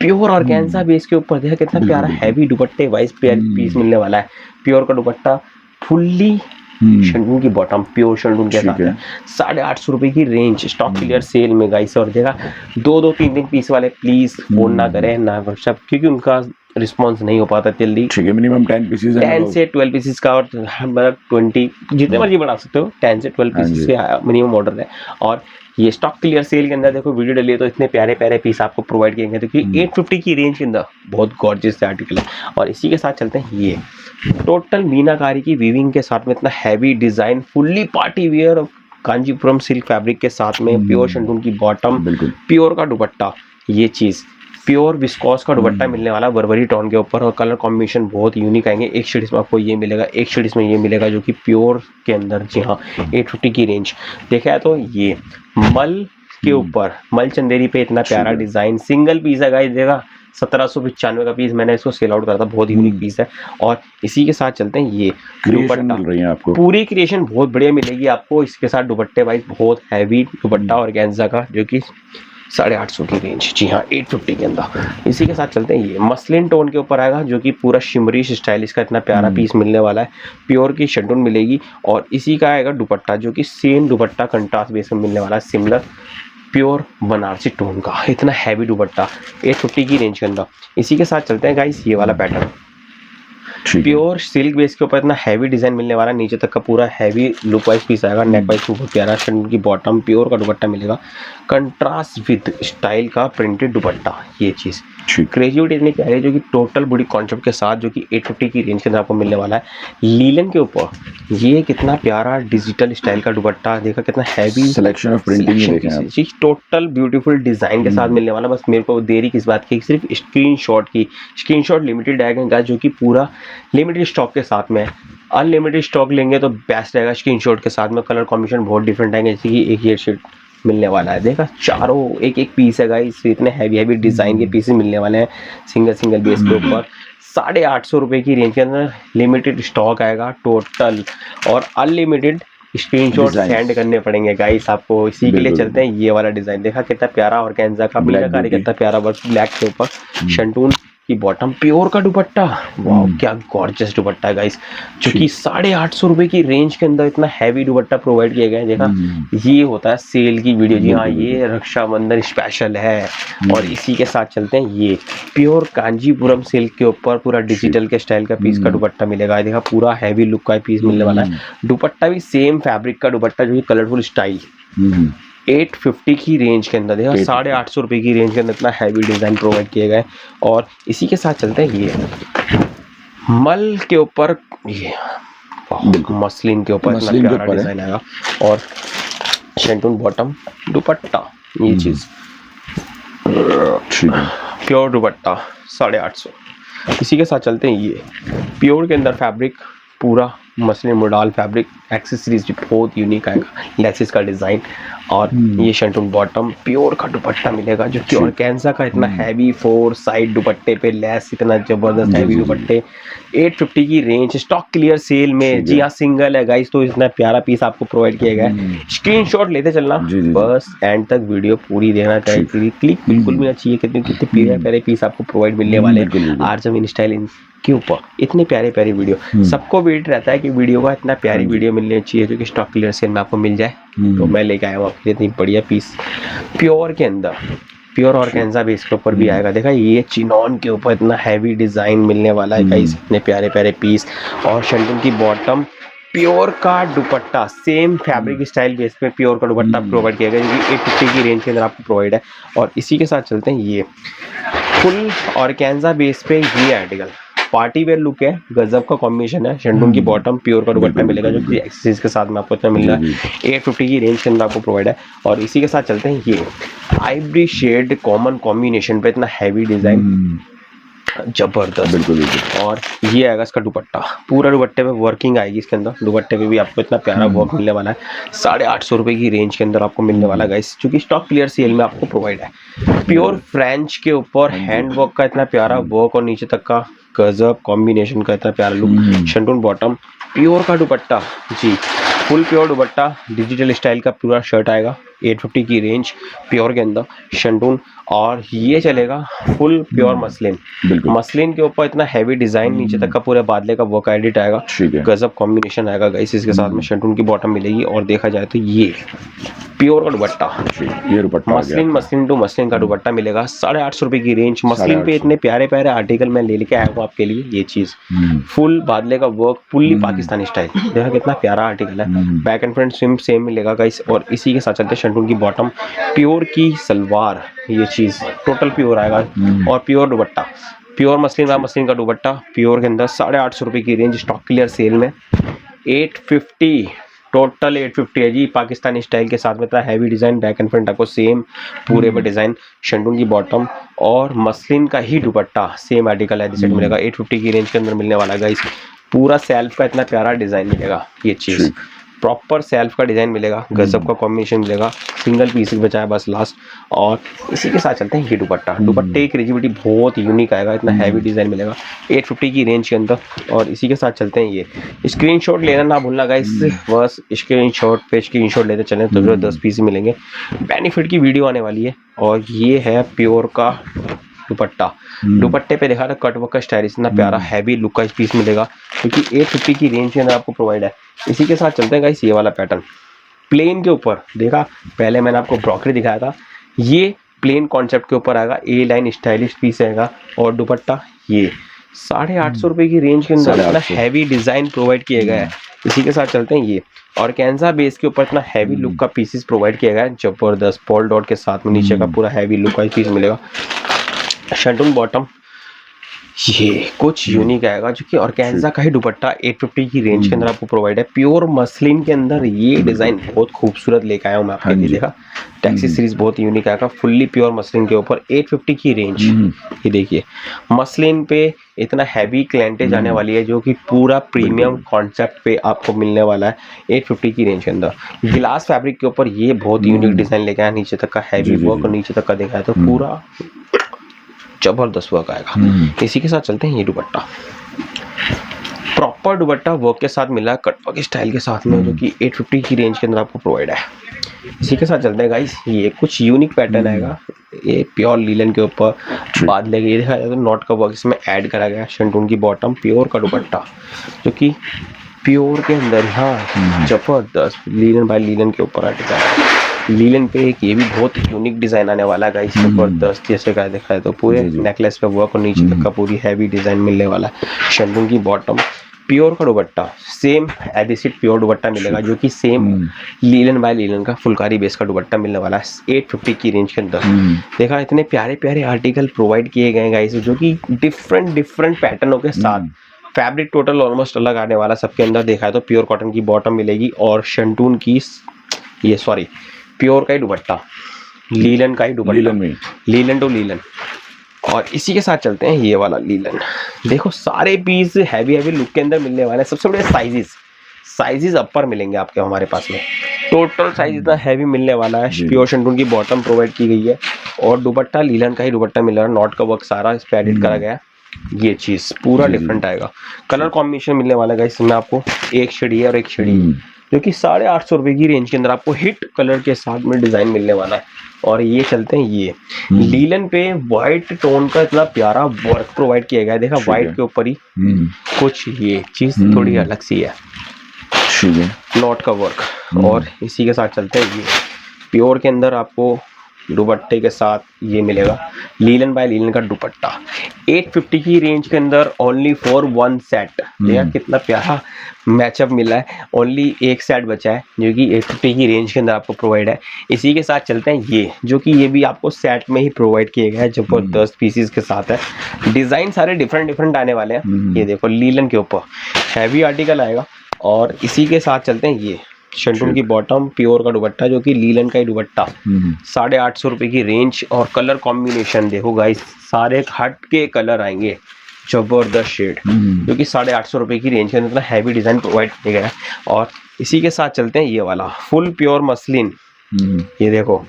प्योर ऑर्गेन्जा बेस के ऊपर देखा कितना प्यारा हैवी दुपट्टे वाइज पीस मिलने वाला है, प्योर का दुपट्टा, फुल्ली शंडून की बॉटम, प्योर शंडून के साथ 850 रुपए की रेंज स्टॉक क्लियर सेल में गाइस। और देखा 2-3 पीस वाले प्लीज फोन ना करें ना व्हाट्सएप, क्योंकि उनका रिस्पांस नहीं हो पाता जल्दी। ठीक है, मिनिमम 10 पीसेस, 10 से 12 पीसेस का, और मतलब 20 जितने मर्जी बढ़ा सकते हो, 10 से 12 पीसेस से मिनिमम ऑर्डर है। और ये स्टॉक क्लियर सेल के अंदर देखो वीडियो डली है तो इतने प्यारे प्यारे पीस आपको प्रोवाइड किए गए, क्योंकि 850 की रेंज के अंदर बहुत गॉर्जियस आर्टिकल है। और इसी के साथ चलते हैं ये टोटल मीनाकारी की वीविंग के साथ में इतना heavy design, fully party where Kanchipuram silk fabric के साथ में, प्योर शंडून की बॉटम, प्योर का दुपट्टा, ये चीज प्योर विस्कोस का दुपट्टा मिलने वाला बर्बरी टोन के ऊपर, और कलर कॉम्बिनेशन बहुत यूनिक आएंगे। एक शेड इसमें आपको ये मिलेगा, एक शेड इसमें ये मिलेगा जो कि प्योर के अंदर, जी हाँ 850 की रेंज। देखा है तो ये मल के ऊपर, मल चंदेरी पे इतना प्यारा डिजाइन, सिंगल पीस है गाइस, देखा 1795 का पीस, मैंने इसको सेल आउट करा था, बहुत यूनिक पीस है। और इसी के साथ चलते हैं ये दुपट्टा मिल रही है आपको, पूरी क्रिएशन बहुत बढ़िया मिलेगी आपको इसके साथ, दुपट्टे वाइज बहुत हैवी दुपट्टा ऑर्गेन्जा का जो कि 850 की रेंज, जी हाँ 850 के अंदर। इसी के साथ चलते हैं ये मसलिन टोन के ऊपर आएगा जो कि पूरा शिमरिश स्टाइल, इसका इतना प्यारा पीस मिलने वाला है, प्योर की शंडून मिलेगी। और इसी का आएगा दुपट्टा जो कि सेम दुपट्टा कंट्रास्ट बेस में मिलने वाला है, सिमिलर प्योर बनारसी टोन का, इतना हैवी दुपट्टा 850 की रेंज के अंदर। इसी के साथ चलते हैं गाइस ये वाला पैटर्न, प्योर सिल्क बेस के ऊपर इतना हैवी डिजाइन मिलने वाला है, नीचे तक का पूरा हैवी लुक वाइज पीस आएगा, नेक वाइज बहुत प्यारा शर्ट की बॉटम प्योर का दुपट्टा मिलेगा, कंट्रास्ट विद स्टाइल का प्रिंटेड दुपट्टा। ये चीज क्रेजिविटी इतनी प्यारी है जो कि टोटल बॉडी कॉन्सेप्ट के साथ जो कि 850 की रेंज के अंदर आपको मिलने वाला है। लीलन के ऊपर ये कितना प्यारा डिजिटल स्टाइल का दुपट्टा, देखा कितना heavy selection of printing, total beautiful design के साथ मिलने वाला। बस मेरे को देरी किस बात की, सिर्फ स्क्रीनशॉट लिमिटेड आएगा जो कि पूरा लिमिटेड स्टॉक के साथ में। अनलिमिटेड स्टॉक लेंगे तो बेस्ट रहेगा, स्क्रीनशॉट के साथ में कलर कॉम्बिनेशन बहुत डिफरेंट आएंगे। जैसे कि एक ये शेड मिलने वाला है, देखा चारों एक पीस है गाइस, इतने हैवी डिजाइन के पीसेस मिलने वाले हैं सिंगल बेस के ऊपर। 850 रुपये की रेंज के अंदर लिमिटेड स्टॉक आएगा टोटल, और अनलिमिटेड स्क्रीनशॉट सेंड करने पड़ेंगे गाइस आपको। इसी के लिए चलते हैं ये वाला डिजाइन, देखा कितना प्यारा और कैंजा का मीनाकारी कितना प्यारा वर्क ब्लैक के ऊपर, शंटून की बॉटम प्योर का दुपट्टा। वाह क्या गॉर्जियस दुपट्टा है गाइस, जो कि 850 रुपए की रेंज के अंदर इतना हैवी दुपट्टा प्रोवाइड किया गया है। देखा ये होता है सेल की वीडियो, जी हाँ ये रक्षाबंधन स्पेशल है। और इसी के साथ चलते हैं ये प्योर कांजीपुरम सिल्क के ऊपर पूरा डिजिटल के स्टाइल का पीस का दुपट्टा मिलेगा। देखा पूरा हैवी लुक का पीस मिलने वाला है, दुपट्टा भी सेम फैब्रिक का दुपट्टा जो कि कलरफुल स्टाइल। 850 की रेंज के अंदर, देखा 850 रुपये की रेंज के अंदर इतना हैवी डिजाइन प्रोवाइड किए गए। और इसी के साथ चलते हैं ये मल के ऊपर, ये मसलिन के ऊपर इतना प्यारा डिजाइन आएगा, और शेंटून बॉटम दुपट्टा। ये चीज प्योर दुपट्टा 850। इसी के साथ चलते हैं ये प्योर के अंदर फैब्रिक पूरा मसलिन मोडाल फैब्रिक, एक्सेसरीज भी बहुत यूनिक आएगा, लेसेस का डिजाइन, और ये शंटून बॉटम प्योर का दुपट्टा मिलेगा जो कि ऑर्गेन्जा का इतना हैवी 4 साइड दुपट्टे पे लेस इतना जबरदस्त हैवी दुपट्टे। 850 की रेंज, स्टॉक क्लियर सेल में, जी हाँ सिंगल है गाइस, तो इतना प्यारा पीस आपको प्रोवाइड किया गया है। स्क्रीनशॉट लेते चलना, बस एंड तक वीडियो पूरी देखना चाहिए, क्लिक बिल्कुल भी ना चाहिए। कितने प्यारे पीस आपको प्रोवाइड मिलने वाले हैं आरजमीन स्टाइल के ऊपर, इतने प्यारे वीडियो। सबको वेट रहता है कि वीडियो का इतना प्यारी वीडियो मिलनी चाहिए जो कि स्टॉक क्लियर सेल में आपको मिल जाए, तो मैं लेके आया हूँ आपके लिए इतनी बढ़िया पीस प्योर के अंदर। प्योर ऑर्गेन्जा बेस के ऊपर भी आएगा, देखा ये चिनॉन के ऊपर इतना हैवी डिजाइन मिलने वाला है गाइस, इतने प्यारे पीस। और शंटून की बॉटम प्योर का दुपट्टा सेम फैब्रिक स्टाइल बेस पे प्योर का दुपट्टा प्रोवाइड किया गया, जो कि 850 की रेंज के अंदर आपको प्रोवाइड है। और इसी के साथ चलते हैं ये फुल ऑर्गेन्जा बेस पे ये आर्टिकल पार्टी वेयर लुक है, गजब का कॉम्बिनेशन है। शंटून की बॉटम प्योर का दुपट्टा मिलेगा जो कि एक्सेसरीज के साथ में आपको इतना मिल रहा है, 850 की रेंज के अंदर आपको प्रोवाइड है। और इसी के साथ चलते हैं ये आइवरी शेड कॉमन कॉम्बिनेशन पे इतना हैवी डिजाइन, जबरदस्त बिल्कुल। और ये आएगा इसका दुपट्टा, पूरा दुपट्टे पे वर्किंग आएगी इसके अंदर, दुपट्टे पे भी आपको इतना प्यारा वर्क मिलने वाला है। 850 रुपये की रेंज के अंदर आपको मिलने वाला गाइस, जो कि स्टॉक क्लियर सेल में आपको प्रोवाइड है। प्योर फ्रेंच के ऊपर हैंड वर्क का इतना प्यारा वर्क और नीचे तक का गजब कॉम्बिनेशन का इतना प्यारा लुक। शंटून बॉटम प्योर का दुपट्टा, जी full pure dupatta, digital style का पूरा शर्ट आएगा, 850 की रेंज प्योर के अंदर शंटून। और ये चलेगा फुल प्योर मसलिन के ऊपर इतना हैवी डिजाइन, नीचे तक का पूरे बादले का वर्क एडिट आएगा, गजब कॉम्बिनेशन आएगा गाइस। इसके साथ में शंटून की बॉटम मिलेगी। और देखा जाए तो ये प्योर का दुपट्टा, ये दुपट्टा मसलिन टू मसलिन का दुपट्टा मिलेगा, 850 रुपये की रेंज। मसलिन पे इतने प्यारे आर्टिकल मैं लेके आया हूँ आपके लिए। ये चीज फुल बादले का वर्क, फुल्ली पाकिस्तानी स्टाइल, देखा कितना प्यारा आर्टिकल है। Back and front swim same मिलेगा गाइस। और इसी के साथ चलते शंटून की बॉटम, प्योर की सलवार, ये चीज टोटल प्योर आएगा। और प्योर दुपट्टा, प्योर मसलिन का दुपट्टा प्योर के अंदर, 850 रुपये की रेंज, स्टॉक क्लियर सेल में 850, टोटल 850 है जी, पाकिस्तानी स्टाइल के साथ में था heavy design, back and front आपको सेम पूरे पे डिजाइन। शंटून की बॉटम और मसलिन का ही दुपट्टा सेम आर्टिकल है, सेट मिलेगा 850 की रेंज के अंदर मिलने वाला गाइस। पूरा सेल्फ का इतना प्यारा डिजाइन मिलेगा, ये चीज प्रॉपर सेल्फ का डिजाइन मिलेगा, गजब का कॉम्बिनेशन मिलेगा, सिंगल पीस बचा है बस लास्ट। और इसी के साथ चलते हैं ये दुपट्टा, दुपट्टे की क्रिएटिविटी बहुत यूनिक आएगा, इतना हैवी डिजाइन मिलेगा 850 की रेंज के अंदर। और इसी के साथ चलते हैं ये स्क्रीनशॉट लेना ना भूलना गाइस, बस स्क्रीनशॉट लेते चलें तो 10 पीस मिलेंगे। बेनिफिट की वीडियो आने वाली है। और ये है प्योर का दुपट्टा, दुपट्टे पे देखा था कटवर्क का स्टाइलिश, इतना प्यारा हैवी लुक का पीस मिलेगा क्योंकि 850 की रेंज के अंदर आपको प्रोवाइड है। इसी के साथ चलते हैं गाइस ये वाला पैटर्न प्लेन के ऊपर, देखा पहले मैंने आपको ब्रॉकरी दिखाया था, ये प्लेन कॉन्सेप्ट के ऊपर आएगा, ए लाइन स्टाइलिश पीस आएगा। और दुपट्टा ये 850 रुपए की रेंज के अंदर इतना हैवी डिजाइन प्रोवाइड किया गया है। इसी के साथ चलते हैं ये ऑर्गेन्जा बेस के ऊपर इतना हैवी लुक का पीसेस प्रोवाइड किया गया है, जबरदस्त पॉल डॉट के साथ में नीचे का पूरा हैवी लुक का पीस मिलेगा। शंटून बॉटम ये कुछ यूनिक आएगा जो कि ऑर्गेन्जा का ही दुपट्टा 850 की रेंज के अंदर आपको प्रोवाइड है। प्योर मसलिन के अंदर ये डिजाइन बहुत खूबसूरत लेकर आया हूँ मैं आपके लिए। देखा टैक्सी सीरीज बहुत यूनिक आएगा, फुल्ली प्योर मसलिन के ऊपर 850 की रेंज। ये देखिए मसलिन पे इतना हैवी क्लाइंटेज आने वाली है जो कि पूरा प्रीमियम कॉन्सेप्ट पे आपको मिलने वाला है 850 की रेंज के अंदर। ग्लास फैब्रिक के ऊपर ये बहुत यूनिक डिजाइन लेके आया, नीचे तक का हैवी वर्क और नीचे तक का देखा है तो पूरा जबरदस्त वर्क आएगा। इसी के साथ चलते हैं ये दुपट्टा, प्रॉपर दुपट्टा वर्क के साथ मिला है, कटवर्क स्टाइल के साथ में जो कि 850 की रेंज के अंदर आपको प्रोवाइड है। इसी के साथ चलते हैं गाइस, ये कुछ यूनिक पैटर्न आएगा, ये प्योर लीलन के ऊपर बाद लगे, ये देखा जाए तो नॉट का वर्क इसमें ऐड करा गया। शंटून की बॉटम, प्योर का दुपट्टा जो कि प्योर के अंदर यहाँ जबरदस्त लीलन बाय लीलन के ऊपर आर्टिकल है। लीलन पे एक ये भी बहुत यूनिक डिजाइन आने वाला है गाइस, जबरदस्त जैसे का देखा है तो पूरे नेकलेस पे वर्क और नीचे तक का पूरी हैवी डिजाइन मिलने वाला है। शंटून की बॉटम, प्योर का दुपट्टा, सेम एडिसिट प्योर दुपट्टा मिलेगा जो कि सेम लीलन बाय लीलन का फुलकारी बेस का दुपट्टा मिलने वाला है 850 की रेंज के अंदर। देखा इतने प्यारे प्यारे आर्टिकल प्रोवाइड किए गए गाइस जो कि डिफरेंट पैटर्नों के साथ। फैब्रिक टोटल ऑलमोस्ट अलग आने वाला सबके अंदर। देखा है तो प्योर कॉटन की बॉटम मिलेगी और शंटून की ये सॉरी प्योर का ही दुपट्टा, लीलन का ही दुपट्टा, लीलन टू लीलन। और इसी के साथ चलते हैं ये वाला लीलन। देखो सारे पीस हैवी लुक के अंदर मिलने वाले हैं। सबसे बड़े साइजेस अपर मिलेंगे आपके हमारे पास में। टोटल साइज इतना हैवी मिलने वाला है। प्योर शंटून की बॉटम प्रोवाइड की गई है और दुपट्टा लीलन का ही दुपट्टा मिल रहा है, नॉट का वर्क सारा इस पे एडिट करा गया है। ये चीज पूरा डिफरेंट आएगा। कलर कॉम्बिनेशन मिलने वाला है इसमें आपको, एक शेड है और एक शेड जो कि 850 रुपए की रेंज के अंदर आपको हिट कलर के साथ में डिजाइन मिलने वाला है। और ये चलते हैं ये लीलन पे व्हाइट टोन का इतना प्यारा वर्क प्रोवाइड किया गया है। देखा व्हाइट के ऊपर ही कुछ ये चीज थोड़ी अलग सी है, नॉट का वर्क। और इसी के साथ चलते हैं ये प्योर के अंदर आपको दुपट्टे के साथ ये मिलेगा लीलन बाय लीलन का दुपट्टा 850 की रेंज के अंदर, ओनली फॉर वन सेट। देखा कितना प्यारा मैचअप मिला है, ओनली एक सेट बचा है जो कि 850 की रेंज के अंदर आपको प्रोवाइड है। इसी के साथ चलते हैं ये जो कि ये भी आपको सेट में ही प्रोवाइड किए गए हैं, जबरदस्त पीसीस के साथ है। डिजाइन सारे डिफरेंट आने वाले हैं। ये देखो लीलन के ऊपर हैवी आर्टिकल आएगा। और इसी के साथ चलते हैं ये शंटून की बॉटम, प्योर का दुपट्टा जो कि लीलन का ही दुपट्टा 850 रुपए की रेंज। और कलर कॉम्बिनेशन देखो गाइस, सारे हट के कलर आएंगे, जबरदस्त शेड जो कि 850 रुपए की रेंज के अंदर हैवी डिजाइन प्रोवाइड किया गया है। और इसी के साथ चलते हैं ये वाला फुल प्योर मसलिन। ये देखो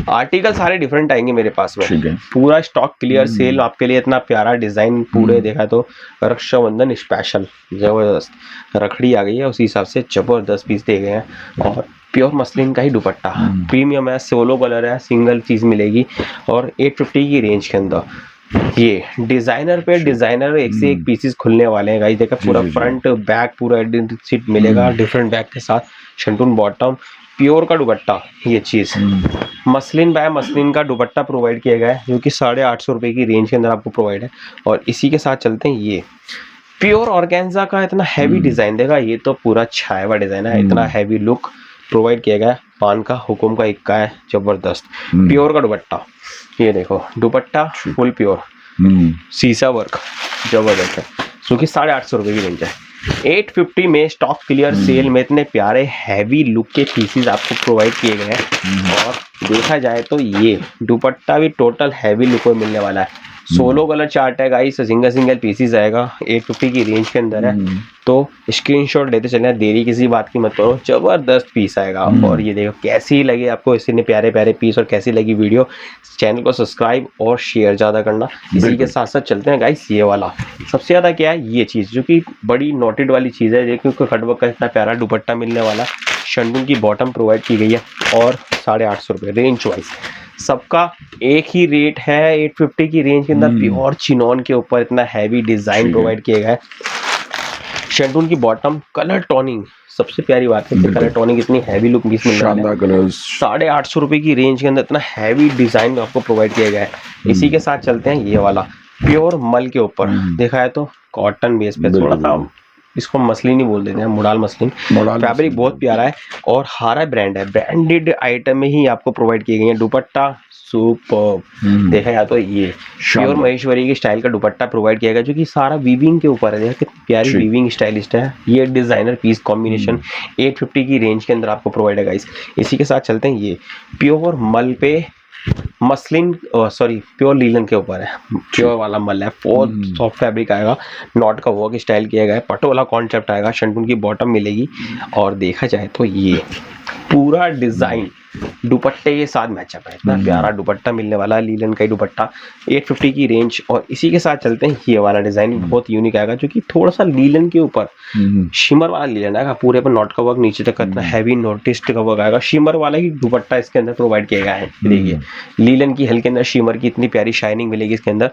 आर्टिकल सारे डिफरेंट आएंगे मेरे पास में, पूरा स्टॉक क्लियर सेल आपके लिए। इतना प्यारा डिजाइन पूरे देखा तो रक्षाबंधन स्पेशल, जबरदस्त रखड़ी आ गई है उसी हिसाब से जबरदस्त पीस दे गए हैं। और प्योर मसलिन का ही दुपट्टा, प्रीमियम है, सोलो कलर है, सिंगल चीज मिलेगी और 850 की रेंज के अंदर। ये डिजाइनर पे डिजाइनर एक से एक पीसेस खुलने वाले हैं गाइस। देखा पूरा फ्रंट बैक पूरा सीट मिलेगा डिफरेंट बैक के साथ। शंटून बॉटम, प्योर का दुपट्टा, ये चीज मसलिन बाय मसलिन का दुपट्टा प्रोवाइड किया गया है जो कि 850 रुपए की रेंज के अंदर आपको प्रोवाइड है। और इसी के साथ चलते हैं ये प्योर ऑर्गेन्जा का इतना हैवी डिजाइन। देगा ये तो पूरा छाया हुआ डिजाइन है, इतना हैवी लुक प्रोवाइड किया गया है। पान का हुकुम का इक्का है, जबरदस्त प्योर का दुपट्टा। ये देखो दुपट्टा फुल प्योर, सीसा वर्क जबरदस्त है जो कि 850 रुपए की रेंज है। 850 में स्टॉक क्लियर सेल में इतने प्यारे हैवी लुक के पीसेस आपको प्रोवाइड किए गए हैं। और देखा जाए तो ये दुपट्टा भी टोटल हैवी लुक में मिलने वाला है। सोलो कलर चार्ट है गाइस, सिंगल पीसेस आएगा, 850 की रेंज के अंदर है। तो स्क्रीनशॉट लेते चलना, देरी किसी बात की मत करो, जबरदस्त पीस आएगा। और ये देखो कैसी लगी आपको इतने प्यारे प्यारे पीस और कैसी लगी वीडियो, चैनल को सब्सक्राइब और शेयर ज़्यादा करना। इसी के साथ साथ चलते हैं गाइस ये वाला, सबसे ज़्यादा क्या है ये चीज़ जो कि बड़ी नोटेड वाली चीज़ है, क्योंकि खटवर्क का इतना प्यारा दुपट्टा मिलने वाला। शंटून की बॉटम प्रोवाइड की गई है और 850 रुपये रेंज वाइज सबका एक ही रेट है। 850 की रेंज के अंदर प्योर चिनॉन के ऊपर इतना हैवी डिजाइन प्रोवाइड किया गया है। शंटून की बॉटम, कलर टोनिंग सबसे प्यारी बात है, कलर टोनिंग इतनी हैवी लुक मिस मिल रहा है। 850 रुपए की रेंज के अंदर इतना हैवी डिजाइन आपको प्रोवाइड किया गया है। इसी के साथ चलते हैं ये वाला प्योर मल के ऊपर देखा है तो कॉटन बेस पे थोड़ा सा इसको मसलिन ही बोल देते हैं, मुडाल मसलिन। फैब्रिक बहुत प्यारा है और हारा ब्रांड है, ब्रांडेड आइटम में ही आपको प्रोवाइड किए गए हैं। दुपट्टा सुपर देखा या तो ये प्योर महेश्वरी की स्टाइल का दुपट्टा प्रोवाइड किया गया जो कि सारा वीविंग के ऊपर है। देखा कितनी प्यारी वीविंग स्टाइलिस्ट है। ये डिजाइनर पीस कॉम्बिनेशन 850 की रेंज के अंदर आपको प्रोवाइड है गाइस। इसी के साथ चलते हैं ये प्योर मल पे मसलिन सॉरी प्योर लीलन के ऊपर है, प्योर वाला मल है। बहुत सॉफ्ट फैब्रिक आएगा, नॉट का वर्क स्टाइल किया गया है, पटोला कॉन्सेप्ट आएगा, शंटून की बॉटम मिलेगी। और देखा जाए तो ये पूरा डिजाइन दुपट्टे के साथ मैचअप है, इतना प्यारा दुपट्टा मिलने वाला है, लीलन का ही दुपट्टा 850 की रेंज। और इसी के साथ चलते हैं ये वाला डिजाइन बहुत यूनिक आएगा जो कि थोड़ा सा लीलन के ऊपर शिमर वाला लीलन आएगा, पूरे पर नॉट का वर्क नीचे तक इतना हैवी नोटिस्ट का वर्क आएगा, शिमर वाला ही दुपट्टा इसके अंदर प्रोवाइड किया गया है। देखिए लीलन की हल्के अंदर शिमर की इतनी प्यारी शाइनिंग मिलेगी इसके अंदर,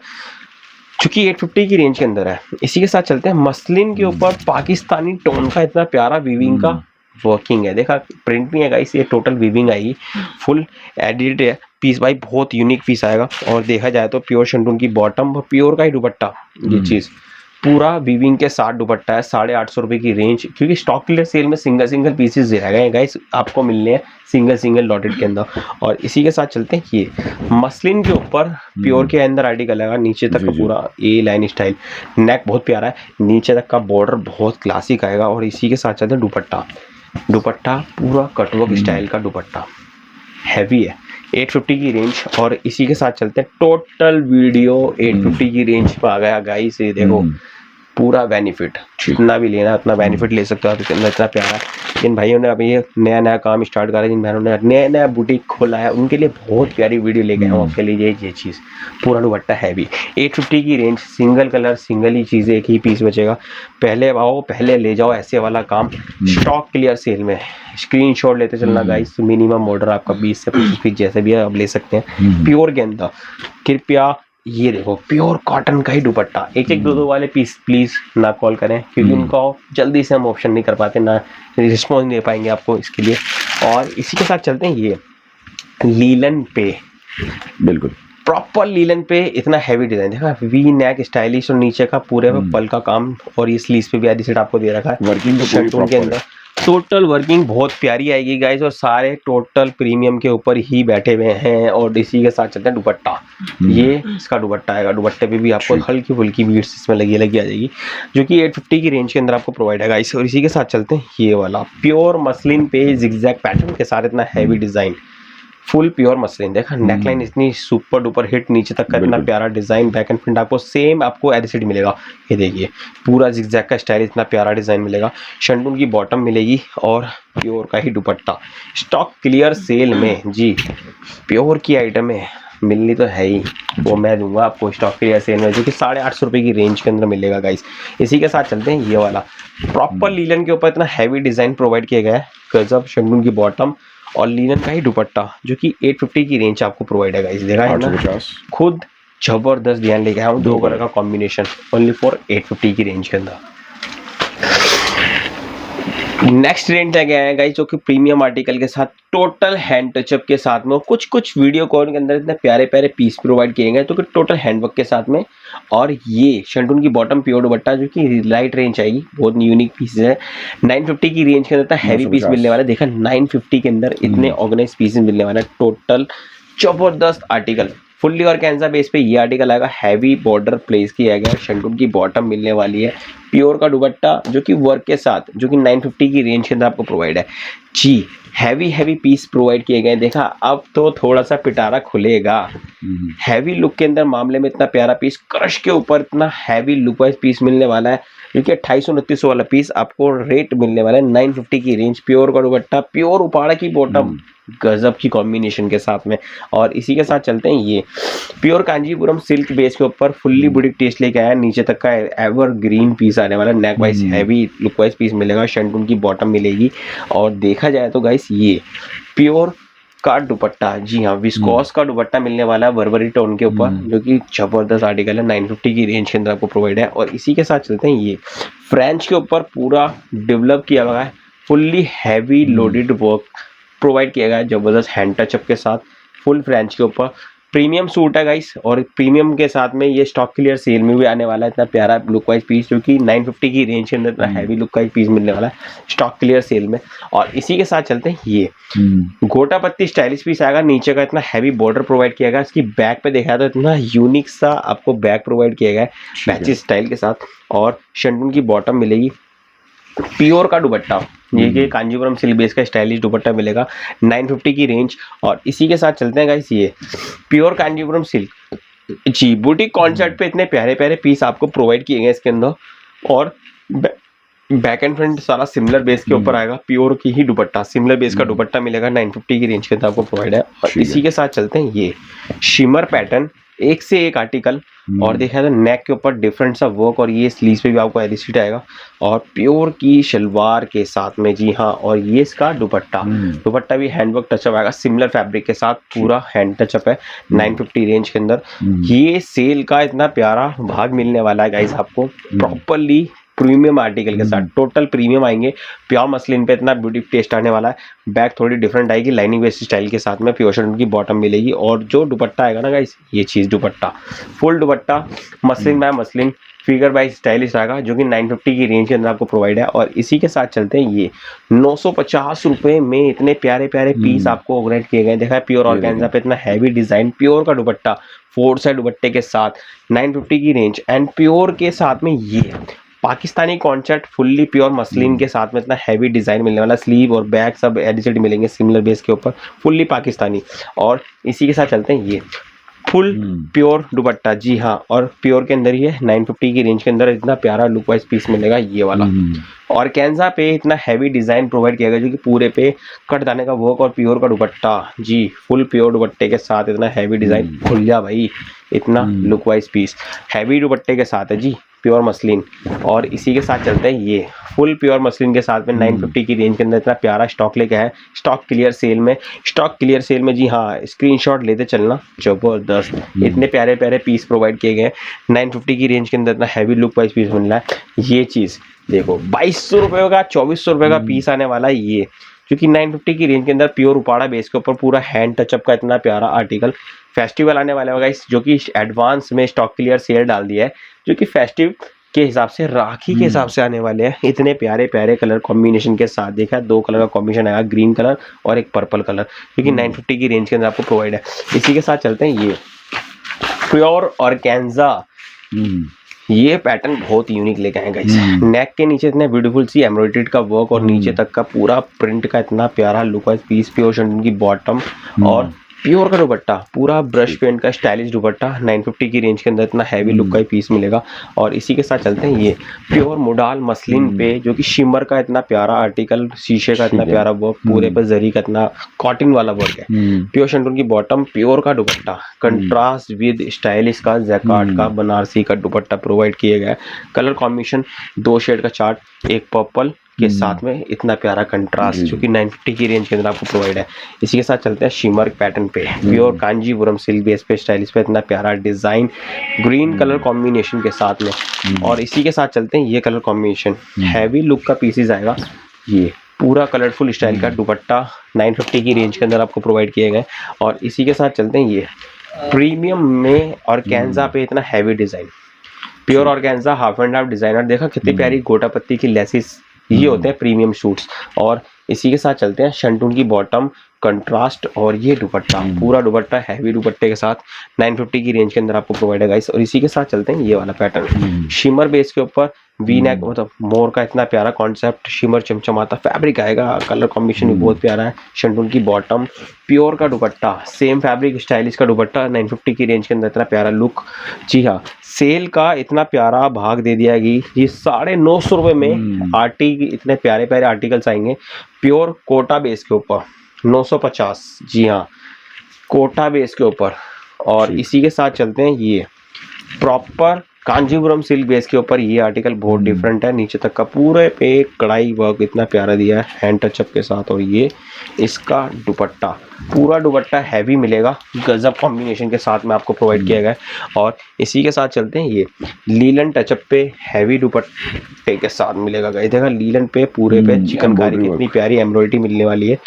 क्योंकि 850 की रेंज के अंदर है। इसी के साथ चलते हैं मसलिन के ऊपर पाकिस्तानी टोन का इतना प्यारा वीविंग का वर्किंग है। देखा प्रिंट नहीं है गाइस, ये टोटल वीविंग आएगी, फुल एडिट है पीस भाई, बहुत यूनिक पीस आएगा। और देखा जाए तो प्योर शंटून की बॉटम और प्योर का ही दुपट्टा, ये चीज पूरा वीविंग के साथ दुपट्टा है। 850 रुपए की रेंज, क्योंकि स्टॉक क्लियर सेल में सिंगल सिंगल पीसेस दे रहे हैं गाइस, आपको मिलने हैं सिंगल सिंगल डॉटेड के अंदर। और इसी के साथ चलते हैं ये मसलिन के ऊपर प्योर के अंदर आर्टिकल आएगा, नीचे तक का पूरा ए लाइन स्टाइल, नेक बहुत प्यारा है, नीचे तक का बॉर्डर बहुत क्लासिक आएगा। और इसी के साथ चलते हैं दुपट्टा, दुपट्टा पूरा कटवर्क स्टाइल का दुपट्टा हैवी है, 850 की रेंज। और इसी के साथ चलते हैं टोटल वीडियो 850 की रेंज पे आ गया गाइस। ये देखो पूरा बेनिफिट, जितना भी लेना उतना बेनिफिट ले सकते हो, इतना प्यारा है। जिन भाइयों ने अभी नया नया काम स्टार्ट करा है, जिन बहनों ने नया नया बुटीक खोला है, उनके लिए बहुत प्यारी वीडियो लेके आया हूँ आपके लिए। ये चीज़ पूरा दुपट्टा हैवी 850 की रेंज, सिंगल कलर सिंगल ही चीज़, एक ही पीस बचेगा। पहले आओ पहले ले जाओ, ऐसे वाला काम स्टॉक क्लियर सेल में। स्क्रीनशॉट लेते चलना गाइस, मिनिमम ऑर्डर आपका 20 से 25 पीस जैसे भी है आप ले सकते हैं। प्योर के अंदर कृपया ये देखो प्योर कॉटन का ही दुपट्टा, एक एक दो वाले पीस प्लीज ना कॉल करें, क्योंकि उनका जल्दी से हम ऑप्शन नहीं कर पाते, ना रिस्पॉन्स नहीं दे पाएंगे आपको इसके लिए। और इसी के साथ चलते हैं ये लीलन पे, बिल्कुल प्रॉपर लीलन पे इतना हैवी डिजाइन देखा, वी नेक स्टाइलिश और नीचे का पूरे में पल का काम, और ये स्लीव्स पे भी आधी सेट आपको दे रखा है। वर्किंग शंटून के अंदर टोटल वर्किंग बहुत प्यारी आएगी गाइस, और सारे टोटल प्रीमियम के ऊपर ही बैठे हुए हैं। और इसी के साथ चलते हैं दुपट्टा, ये इसका दुपट्टा आएगा, दुपट्टे पे भी आपको हल्की फुल्की बीड्स इसमें लगी आ जाएगी, जो कि 850 की रेंज के अंदर आपको प्रोवाइड है गाइस। और इसी के साथ चलते हैं ये वाला प्योर मसलिन पे जिगजैग पैटर्न के साथ इतना heavy design, full pure muslin. देखा नेकलाइन इतनी सुपर डुपर हिट, नीचे तक का इतना प्यारा डिजाइन, बैक एंड फ्रंट आपको सेम आपको एडिसिड मिलेगा। ये देखिए पूरा जिगजैग का स्टाइल, इतना प्यारा डिजाइन मिलेगा। शंटून की बॉटम मिलेगी और प्योर का ही दुपट्टा। स्टॉक क्लियर सेल में जी प्योर की आइटम है, मिलनी तो है ही, वो मैं दूंगा आपको स्टॉक क्लियर सेल में, जो कि 850 रुपए की रेंज के अंदर मिलेगा गाइस। इसी के साथ चलते हैं ये वाला प्रॉपर लीलन के ऊपर इतना हैवी डिजाइन प्रोवाइड किया गया है, गजब। शंटून की बॉटम और लीलन का ही दुपट्टा, जो कि 850 की रेंज आपको प्रोवाइड है गाइस। देखा है ना, खुद जबरदस्त डिजाइन लेके आया हूँ, दो कलर का कॉम्बिनेशन ओनली फॉर 850 की रेंज के अंदर। नेक्स्ट रेंज आ गया है गाइस, जो कि प्रीमियम आर्टिकल के साथ टोटल हैंड टचअप के साथ में, कुछ कुछ वीडियो कॉल के अंदर इतने प्यारे प्यारे पीस प्रोवाइड किए गए, तो कि टोटल हैंडवर्क के साथ में। और ये शंटून की बॉटम प्योर दुपट्टा, जो कि लाइट रेंज आएगी, बहुत यूनिक पीस है। 950 की रेंज के अंदर हैवी पीस मिलने वाला है। देखा 950 के अंदर इतने ऑर्गेनाइज पीसेस मिलने वाला है, टोटल जबरदस्त आर्टिकल। फुल्ली ऑर्गेन्जा बेस पे ये आर्टिकल आएगा, हैवी बॉर्डर प्लेस किया गया, शंटून की बॉटम मिलने वाली है, प्योर का दुपट्टा जो कि वर्क के साथ, जो कि 950 की रेंज के अंदर आपको प्रोवाइड है जी। हैवी पीस प्रोवाइड किए गए। देखा अब तो थोड़ा सा पिटारा खुलेगा, हैवी लुक के अंदर मामले में इतना प्यारा पीस, क्रश के ऊपर इतना हैवी लुक वाइज पीस मिलने वाला है, क्योंकि 2800-2900 वाला पीस आपको रेट मिलने वाला है 950 की रेंज। प्योर का दुपट्टा, प्योर उपाड़ा की बॉटम, गजब की कॉम्बिनेशन के साथ में। और इसी के साथ चलते हैं ये प्योर कांजीपुरम सिल्क बेस के ऊपर फुल्ली बुटीक टेस्ट लेके आया, नीचे तक का एवर ग्रीन पीस आने वाला, neck wise heavy look wise piece मिलेगा, शंटून की बॉटम मिलेगी। और देखा जाए तो गाइस ये प्योर का दुपट्टा, जी हाँ विस्कोस का दुपट्टा मिलने वाला है बर्बरी टोन के ऊपर, जो कि जबरदस्त आर्टिकल है, 950 की रेंज के अंदर आपको प्रोवाइड है। और इसी के साथ चलते हैं ये फ्रेंच के ऊपर पूरा डेवलप किया हुआ है, fully heavy loaded work provide किया गया है, जबरदस्त हैंड टचअप के साथ, फुल फ्रेंच के ऊपर प्रीमियम सूट है गाइस, और प्रीमियम के साथ में ये स्टॉक क्लियर सेल में भी आने वाला है। इतना प्यारा लुक वाइज पीस, जो कि 950 की रेंज के अंदर इतना हैवी लुक वाइज पीस मिलने वाला है स्टॉक क्लियर सेल में। और इसी के साथ चलते हैं ये गोटा पत्ती स्टाइलिश पीस आएगा, नीचे का इतना हैवी बॉर्डर प्रोवाइड किया गया। इसकी बैक पे देखा तो इतना यूनिक सा आपको बैक प्रोवाइड किया गया है पैचेस स्टाइल के साथ, और शंटून की बॉटम मिलेगी। प्योर का दुपट्टा, ये कि कांजीवरम सिल्क बेस का स्टाइलिश दुपट्टा मिलेगा 950 की रेंज। और इसी के साथ चलते हैं गाइस ये प्योर कांजीवरम सिल्क जी बुटीक कॉन्सेप्ट पे इतने प्यारे प्यारे पीस आपको प्रोवाइड किए गए इसके अंदर। और बैक एंड फ्रंट सारा सिमिलर बेस के ऊपर आएगा, प्योर की ही दुपट्टा, सिमिलर बेस का दुपट्टा मिलेगा 950 की रेंज के अंदर आपको प्रोवाइड है। और इसी के साथ चलते हैं ये शिमर पैटर्न, एक से एक आर्टिकल, और देखा जाए नेक के ऊपर डिफरेंट सा वर्क, और ये स्लीव्स पे भी आपको एलिसिट आएगा, और प्योर की शलवार के साथ में जी हाँ। और ये इसका दुपट्टा, दुपट्टा भी हैंडवर्क टचअप आएगा सिमिलर फैब्रिक के साथ, पूरा हैंड टचअप है 950 रेंज के अंदर। ये सेल का इतना प्यारा भाग मिलने वाला है गाइस आपको, प्रॉपरली प्रीमियम आर्टिकल के साथ, टोटल प्रीमियम आएंगे। प्योर मसलिन पे इतना ब्यूटी टेस्ट आने वाला है। बैक थोड़ी डिफरेंट आएगी लाइनिंग वेस्ट स्टाइल के साथ में, प्योर शर्ट की बॉटम मिलेगी। और जो दुपट्टा आएगा ना गाइस, ये चीज दुपट्टा फुल दुपट्टा muslin by muslin figure wise stylish आएगा, जो कि 950 की रेंज के अंदर आपको प्रोवाइड है। और इसी के साथ चलते हैं ये 950 रुपए में इतने प्यारे प्यारे पीस आपको ऑर्गेनाइज किए गए। देखा है प्योर ऑर्गेन्जा पे इतना हैवी डिजाइन, प्योर का दुपट्टा 4 साइड दुपट्टे के साथ 950 की रेंज, एंड प्योर के साथ में ये Pakistani concept fully pure muslin के साथ में इतना हैवी डिजाइन मिलने वाला, स्लीव और बैक सब एडिटेड मिलेंगे सिमिलर बेस के ऊपर, फुल्ली पाकिस्तानी। और इसी के साथ चलते हैं ये फुल प्योर दुपट्टा जी हाँ, और प्योर के अंदर ही है 950 की रेंज के अंदर इतना प्यारा लुक वाइज पीस मिलेगा ये वाला। और कैंजा पे इतना हैवी डिजाइन प्रोवाइड किया गया, जो कि पूरे पे कट दाने का वर्क और प्योर का दुपट्टा जी, फुल प्योर दुपट्टे के साथ इतना हैवी डिजाइन, खुल जा भाई इतना लुक वाइज पीस हैवी दुपट्टे के साथ है जी, प्योर मसलिन। और इसी के साथ चलते हैं ये फुल प्योर मसलिन के साथ में 950 की रेंज के अंदर इतना प्यारा स्टॉक लेके आए स्टॉक क्लियर सेल में। स्टॉक क्लियर सेल में जी हाँ, स्क्रीनशॉट लेते चलना, जबरदस्त इतने प्यारे प्यारे पीस प्रोवाइड किए गए 950 की रेंज के अंदर इतना हैवी लुक वाइज पीस मिल रहा है। ये चीज देखो 2200 रुपये का 2400 रुपये का पीस आने वाला है ये, क्योंकि 950 की रेंज के अंदर प्योर उपाड़ा बेस के ऊपर पूरा हैंड टचअप का इतना प्यारा आर्टिकल। फेस्टिवल आने वाला होगा इस, जो कि एडवांस में स्टॉक क्लियर सेल डाल दिया है, जो कि फेस्टिव के हिसाब से राखी के हिसाब से आने वाले हैं। इतने प्यारे प्यारे कलर कॉम्बिनेशन के साथ, देखा 2 कलर का कॉम्बिनेशन आएगा, ग्रीन कलर और एक पर्पल कलर, जो कि 950 की रेंज के अंदर आपको प्रोवाइड है। इसी के साथ चलते हैं ये प्योर ऑर्गेन्जा, ये पैटर्न बहुत यूनिक लेके आए गाइस। नेक के नीचे इतने ब्यूटीफुल सी एम्ब्रॉयडरी का वर्क, और नीचे तक का पूरा प्रिंट का इतना प्यारा लुक वाइज पीस, प्योर शंटन की बॉटम और प्योर का दुपट्टा, पूरा ब्रश पेंट का स्टाइलिश दुपट्टा 950 की रेंज के अंदर इतना हैवी लुक का ही पीस मिलेगा। और इसी के साथ चलते हैं ये प्योर मोडाल मसलिन पे, जो कि शिमर का इतना प्यारा आर्टिकल, शीशे का इतना प्यारा वर्क, पूरे पर जरी का इतना कॉटन वाला वर्क है। प्योर शंटून की बॉटम, प्योर का दुपट्टा, कंट्रास्ट विद स्टाइलिश का जैकार्ड का बनारसी का दुपट्टा प्रोवाइड किया गया है। कलर कॉम्बिनेशन 2 शेड का चार्ट, एक पर्पल के साथ में इतना प्यारा कंट्रास्ट, जो कि 950 की रेंज के अंदर आपको प्रोवाइड है। इसी के साथ चलते हैं शिमर पैटर्न पे, प्योर कांजीवरम सिल्क बेस पे स्टाइलिश पे इतना प्यारा डिजाइन, ग्रीन कलर कॉम्बिनेशन के साथ में। और इसी के साथ चलते हैं ये कलर कॉम्बिनेशन, हैवी लुक का पीसेस आएगा, ये पूरा कलरफुल स्टाइल का दुपट्टा 950 की रेंज के अंदर आपको प्रोवाइड किए गए। और इसी के साथ चलते हैं ये प्रीमियम में ऑर्गेन्जा पे इतना heavy design, pure organza half and half designer, देखा कितनी प्यारी गोटा पत्ती की लेसिस, ये होते हैं प्रीमियम शूट्स। और इसी के साथ चलते हैं शंटून की बॉटम, कंट्रास्ट, और ये दुपट्टा, पूरा दुपट्टा हैवी दुपट्टे के साथ 950 की रेंज के अंदर आपको प्रोवाइड है गाइस। और इसी के साथ चलते हैं ये वाला पैटर्न, शिमर बेस के ऊपर वी नेक, मतलब मोर का इतना प्यारा कॉन्सेप्ट, शिमर चमचमाता फैब्रिक आएगा, कलर कॉम्बिनेशन भी बहुत प्यारा है। शंटून की बॉटम, प्योर का दुपट्टा, सेम फैब्रिक स्टाइलिश का दुपट्टा 950 की रेंज के अंदर इतना प्यारा लुक। जी हाँ, सेल का इतना प्यारा भाग दे दिया गई, ये 950 रुपये में इतने प्यारे प्यारे आर्टिकल्स आएंगे। प्योर कोटा बेस के ऊपर 950, जी हाँ कोटा बेस के ऊपर। और इसी के साथ चलते हैं ये प्रॉपर कांजीवरम सिल्क बेस के ऊपर, ये आर्टिकल बहुत डिफरेंट है, नीचे तक का पूरे पे कढ़ाई वर्क इतना प्यारा दिया है हैंड टचअप के साथ। और ये इसका दुपट्टा, पूरा दुपट्टा हैवी मिलेगा, गजब कॉम्बिनेशन के साथ में आपको प्रोवाइड किया गया है। और इसी के साथ चलते हैं ये लीलन टचअप पे हैवी दुपट्टे के साथ मिलेगा गाइस, देखा लीलन पे पूरे पे चिकनकारी कितनी प्यारी एम्ब्रॉयडरी मिलने वाली है।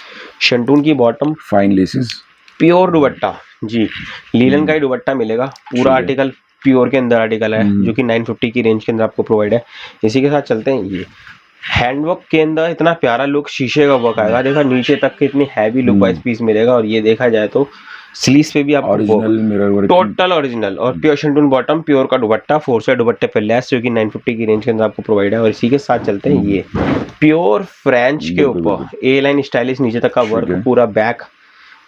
शंटून की bottom, fine laces, pure dupatta जी, लीलन का ही दुपट्टा मिलेगा। पूरा आर्टिकल प्योर के अंदर आर्टिकल है जो कि 950 की रेंज के अंदर आपको प्रोवाइड है। इसी के साथ चलते हैं ये हैंडवर्क के अंदर इतना प्यारा लुक, शीशे का वर्क आएगा, देखा नीचे तक के इतनी हैवी लुक वाइज पीस मिलेगा। और ये देखा जाए तो स्लीव्स पे भी आपको original mirror work, total original और प्योर शंटून बॉटम, प्योर का दुपट्टा, 4 साइड दुपट्टे पे लेस जो कि 950 की रेंज के अंदर आपको प्रोवाइड है। और इसी के साथ चलते हैं ये प्योर फ्रेंच के ऊपर ए लाइन स्टाइलिश नीचे तक का वर्क, पूरा back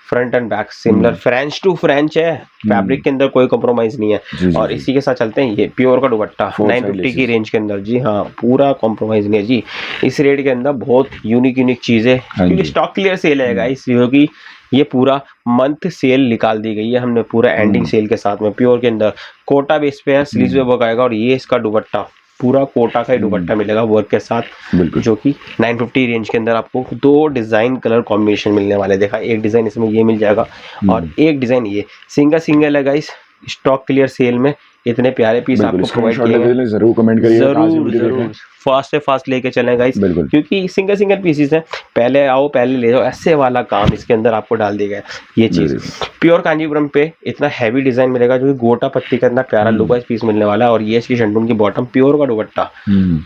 front and back similar french to french है, फैब्रिक के अंदर कोई कॉम्प्रोमाइज नहीं है। और इसी के साथ चलते हैं ये प्योर का दुपट्टा 950 की रेंज के अंदर, जी हाँ पूरा कॉम्प्रोमाइज नहीं है जी। इस रेट के अंदर बहुत यूनिक चीजें, क्योंकि स्टॉक क्लियर सेल है गाइस, क्योंकि ये पूरा मंथ सेल निकाल दी गई है हमने पूरा एंडिंग सेल के साथ में। प्योर के अंदर कोटा बेस पे है, स्लीव्स पे वर्क आएगा। और ये इसका दुपट्टा पूरा कोटा का ही दुपट्टा मिलेगा वर्क के साथ, जो कि 950 रेंज के अंदर आपको 2 डिजाइन कलर कॉम्बिनेशन मिलने वाले। देखा एक डिजाइन इसमें ये मिल जाएगा और एक डिजाइन ये सिंगल है गाइस। स्टॉक क्लियर सेल में इतने प्यारे पीस आपको प्रोवाइड किए हैं, जरूर कमेंट करिए, जरूर फास्ट से फास्ट लेके चलें गाइस, क्योंकि सिंगल पीसेस हैं। पहले आओ पहले ले जाओ, ऐसे वाला काम इसके अंदर आपको डाल दिया गया है। ये चीज प्योर कांजीपुरम पे इतना हैवी डिजाइन मिलेगा, जो कि गोटा पत्ती का इतना प्यारा लुक वाइज पीस मिलने वाला है। और ये इसकी शंटून की बॉटम, प्योर का दुपट्टा,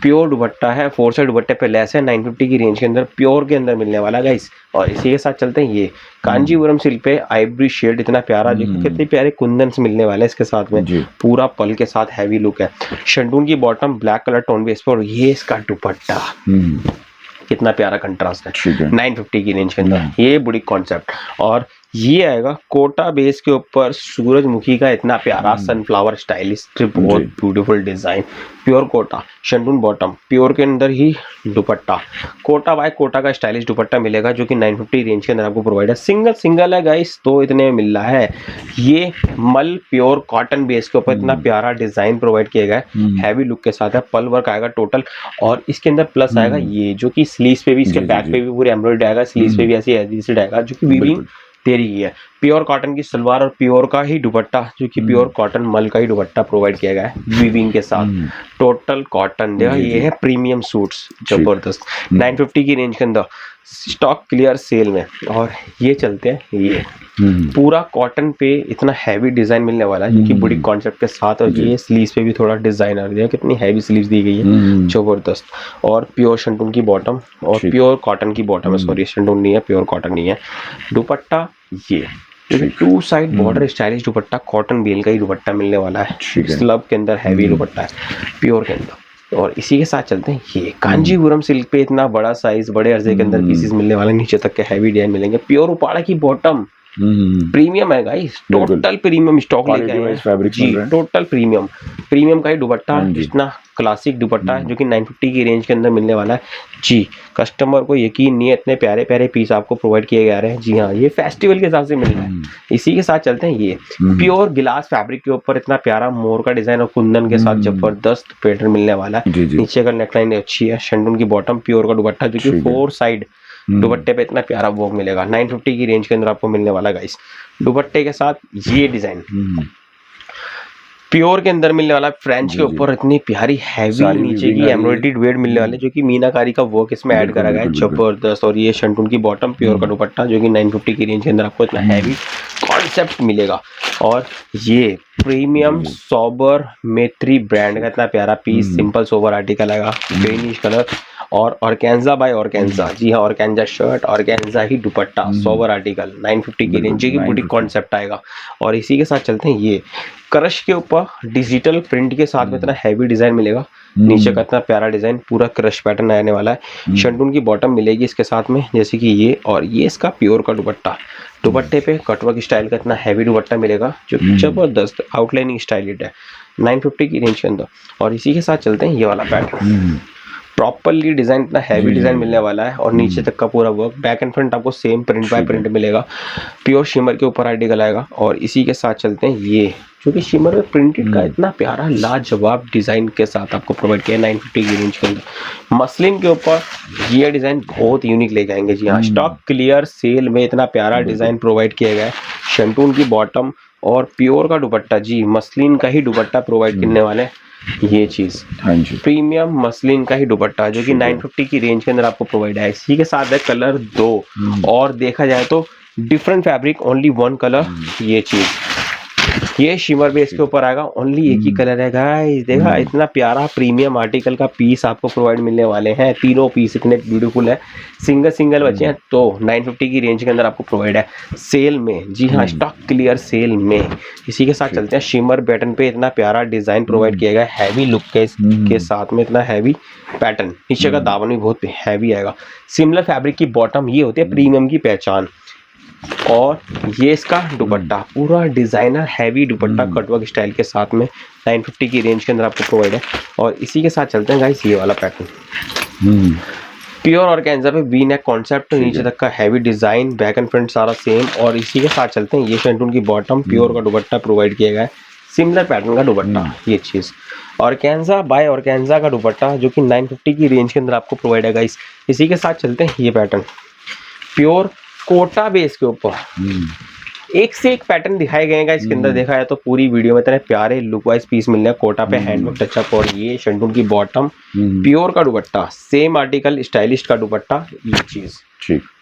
प्योर दुपट्टा है, 4 साइड दुपट्टे पे लेस है, 950 की रेंज के अंदर प्योर के अंदर मिलने वाला गाइस। और इसी के साथ चलते हैं ये कांजीपुरम सिल्क पे आइवरी शेड इतना प्यारा, जो कि कितने प्यारे कुंदन से मिलने वाले हैं इसके साथ में, पूरा पल के साथ हैवी लुक है। शंटून की bottom black colour tone base पर, और ये इसका दुपट्टा कितना प्यारा कंट्रास्ट है 950 की रेंज के अंदर। ये बड़ी कॉन्सेप्ट। और ये आएगा कोटा बेस के ऊपर सूरजमुखी का इतना प्यारा सनफ्लावर स्टाइलिश, बहुत ब्यूटीफुल डिजाइन, प्योर कोटा शंटून बॉटम, प्योर के अंदर ही दुपट्टा, कोटा बाय कोटा का स्टाइलिश दुपट्टा मिलेगा, जो कि 950 रेंज के अंदर आपको प्रोवाइड है। सिंगल है गाइस, तो इतने में मिल रहा है। ये मल प्योर कॉटन बेस के ऊपर इतना प्यारा डिजाइन प्रोवाइड किया गया है, हैवी लुक के साथ है, पल वर्क आएगा टोटल। और इसके अंदर प्लस आएगा ये, जो कि स्लीव्स पे भी, इसके बैक पे भी पूरे एम्ब्रॉयडरी आएगा, स्लीव्स पे भी ऐसी एडजस्ट आएगा, जो कि वीविंग तेरी ही है। प्योर कॉटन की सलवार और प्योर का ही दुपट्टा, जो कि प्योर कॉटन मल का ही दुपट्टा प्रोवाइड किया गया है वीविंग के साथ, टोटल कॉटन। देखो ये है प्रीमियम सूट्स, जबरदस्त 950 की रेंज के अंदर, स्टॉक क्लियर सेल में। और ये चलते हैं ये पूरा कॉटन पे इतना हैवी डिजाइन मिलने वाला है, जो कि बड़ी कॉन्सेप्ट के साथ। और ये स्लीव्स पे भी थोड़ा डिजाइनर दिया, कितनी हैवी स्लीव्स दी गई है, जबरदस्त। और प्योर शंटून की बॉटम और प्योर कॉटन की बॉटम है, सॉरी शंटून नहीं है, प्योर कॉटन नहीं है। दुपट्टा ये 2 साइड बॉर्डर स्टाइलिश दुपट्टा, कॉटन बेल का ही दुपट्टा मिलने वाला है, स्लब के अंदर हैवी दुपट्टा है प्योर के अंदर। और इसी के साथ चलते हैं ये कांजीपुरम सिल्क पे इतना बड़ा साइज, बड़े अर्जे के अंदर पीसेस मिलने वाले, नीचे तक के हैवी डिजाइन मिलेंगे। प्योर उपाड़ा की बॉटम, प्रीमियम है गाइस, टोटल प्रीमियम स्टॉक लेके आए हैं जी, टोटल प्रीमियम का ही दुपट्टा, जितना क्लासिक दुपट्टा है, जो कि 950 की रेंज के अंदर मिलने वाला है जी। कस्टमर को यकीन नहीं है, इतने प्यारे प्यारे पीस आपको प्रोवाइड किए जा रहे हैं। जी हाँ, ये फेस्टिवल के हिसाब से मिल रहा है। इसी के साथ चलते हैं ये प्योर गिलास फैब्रिक के ऊपर इतना प्यारा मोर का डिजाइन और कुंदन के साथ जबरदस्त पैटर्न मिलने वाला है। नीचे का नेकलाइन अच्छी है, शंटून की बॉटम, प्योर का दुपट्टा, जो कि 4 साइड दुपट्टे पे इतना प्यारा वर्क मिलेगा, 950 की रेंज के अंदर आपको मिलने वाला गाइस। दुपट्टे के साथ ये डिजाइन प्योर के अंदर मिलने वाला, फ्रेंच के ऊपर इतनी प्यारी हैवी नीचे की एम्ब्रॉयडरी वेड मिलने वाले, जो कि मीनाकारी का वर्क इसमें ऐड करा गया है, जबरदस्त। और ये शंटून की बॉटम, प्योर का दुपट्टा, जो कि 950 की रेंज के अंदर आपको इतना हैवी कॉन्सेप्ट मिलेगा। और ये प्रीमियम सोबर मेत्री ब्रांड का इतना प्यारा पीस, सिंपल सोबर आर्टिकल आएगा, ग्रीनिश कलर और ऑर्गेन्जा बाय ऑर्गेन्जा, जी हाँ ऑर्गेन्जा शर्ट, ऑर्गेन्जा ही दुपट्टा, सोबर आर्टिकल 950 की रेंज की बुटीक कॉन्सेप्ट आएगा। और इसी के साथ चलते हैं ये क्रश के ऊपर डिजिटल प्रिंट के साथ में इतना हैवी डिजाइन मिलेगा, नीचे का इतना प्यारा डिजाइन, पूरा क्रश पैटर्न आने वाला है। शंटून की बॉटम मिलेगी इसके साथ में, जैसे कि ये, और ये इसका प्योर का दुपट्टा, दुपट्टे पे कटवर्क स्टाइल का इतना हैवी दुपट्टा मिलेगा, जो जबरदस्त आउटलाइनिंग स्टाइलिश है 950 की रेंज के अंदर। और इसी के साथ चलते हैं ये वाला पैटर्न, प्रॉपरली डिजाइन, इतना हैवी डिजाइन मिलने वाला है, और नीचे तक का पूरा वर्क, बैक एंड फ्रंट आपको सेम प्रिंट बाय प्रिंट मिलेगा, प्योर शिमर के ऊपर आर्टिकल आएगा। और इसी के साथ चलते हैं ये, जो कि शिमर में प्रिंटेड का इतना प्यारा लाजवाब डिजाइन के साथ आपको प्रोवाइड किया 950 की रेंज के अंदर। मसलिन के ऊपर ये डिजाइन बहुत यूनिक लेके आएंगे जी हाँ, स्टॉक क्लियर सेल में इतना प्यारा डिजाइन प्रोवाइड किया गया है। शंटून की बॉटम और प्योर का दुपट्टा, जी मसलिन का ही दुपट्टा प्रोवाइड करने वाले हैं। ये चीज प्रीमियम मसलिन का ही दुपट्टा, जो कि 950 की रेंज के अंदर आपको प्रोवाइड है। इसी के साथ है कलर 2, और देखा जाए तो different fabric, only one colour, ये चीज, ये शिमर बेस के ऊपर आएगा, ओनली एक ही कलर है गाइस। देखा इतना प्यारा प्रीमियम आर्टिकल का पीस आपको प्रोवाइड मिलने वाले हैं, तीनों पीस इतने ब्यूटीफुल है, सिंगल सिंगल बचे हैं तो 950 की रेंज के अंदर आपको प्रोवाइड है सेल में। जी हाँ, स्टॉक क्लियर सेल में। इसी के साथ चलते हैं, शिमर पैटर्न पे इतना प्यारा डिजाइन प्रोवाइड किया गया, हैवी लुक के साथ में इतना हैवी पैटर्न, नीचे का दामन भी बहुत हैवी आएगा। सिमिलर फैब्रिक की बॉटम, ये होती है प्रीमियम की पहचान। और ये इसका दुपट्टा, पूरा डिजाइनर हैवी दुपट्टा कटवर्क स्टाइल के साथ में 950 की रेंज के अंदर आपको प्रोवाइड है। और इसी के साथ चलते हैं गाइस, ये वाला पैटर्न प्योर ऑर्गेन्जा पे वी नेक कॉन्सेप्ट, नीचे तक का heavy design, back and front सारा सेम। और इसी के साथ चलते हैं, ये शैंटून की बॉटम, प्योर का दुपट्टा प्रोवाइड किया गया है, सिमिलर पैटर्न का दुपट्टा, ये चीज ऑर्गेन्जा बाय ऑर्गेन्जा का दुपट्टा जो कि 950 की रेंज के अंदर आपको प्रोवाइड है गाइस। इसी के साथ चलते हैं, ये पैटर्न प्योर कोटा बेस के ऊपर, एक से एक पैटर्न दिखाए गए हैं इसके अंदर। देखा है तो पूरी वीडियो में इतने प्यारे लुक वाइज पीस मिल रहे हैं, कोटा पे हैंडवर्क टचअप। और ये शैंटून की बॉटम, प्योर का दुपट्टा, सेम आर्टिकल, स्टाइलिश का दुपट्टा, ये चीज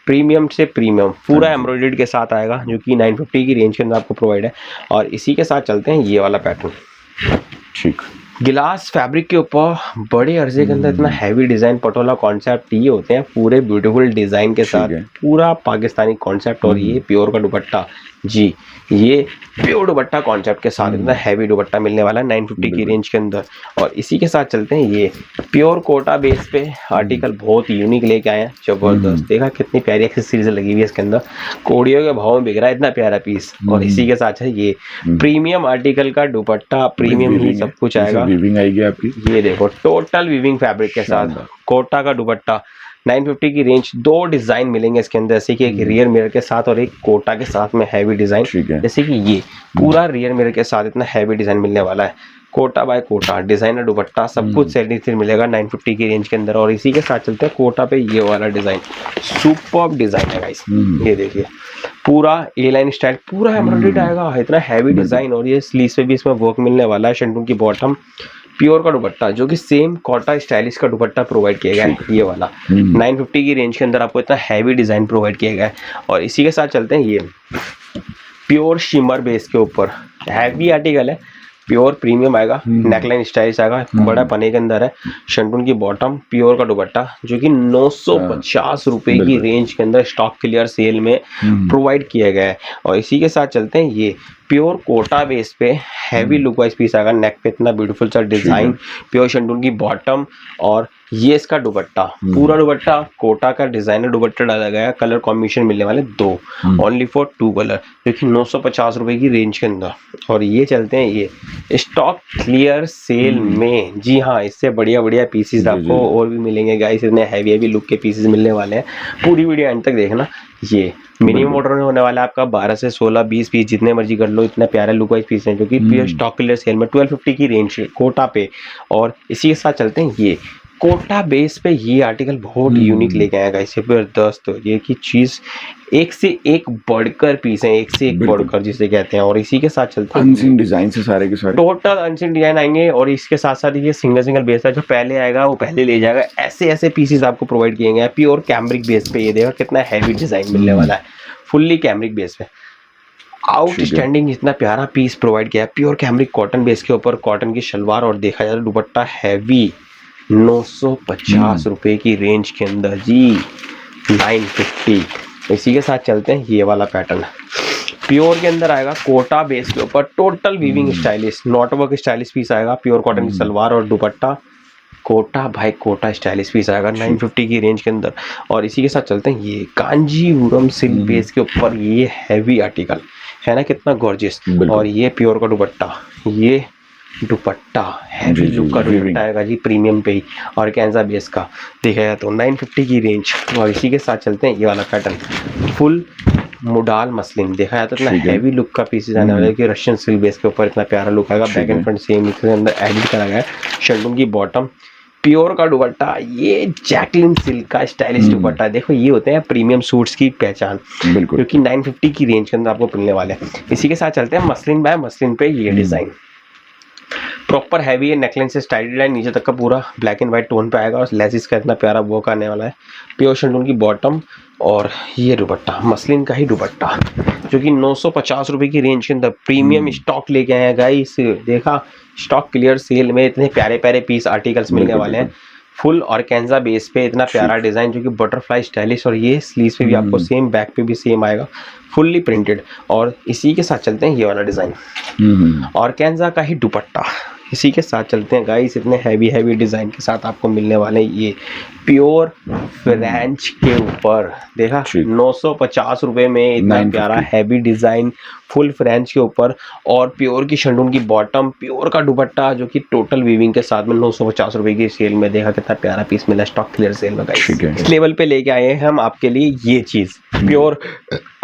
प्रीमियम से प्रीमियम, पूरा एम्ब्रॉयडर्ड के साथ आएगा जो कि 950 की रेंज के अंदर आपको प्रोवाइड है। और इसी के साथ चलते हैं, ये वाला पैटर्न, ठीक, गिलास फैब्रिक के ऊपर बड़े अर्जे के अंदर इतना हैवी डिजाइन, पटोला कॉन्सेप्ट, ये होते हैं पूरे ब्यूटीफुल डिजाइन के साथ, पूरा पाकिस्तानी कॉन्सेप्ट। और ये प्योर का दुपट्टा, जी ये प्योर दुपट्टा कॉन्सेप्ट के साथ इतना हैवी दुपट्टा मिलने वाला है 950 की रेंज के अंदर। और इसी के साथ चलते हैं, ये प्योर कोटा बेस पे आर्टिकल बहुत यूनिक लेके आए हैं, जबरदस्त। देखा कितनी प्यारी एक्सेसरीज लगी हुई है इसके अंदर, कोडियों के भाव में बिक रहा है इतना प्यारा पीस। और इसी के साथ है ये प्रीमियम आर्टिकल का दुपट्टा, प्रीमियम ही सब कुछ आएगा, वीविंग आएगी आपकी, ये देखो टोटल वीविंग फैब्रिक के साथ कोटा का दुपट्टा, 950 की रेंज। दो डिजाइन मिलेंगे इसके अंदर, जैसे कि एक रियर मिरर के साथ और एक कोटा के साथ में हैवी डिजाइन, जैसे कि ये पूरा रियर मिरर के साथ इतना हैवी डिजाइन मिलने वाला है, कोटा बाय कोटा, डिजाइनर दुपट्टा, सब कुछ सेल मिलेगा 950 की रेंज के अंदर। और इसी के साथ चलते हैं, कोटा पे ये वाला डिजाइन, सुपर्ब डिजाइन है गाइस, ये देखिए पूरा ए लाइन स्टाइल, पूरा एम्ब्रॉयडर्ड आएगा, इतना हैवी डिजाइन। और ये स्लीव्स पे भी इसमें वर्क मिलने वाला है। शैंटून की बॉटम, प्योर का दुपट्टा जो कि सेम कोटा स्टाइलिश का दुपट्टा प्रोवाइड किया गया है, ये वाला 950 की रेंज के अंदर आपको इतना हैवी डिजाइन प्रोवाइड किया गया है। और इसी के साथ चलते हैं, ये प्योर शिमर बेस के ऊपर हैवी आर्टिकल है, प्योर प्रीमियम आएगा, नेकलाइन स्टाइलिश आएगा, बड़ा पने के अंदर है। शैंटून की बॉटम, प्योर का दुपट्टा जो कि 950 रुपए की रेंज के अंदर स्टॉक क्लियर सेल में प्रोवाइड किया गया है। और इसी के साथ चलते हैं, ये प्योर कोटा बेस पे हैवी लुक वाइज पीस आएगा, नेक पे इतना ब्यूटीफुल सा डिजाइन, प्योर शैंटून की बॉटम। और ये इसका दुपट्टा, पूरा दुपट्टा कोटा का डिजाइनर दुपट्टा डाला गया, कलर कॉम्बिनेशन मिलने वाले दो, ओनली फॉर 2 कलर, जो कि 950 रुपए की रेंज के अंदर। और ये चलते हैं, ये स्टॉक क्लियर सेल में। जी हाँ, इससे बढ़िया बढ़िया पीसेस आपको और भी मिलेंगे गाइस, इतने हैवी लुक के पीसेस मिलने वाले हैं। पूरी वीडियो एंड तक देखना। ये मिनिमम ऑर्डर में होने वाला है आपका 12 से 16, 20 पीस जितने मर्जी कर लो, इतने प्यारे लुक वाइज पीस हैं जो कि प्योर स्टॉक क्लियर सेल में 1250 की रेंज कोटा पे। और इसी के साथ चलते हैं, ये कोटा बेस पे ये आर्टिकल बहुत यूनिक लेके आएगा, इसे जबरदस्त। ये की चीज एक से एक बढ़कर पीस है, एक से एक बढ़कर जिसे कहते हैं। और इसी के साथ चलते हैं, अनसीन डिजाइन से सारे के सारे टोटल अनसीन डिजाइन आएंगे। और इसके साथ साथ ये सिंगल बेस है, जो पहले आएगा वो पहले ले जाएगा, ऐसे ऐसे पीसेस आपको प्रोवाइड किए गए हैं प्योर कैमरिक बेस पे। ये देखो कितना हैवी डिजाइन मिलने वाला है, फुल्ली कैमरिक बेस पे, आउटस्टैंडिंग इतना प्यारा पीस प्रोवाइड किया है, प्योर कैमरिक कॉटन बेस के ऊपर, कॉटन की शलवार। और देखा जाए दुपट्टा हैवी, 950 रुपए की रेंज के अंदर जी, 950। इसी के साथ चलते हैं, ये वाला पैटर्न प्योर के अंदर आएगा, कोटा बेस के ऊपर, total weaving stylish, knot work stylish piece आएगा, प्योर कॉटन की सलवार और दुपट्टा, कोटा भाई कोटा स्टाइलिश पीस आएगा 950 की रेंज के अंदर। और इसी के साथ चलते हैं, ये कांजीवरम सिल्क बेस के ऊपर ये हैवी आर्टिकल है ना, कितना गॉर्जियस। और ये प्योर का दुपट्टा, ये दुपट्टा हैवी लुक का दुपट्टा आएगा जी, प्रीमियम पे ही, और कैंजा बेस का देखा जाए तो 950 की रेंज। और इसी के साथ चलते हैं, ये वाला पैटर्न फुल मुडाल मसलिन, देखा जाए तो इतना हैवी लुक का पीसेस आने वाला है कि रशियन सिल्क बेस के ऊपर इतना प्यारा लुक आएगा, बैक एंड फ्रंट सेम इसके अंदर एडिट करा गया है। शैंटून की बॉटम, प्योर का दुपट्टा, ये जैकलिन सिल्क का स्टाइलिश दुपट्टा, देखो ये होते हैं प्रीमियम सूट्स की पहचान, क्योंकि 950 की रेंज के अंदर आपको मिलने वाले हैं। इसी के साथ चलते हैं, मसलिन बाय मसलिन पे ये डिजाइन, प्रॉपर हैवी है, नेकलाइन से स्टाइल डिजाइन नीचे तक का पूरा ब्लैक एंड व्हाइट टोन पे आएगा और लेसिस का इतना प्यारा वर्क आने वाला है। प्योर शंटून की बॉटम और ये दुपट्टा मसलिन का ही दुपट्टा जो कि 950 रुपए की रेंज के अंदर प्रीमियम स्टॉक लेके आए हैं गाइस। देखा स्टॉक क्लियर सेल में इतने प्यारे प्यारे पीस आर्टिकल्स मिलने वाले हैं। फुल ऑर्गेन्जा बेस पे इतना प्यारा डिजाइन जो कि बटरफ्लाई स्टाइलिश, और ये स्लीव्स पे भी आपको सेम, बैक पे भी सेम आएगा, फुल्ली प्रिंटेड। और इसी के साथ चलते हैं ये वाला डिजाइन ऑर्गेन्जा का ही दुपट्टा, इसी के साथ चलते हैं गाइस। इतने हैवी डिजाइन के साथ आपको मिलने वाले हैं ये प्योर फ्रेंच के ऊपर। देखा 950 रुपए में इतना प्यारा हैवी डिजाइन फुल फ्रेंच के ऊपर, और प्योर की शंटून की बॉटम, प्योर का दुपट्टा जो कि टोटल वीविंग के साथ में 950 रुपए की सेल में। देखा कितना प्यारा पीस मिला स्टॉक क्लियर सेल में गाइस। इस लेवल पे लेके आए हैं हम आपके लिए ये चीज प्योर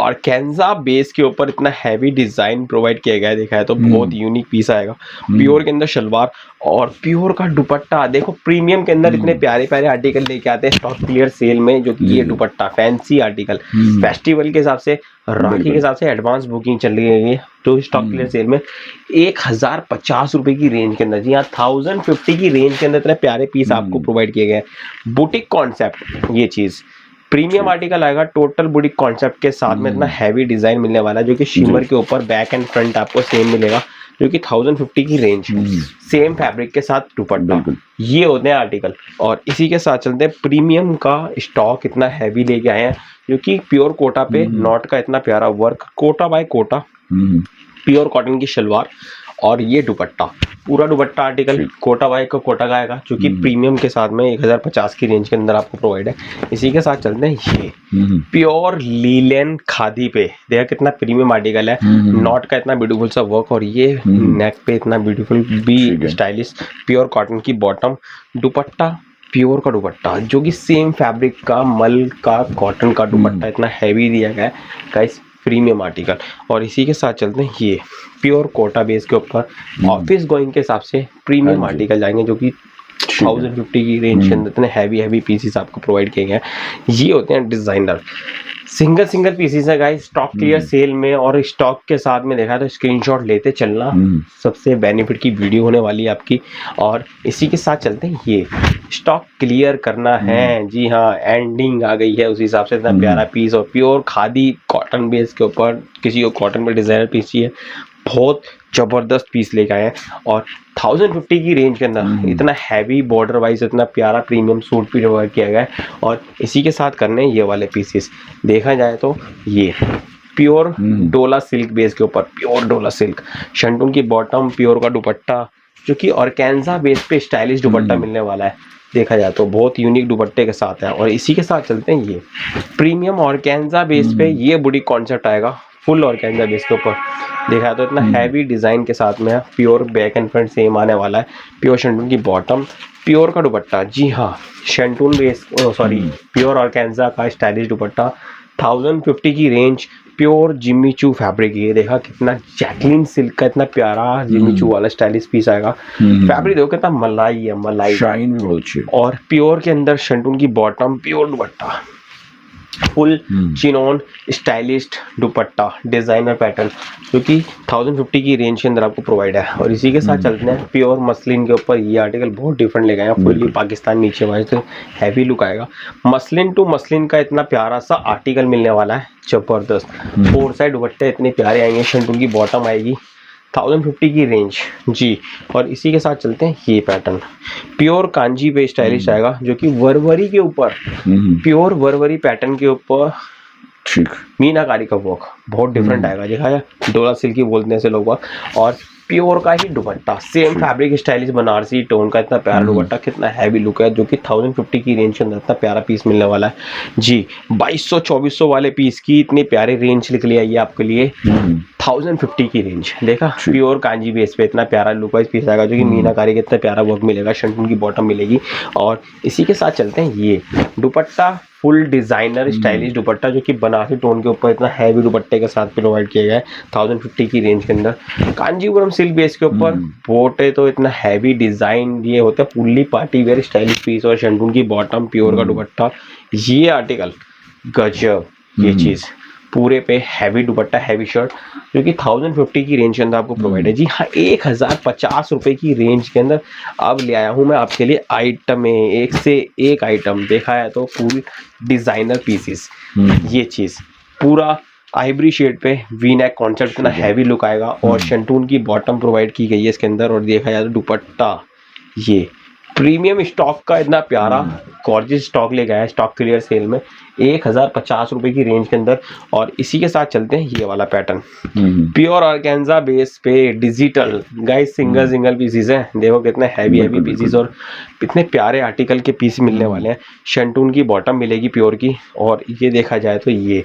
ऑर्गेन्जा बेस के ऊपर इतना हैवी डिजाइन प्रोवाइड किया गया है। देखा है तो बहुत यूनिक पीस आएगा। प्योर के अंदर शलवार और प्योर का दुपट्टा। देखो प्रीमियम के अंदर इतने प्यारे प्यारे आर्टिकल लेके आते हैं स्टॉक क्लियर सेल में, जो कि ये दुपट्टा फैंसी आर्टिकल फेस्टिवल के हिसाब से, राखी के हिसाब से एडवांस बुकिंग चल रही है तो स्टॉक क्लियर सेल में 1050 रुपए की रेंज के अंदर, जी हाँ 1050 की रेंज के अंदर इतने प्यारे पीस आपको प्रोवाइड किए गए। बुटीक कॉन्सेप्ट ये चीज प्रीमियम आर्टिकल आएगा टोटल बुटीक कॉन्सेप्ट के साथ में। इतना हैवी डिजाइन मिलने वाला है जो कि शिमर के ऊपर बैक एंड फ्रंट आपको सेम मिलेगा, जो कि 1050 की रेंज, सेम फैब्रिक के साथ दुपट्टा। ये होते हैं आर्टिकल। और इसी के साथ चलते हैं प्रीमियम का स्टॉक इतना हैवी लेके आए हैं जो कि प्योर कोटा पे नॉट का इतना प्यारा work, Kota by Kota, pure cotton की शलवार और ये दुपट्टा, पूरा दुपट्टा आर्टिकल कोटा बाय का कोटा का आएगा जो कि प्रीमियम के साथ में 1050 की रेंज के अंदर आपको प्रोवाइड है। इसी के साथ चलते हैं ये प्योर लीलन खादी पे। देखा कितना प्रीमियम आर्टिकल है, नॉट का इतना ब्यूटीफुल सा वर्क और ये नेक पे इतना ब्यूटीफुल भी स्टाइलिश प्योर कॉटन की बॉटम, दुपट्टा प्योर का दुपट्टा जो कि सेम फैब्रिक का मल का कॉटन का दुपट्टा इतना हैवी दिया गया है गाइस, प्रीमियम आर्टिकल। और इसी के साथ चलते हैं ये प्योर कोटा बेस के ऊपर ऑफिस गोइंग के हिसाब से प्रीमियम आर्टिकल जाएंगे जो कि 1050 की रेंज के अंदर इतने हैवी पीसेस आपको प्रोवाइड किए गए हैं। ये होते हैं डिजाइनर सिंगल पीसेस है गाइस स्टॉक क्लियर सेल में, और स्टॉक के साथ में देखा तो स्क्रीनशॉट लेते चलना, सबसे बेनिफिट की वीडियो होने वाली है आपकी। और इसी के साथ चलते हैं ये स्टॉक क्लियर करना है, जी हाँ एंडिंग आ गई है, उस हिसाब से इतना प्यारा पीस और प्योर खादी कॉटन बेस के ऊपर, किसी को कॉटन में डिजाइनर पीस चाहिए, बहुत जबरदस्त पीस लेके आए हैं। और 1050 की रेंज के अंदर इतना हैवी बॉर्डर वाइज इतना प्यारा प्रीमियम सूट भी प्रोवाइड किया गया है। और इसी के साथ करने ये वाले पीसेस देखा जाए तो ये प्योर डोला सिल्क बेस के ऊपर, प्योर डोला सिल्क शंटून की बॉटम, प्योर का दुपट्टा जो कि ऑर्गेन्जा बेस पे स्टाइलिश दुपट्टा मिलने वाला है। देखा जाए तो बहुत यूनिक दुपट्टे के साथ है। और इसी के साथ चलते हैं ये प्रीमियम ऑर्गेन्जा बेस पे ये बुटीक कॉन्सेप्ट आएगा, फुल ऑर्गेन्जा बेस के ऊपर। देखा तो इतना हैवी डिजाइन के साथ में pure back and front same आने वाला है, प्योर शंटून की बॉटम, प्योर का दुपट्टा, जी हाँ शंटून बेस प्योर ऑर्गेन्जा का स्टाइलिश दुपट्टा, 1050 की रेंज, प्योर जिम्मी चू फैब्रिक। ये देखा कितना जैकलिन सिल्क का इतना प्यारा जिम्मी चू वाला स्टाइलिश पीस आएगा। फैब्रिक देखो कितना मलाई है, मलाई शाइन भी बहुत अच्छी। और प्योर के अंदर शंटून की बॉटम, प्योर दुपट्टा, फुल चिनोन स्टाइलिस्ट दुपट्टा डिजाइनर पैटर्न जो कि 1050 की रेंज के अंदर आपको प्रोवाइड है। और इसी के साथ चलते हैं प्योर मसलिन के ऊपर, ये आर्टिकल बहुत डिफरेंट लेगा, फुल्ली पाकिस्तान नीचे वाइज तो हैवी लुक आएगा। मसलिन टू मसलिन का इतना प्यारा सा आर्टिकल मिलने वाला है, जबरदस्त 4 साइड दुपट्टे इतने प्यारे आएंगे, शंटून की बॉटम आएगी 1050 की रेंज जी। और इसी के साथ चलते हैं ये पैटर्न प्योर कांजी पे स्टाइलिश आएगा जो कि वरवरी के ऊपर, प्योर वरवरी पैटर्न के ऊपर मीनाकारी का वर्क बहुत डिफरेंट आएगा। देखा है डोला सिल्क बोलने से लोग, और प्योर का ही dupatta, same fabric stylish Banarasi tone का इतना प्यारा दुपट्टा, कितना हैवी लुक है, जो कि 1050 की रेंज के अंदर इतना प्यारा पीस मिलने वाला है जी। 2200-2400 वाले पीस की इतनी प्यारी रेंज निकली आई है आपके लिए 1050 की रेंज। देखा प्योर कांजी बेस पे इतना प्यारा लुक वाइज पीस आएगा जो कि मीनाकारी का इतना प्यारा वर्क मिलेगा, शंटून की बॉटम मिलेगी। और इसी के साथ चलते हैं ये दुपट्टा, फुल डिजाइनर स्टाइलिश दुपट्टा जो कि बनारसी टोन के ऊपर इतना हैवी दुपट्टे के साथ प्रोवाइड किया गया है 1050 की रेंज के अंदर। कांजीपुरम सिल्क बेस के ऊपर बोटे तो इतना हैवी डिजाइन ये होता है, fully party wear stylish piece और शंटून की बॉटम, प्योर का दुपट्टा, ये आर्टिकल गजब, ये चीज पूरे पे हैवी दुपट्टा, हैवी शर्ट, जो कि 1050 की रेंज के अंदर आपको प्रोवाइड है। जी हाँ, 1050 रुपए की रेंज के अंदर अब ले आया हूँ मैं आपके लिए आइटम में, एक से एक आइटम देखा है तो फुल डिजाइनर पीसेस। ये चीज पूरा आइवरी शेड पे वी नेक कॉन्सेप्ट, इतना हैवी लुक आएगा और शंटून की बॉटम प्रोवाइड की गई है इसके अंदर। और देखा जाए तो दुपट्टा ये प्रीमियम स्टॉक का इतना प्यारा गॉर्जियस स्टॉक ले गया है स्टॉक क्लियर सेल में 1050 रुपए की रेंज के अंदर। और इसी के साथ चलते हैं ये वाला पैटर्न, प्योर ऑर्गेन्जा बेस पे डिजिटल गाइस, सिंगल पीसीज है। देखो कितने हैवी पीसीज और इतने प्यारे आर्टिकल के पीस मिलने वाले हैं। शंटून की बॉटम मिलेगी प्योर की। और ये देखा जाए तो ये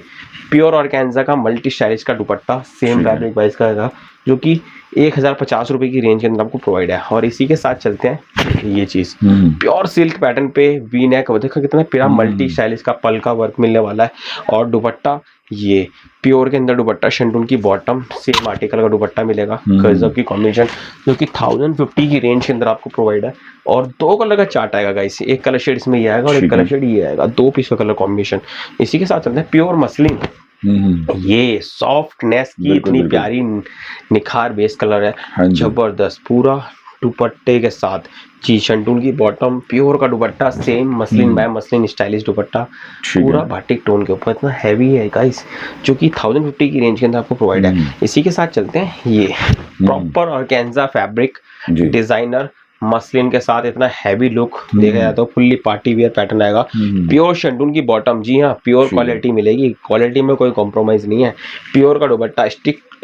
प्योर ऑर्गेन्जा का मल्टी स्टाइलिश का दुपट्टा सेम फैब्रिक वाइज का है, जो कि 1050 रुपए की रेंज के अंदर आपको प्रोवाइड है। और इसी के साथ चलते हैं ये चीज प्योर सिल्क पैटर्न पे वी नेक, देखो कितना प्यारा मल्टी स्टाइलिश का पल का वर्क मिलने वाला है। और दुपट्टा ये प्योर के अंदर दुपट्टा, शंटून की बॉटम, सेम आर्टिकल का दुपट्टा मिलेगा, गजब की कॉम्बिनेशन, जो कि 1050 की रेंज के अंदर आपको प्रोवाइड है। और 2 कलर का चार्ट आएगा गाइस, एक कलर शेड इसमें ये आएगा और एक कलर शेड ये आएगा, 2 पीस का कलर कॉम्बिनेशन। इसी के साथ चलते हैं प्योर मसलिन, ये सॉफ्टनेस की इतनी प्यारी निखार बेस कलर है, जबरदस्त पूरा दुपट्टे के साथ। जी शंटून की बॉटम, प्योर का दुपट्टा, same muslin by muslin stylish दुपट्टा, पूरा बाटिक टोन के ऊपर, इतना हैवी है गाइस, जो कि 1050 की रेंज के अंदर आपको प्रोवाइड है। इसी के साथ चलते हैं ये proper organza fabric designer muslin के साथ, इतना हैवी लुक देखा जाए तो फुल्ली पार्टी वेयर पैटर्न आएगा। प्योर शंटून की बॉटम, जी हाँ प्योर क्वालिटी मिलेगी, क्वालिटी में कोई कॉम्प्रोमाइज नहीं है। प्योर का दुपट्टा,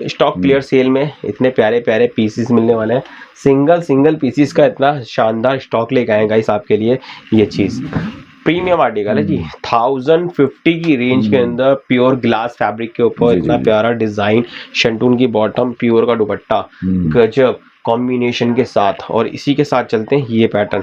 स्टॉक क्लियर सेल में इतने प्यारे प्यारे पीसेस मिलने वाले हैं। सिंगल पीसेस का इतना शानदार स्टॉक लेके आए गाइस आपके लिए। ये चीज प्रीमियम आर्टिकल है जी, 1050 की रेंज के अंदर प्योर ग्लास फैब्रिक के ऊपर इतना प्यारा डिजाइन, शंटून की बॉटम, प्योर का दुपट्टा, गजब कॉम्बिनेशन के साथ। और इसी के साथ चलते हैं ये pattern,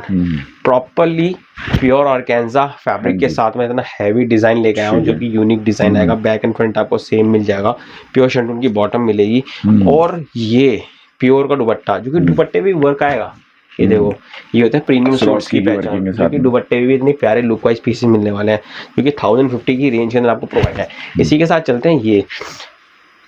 properly pure organza fabric के साथ में इतना हैवी डिजाइन लेके आया हूँ, जो कि यूनिक डिजाइन आएगा। बैक एंड फ्रंट आपको सेम मिल जाएगा, प्योर शंटून की बॉटम मिलेगी। और ये प्योर का दुपट्टा, जो कि दुपट्टे भी वर्क आएगा। ये देखो ये होता है प्रीमियम सूट्स की पहचान, जो कि दुपट्टे भी इतने प्यारे लुक वाइज पीसेस मिलने वाले हैं, जो कि 1050 की रेंज के अंदर आपको प्रोवाइड है। इसी के साथ चलते हैं ये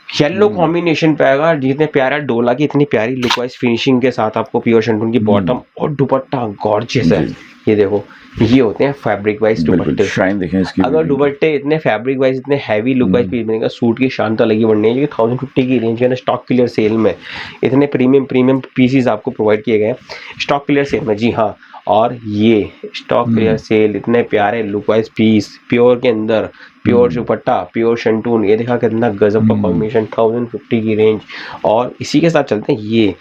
येलो कॉम्बिनेशन पे आएगा, जितने प्यारा डोला की इतनी प्यारी लुक वाइज फिनिशिंग के साथ आपको प्योर शंटून की बॉटम और दुपट्टा गॉर्जियस है। ये देखो ये होते हैं फैब्रिक वाइज दुपट्टे, शाइन देखें इसकी। अगर दुपट्टे इतने फैब्रिक वाइज इतने हैवी लुक वाइज पीस बनेगा, सूट की शान तो अलग ही बढ़नी है। क्योंकि 1050 की रेंज के अंदर स्टॉक क्लियर सेल में इतने प्रीमियम पीसेस आपको प्रोवाइड किए गए स्टॉक क्लियर सेल में। जी हाँ, और ये स्टॉक क्लियर सेल इतने प्यारे लुक वाइज पीस, प्योर के अंदर प्योर दुपट्टा, प्योर शंटून, ये देखा कितना गजब का कॉम्बिनेशन, 1050 की रेंज। और इसी के साथ चलते हैं ये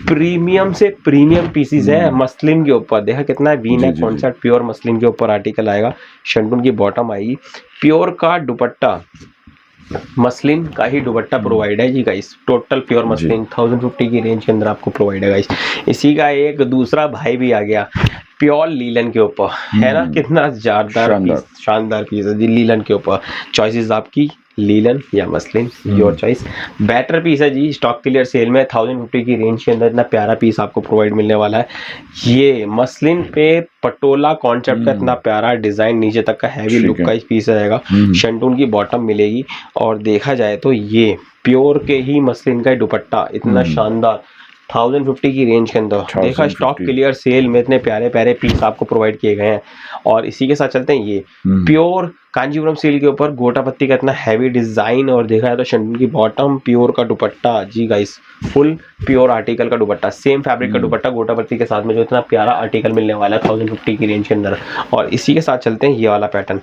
प्रीमियम से प्रीमियम पीसीज है मसलिन के ऊपर, देखा कितना V neck concept, pure muslin के ऊपर आर्टिकल आएगा, शंटून की बॉटम आएगी, प्योर का दुपट्टा, मसलिन का ही दुपट्टा प्रोवाइड है जी गाइस, टोटल प्योर मसलिन 1050 की रेंज के अंदर आपको प्रोवाइड है गाइस। इसी का एक दूसरा भाई भी आ गया प्योर लीलन के ऊपर, है ना, कितना शानदार पीस है जी लीलन के ऊपर। चॉइसेस आपकी, लीलन या muslin, your choice. Better piece है जी, स्टॉक क्लियर सेल में 1050 की रेंज के अंदर इतना प्यारा पीस आपको प्रोवाइड मिलने वाला है। ये मसलिन पे पटोला कॉन्सेप्ट का इतना प्यारा डिजाइन, नीचे तक का हैवी लुक का पीस रहेगा, शंटून की बॉटम मिलेगी। और देखा जाए तो ये प्योर के ही मसलिन का दुपट्टा, इतना शानदार 1050 की रेंज के अंदर, देखा स्टॉक क्लियर सेल में इतने प्यारे प्यारे पीस आपको प्रोवाइड किए गए हैं। और इसी के साथ चलते हैं ये प्योर कांजीवरम सिल्क के ऊपर गोटा पत्ती का इतना हैवी डिजाइन, और देखा जाए तो शंटून की बॉटम, प्योर का दुपट्टा, जी गाइस फुल प्योर आर्टिकल का दुपट्टा, सेम फैब्रिक का दुपट्टा गोटा पत्ती के साथ में, जो इतना प्यारा आर्टिकल मिलने वाला है 1050 की रेंज के अंदर। और इसी के साथ चलते हैं ये वाला पैटर्न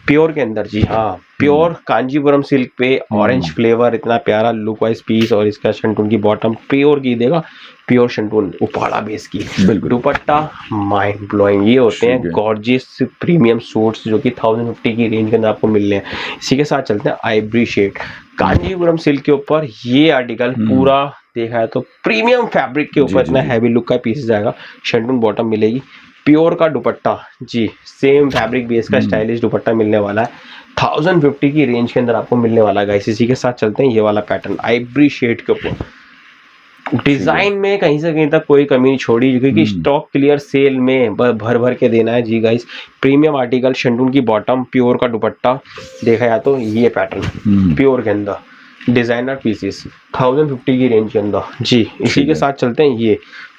प्योर के अंदर, जी हाँ प्योर कांजीवरम सिल्क पे ऑरेंज फ्लेवर, इतना प्यारा लुक वाइज पीस। और इसका शंटून की बॉटम प्योर की देगा, प्योर शंटून उपाड़ा बेस की, दुपट्टा माइंड ब्लोइंग। ये होते हैं गॉर्जियस प्रीमियम सूट्स, जो कि 1050 की रेंज के अंदर आपको मिलने हैं। इसी के साथ चलते हैं आइवरी शेड कांजीवरम सिल्क के ऊपर, ये आर्टिकल पूरा देखा है तो प्रीमियम फैब्रिक के ऊपर इतना हैवी लुक का पीस जाएगा, शंटून बॉटम मिलेगी, प्योर का दुपट्टा, जी सेम फैब्रिक बेस का स्टाइलिश दुपट्टा मिलने वाला है, 1050 की रेंज के अंदर आपको मिलने वाला है गाइस। इसी के साथ चलते हैं ये वाला पैटर्न आइवरी शेड के ऊपर, डिजाइन में कहीं से कहीं तक कोई कमी नहीं छोड़ी, क्योंकि स्टॉक क्लियर सेल में भर भर के देना है जी गाइस। प्रीमियम आर्टिकल, शंटून की बॉटम, प्योर का दुपट्टा, देखा जाए तो ये पैटर्न प्योर के अंदर डिजाइनर पीसेस 1050 की रेंज के अंदर जी। इसी के साथ चलते हैं ये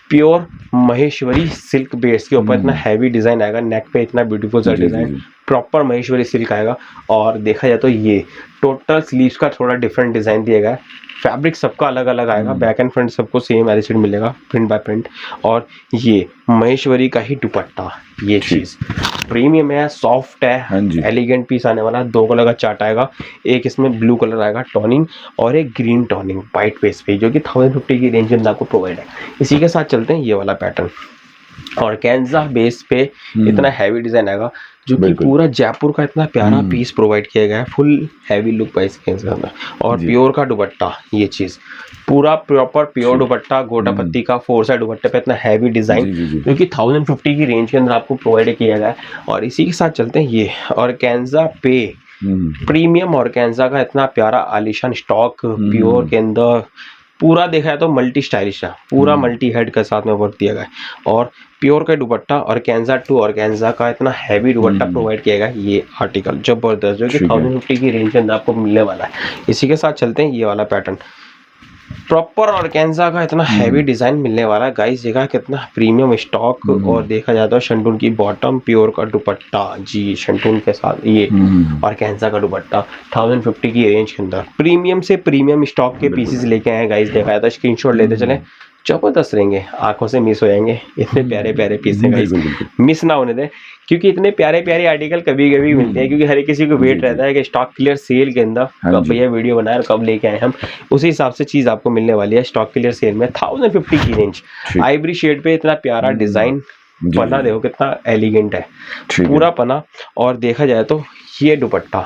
प्योर महेश्वरी सिल्क बेस के ऊपर इतना हैवी डिजाइन आएगा, नेक पे इतना ब्यूटीफुल सा डिजाइन, प्रॉपर महेश्वरी सिल्क आएगा। और देखा जाए तो ये टोटल स्लीव्स का थोड़ा डिफरेंट डिजाइन दिया गया है, फैब्रिक सबका अलग अलग आएगा, बैक एंड फ्रंट सबको सेम एज मिलेगा, प्रिंट बाय प्रिंट। और ये महेश्वरी का ही दुपट्टा, ये चीज प्रीमियम है, सॉफ्ट है, एलिगेंट पीस आने वाला है। 2 कलर का चार्ट आएगा, एक इसमें ब्लू कलर आएगा टॉनिंग और एक ग्रीन टॉनिंग वाइट बेस पे, जो कि 1050 की रेंज में आपको प्रोवाइड है। इसी के साथ चलते हैं ये वाला पैटर्न, और कैंजा बेस पे इतना हैवी डिजाइन आएगा, जो कि पूरा जयपुर का इतना प्यारा पीस प्रोवाइड किया गया है, फुल हैवी लुक वाइज कैंजा में। और प्योर का दुपट्टा, ये चीज पूरा प्रॉपर प्योर दुपट्टा, गोटा पत्ती का 4 साइड दुपट्टे पे इतना हैवी डिजाइन, जो कि 1050 की रेंज के अंदर आपको प्रोवाइड किया गया है। और इसी के साथ चलते हैं ये और कैंजा पे प्रीमियम और कैंजा का इतना प्यारा आलिशान स्टॉक प्योर के अंदर, पूरा देखा है तो मल्टी स्टाइलिश है, पूरा मल्टी हेड के साथ में वर्क दिया गया है। और प्योर का दुपट्टा और कैंजा टू और कैंजा का इतना हैवी दुपट्टा प्रोवाइड किया गया, ये आर्टिकल जबरदस्त, जो कि 1050 की रेंज के अंदर आपको मिलने वाला है। इसी के साथ चलते हैं ये वाला पैटर्न, प्रॉपर और कैंजा का इतना हैवी डिजाइन मिलने वाला है गाइस। देखा कितना प्रीमियम स्टॉक, और देखा जाता है शंटून की बॉटम, प्योर का दुपट्टा जी, शंटून के साथ ये और कैंजा का दुपट्टा 1050 की रेंज के अंदर प्रीमियम से प्रीमियम स्टॉक के पीसेस लेके आए गाइस। देखा जाता है, स्क्रीनशॉट लेते चले, जबरदस्त रहेंगे, आंखों से मिस हो जाएंगे, इतने प्यारे प्यारे पीस हैं गाइस, मिस ना होने दें, क्योंकि इतने प्यारे प्यारे आर्टिकल कभी कभी मिलते हैं, क्योंकि हर किसी को वेट रहता है कि स्टॉक क्लियर सेल के अंदर कब भैया वीडियो बनाए और कब लेके आए हम, उसी हिसाब से चीज आपको मिलने वाली है स्टॉक क्लियर सेल में 1050 की रेंज। आइवरी शेड पे इतना प्यारा डिजाइन, पन्ना देखो कितना एलिगेंट है, पूरा पन्ना। और देखा जाए तो ये दुपट्टा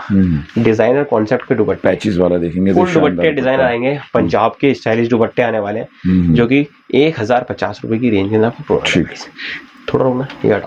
डिजाइनर कॉन्सेप्ट के दुपट्टे, पैचेस वाला देखेंगे, फुल दुपट्टे डिजाइन आएंगे, पंजाब के स्टाइलिश दुपट्टे आने वाले हैं, जो कि 1050 रुपए की रेंज में आपको प्रोवाइड है। थोड़ा रुकना, ये हटा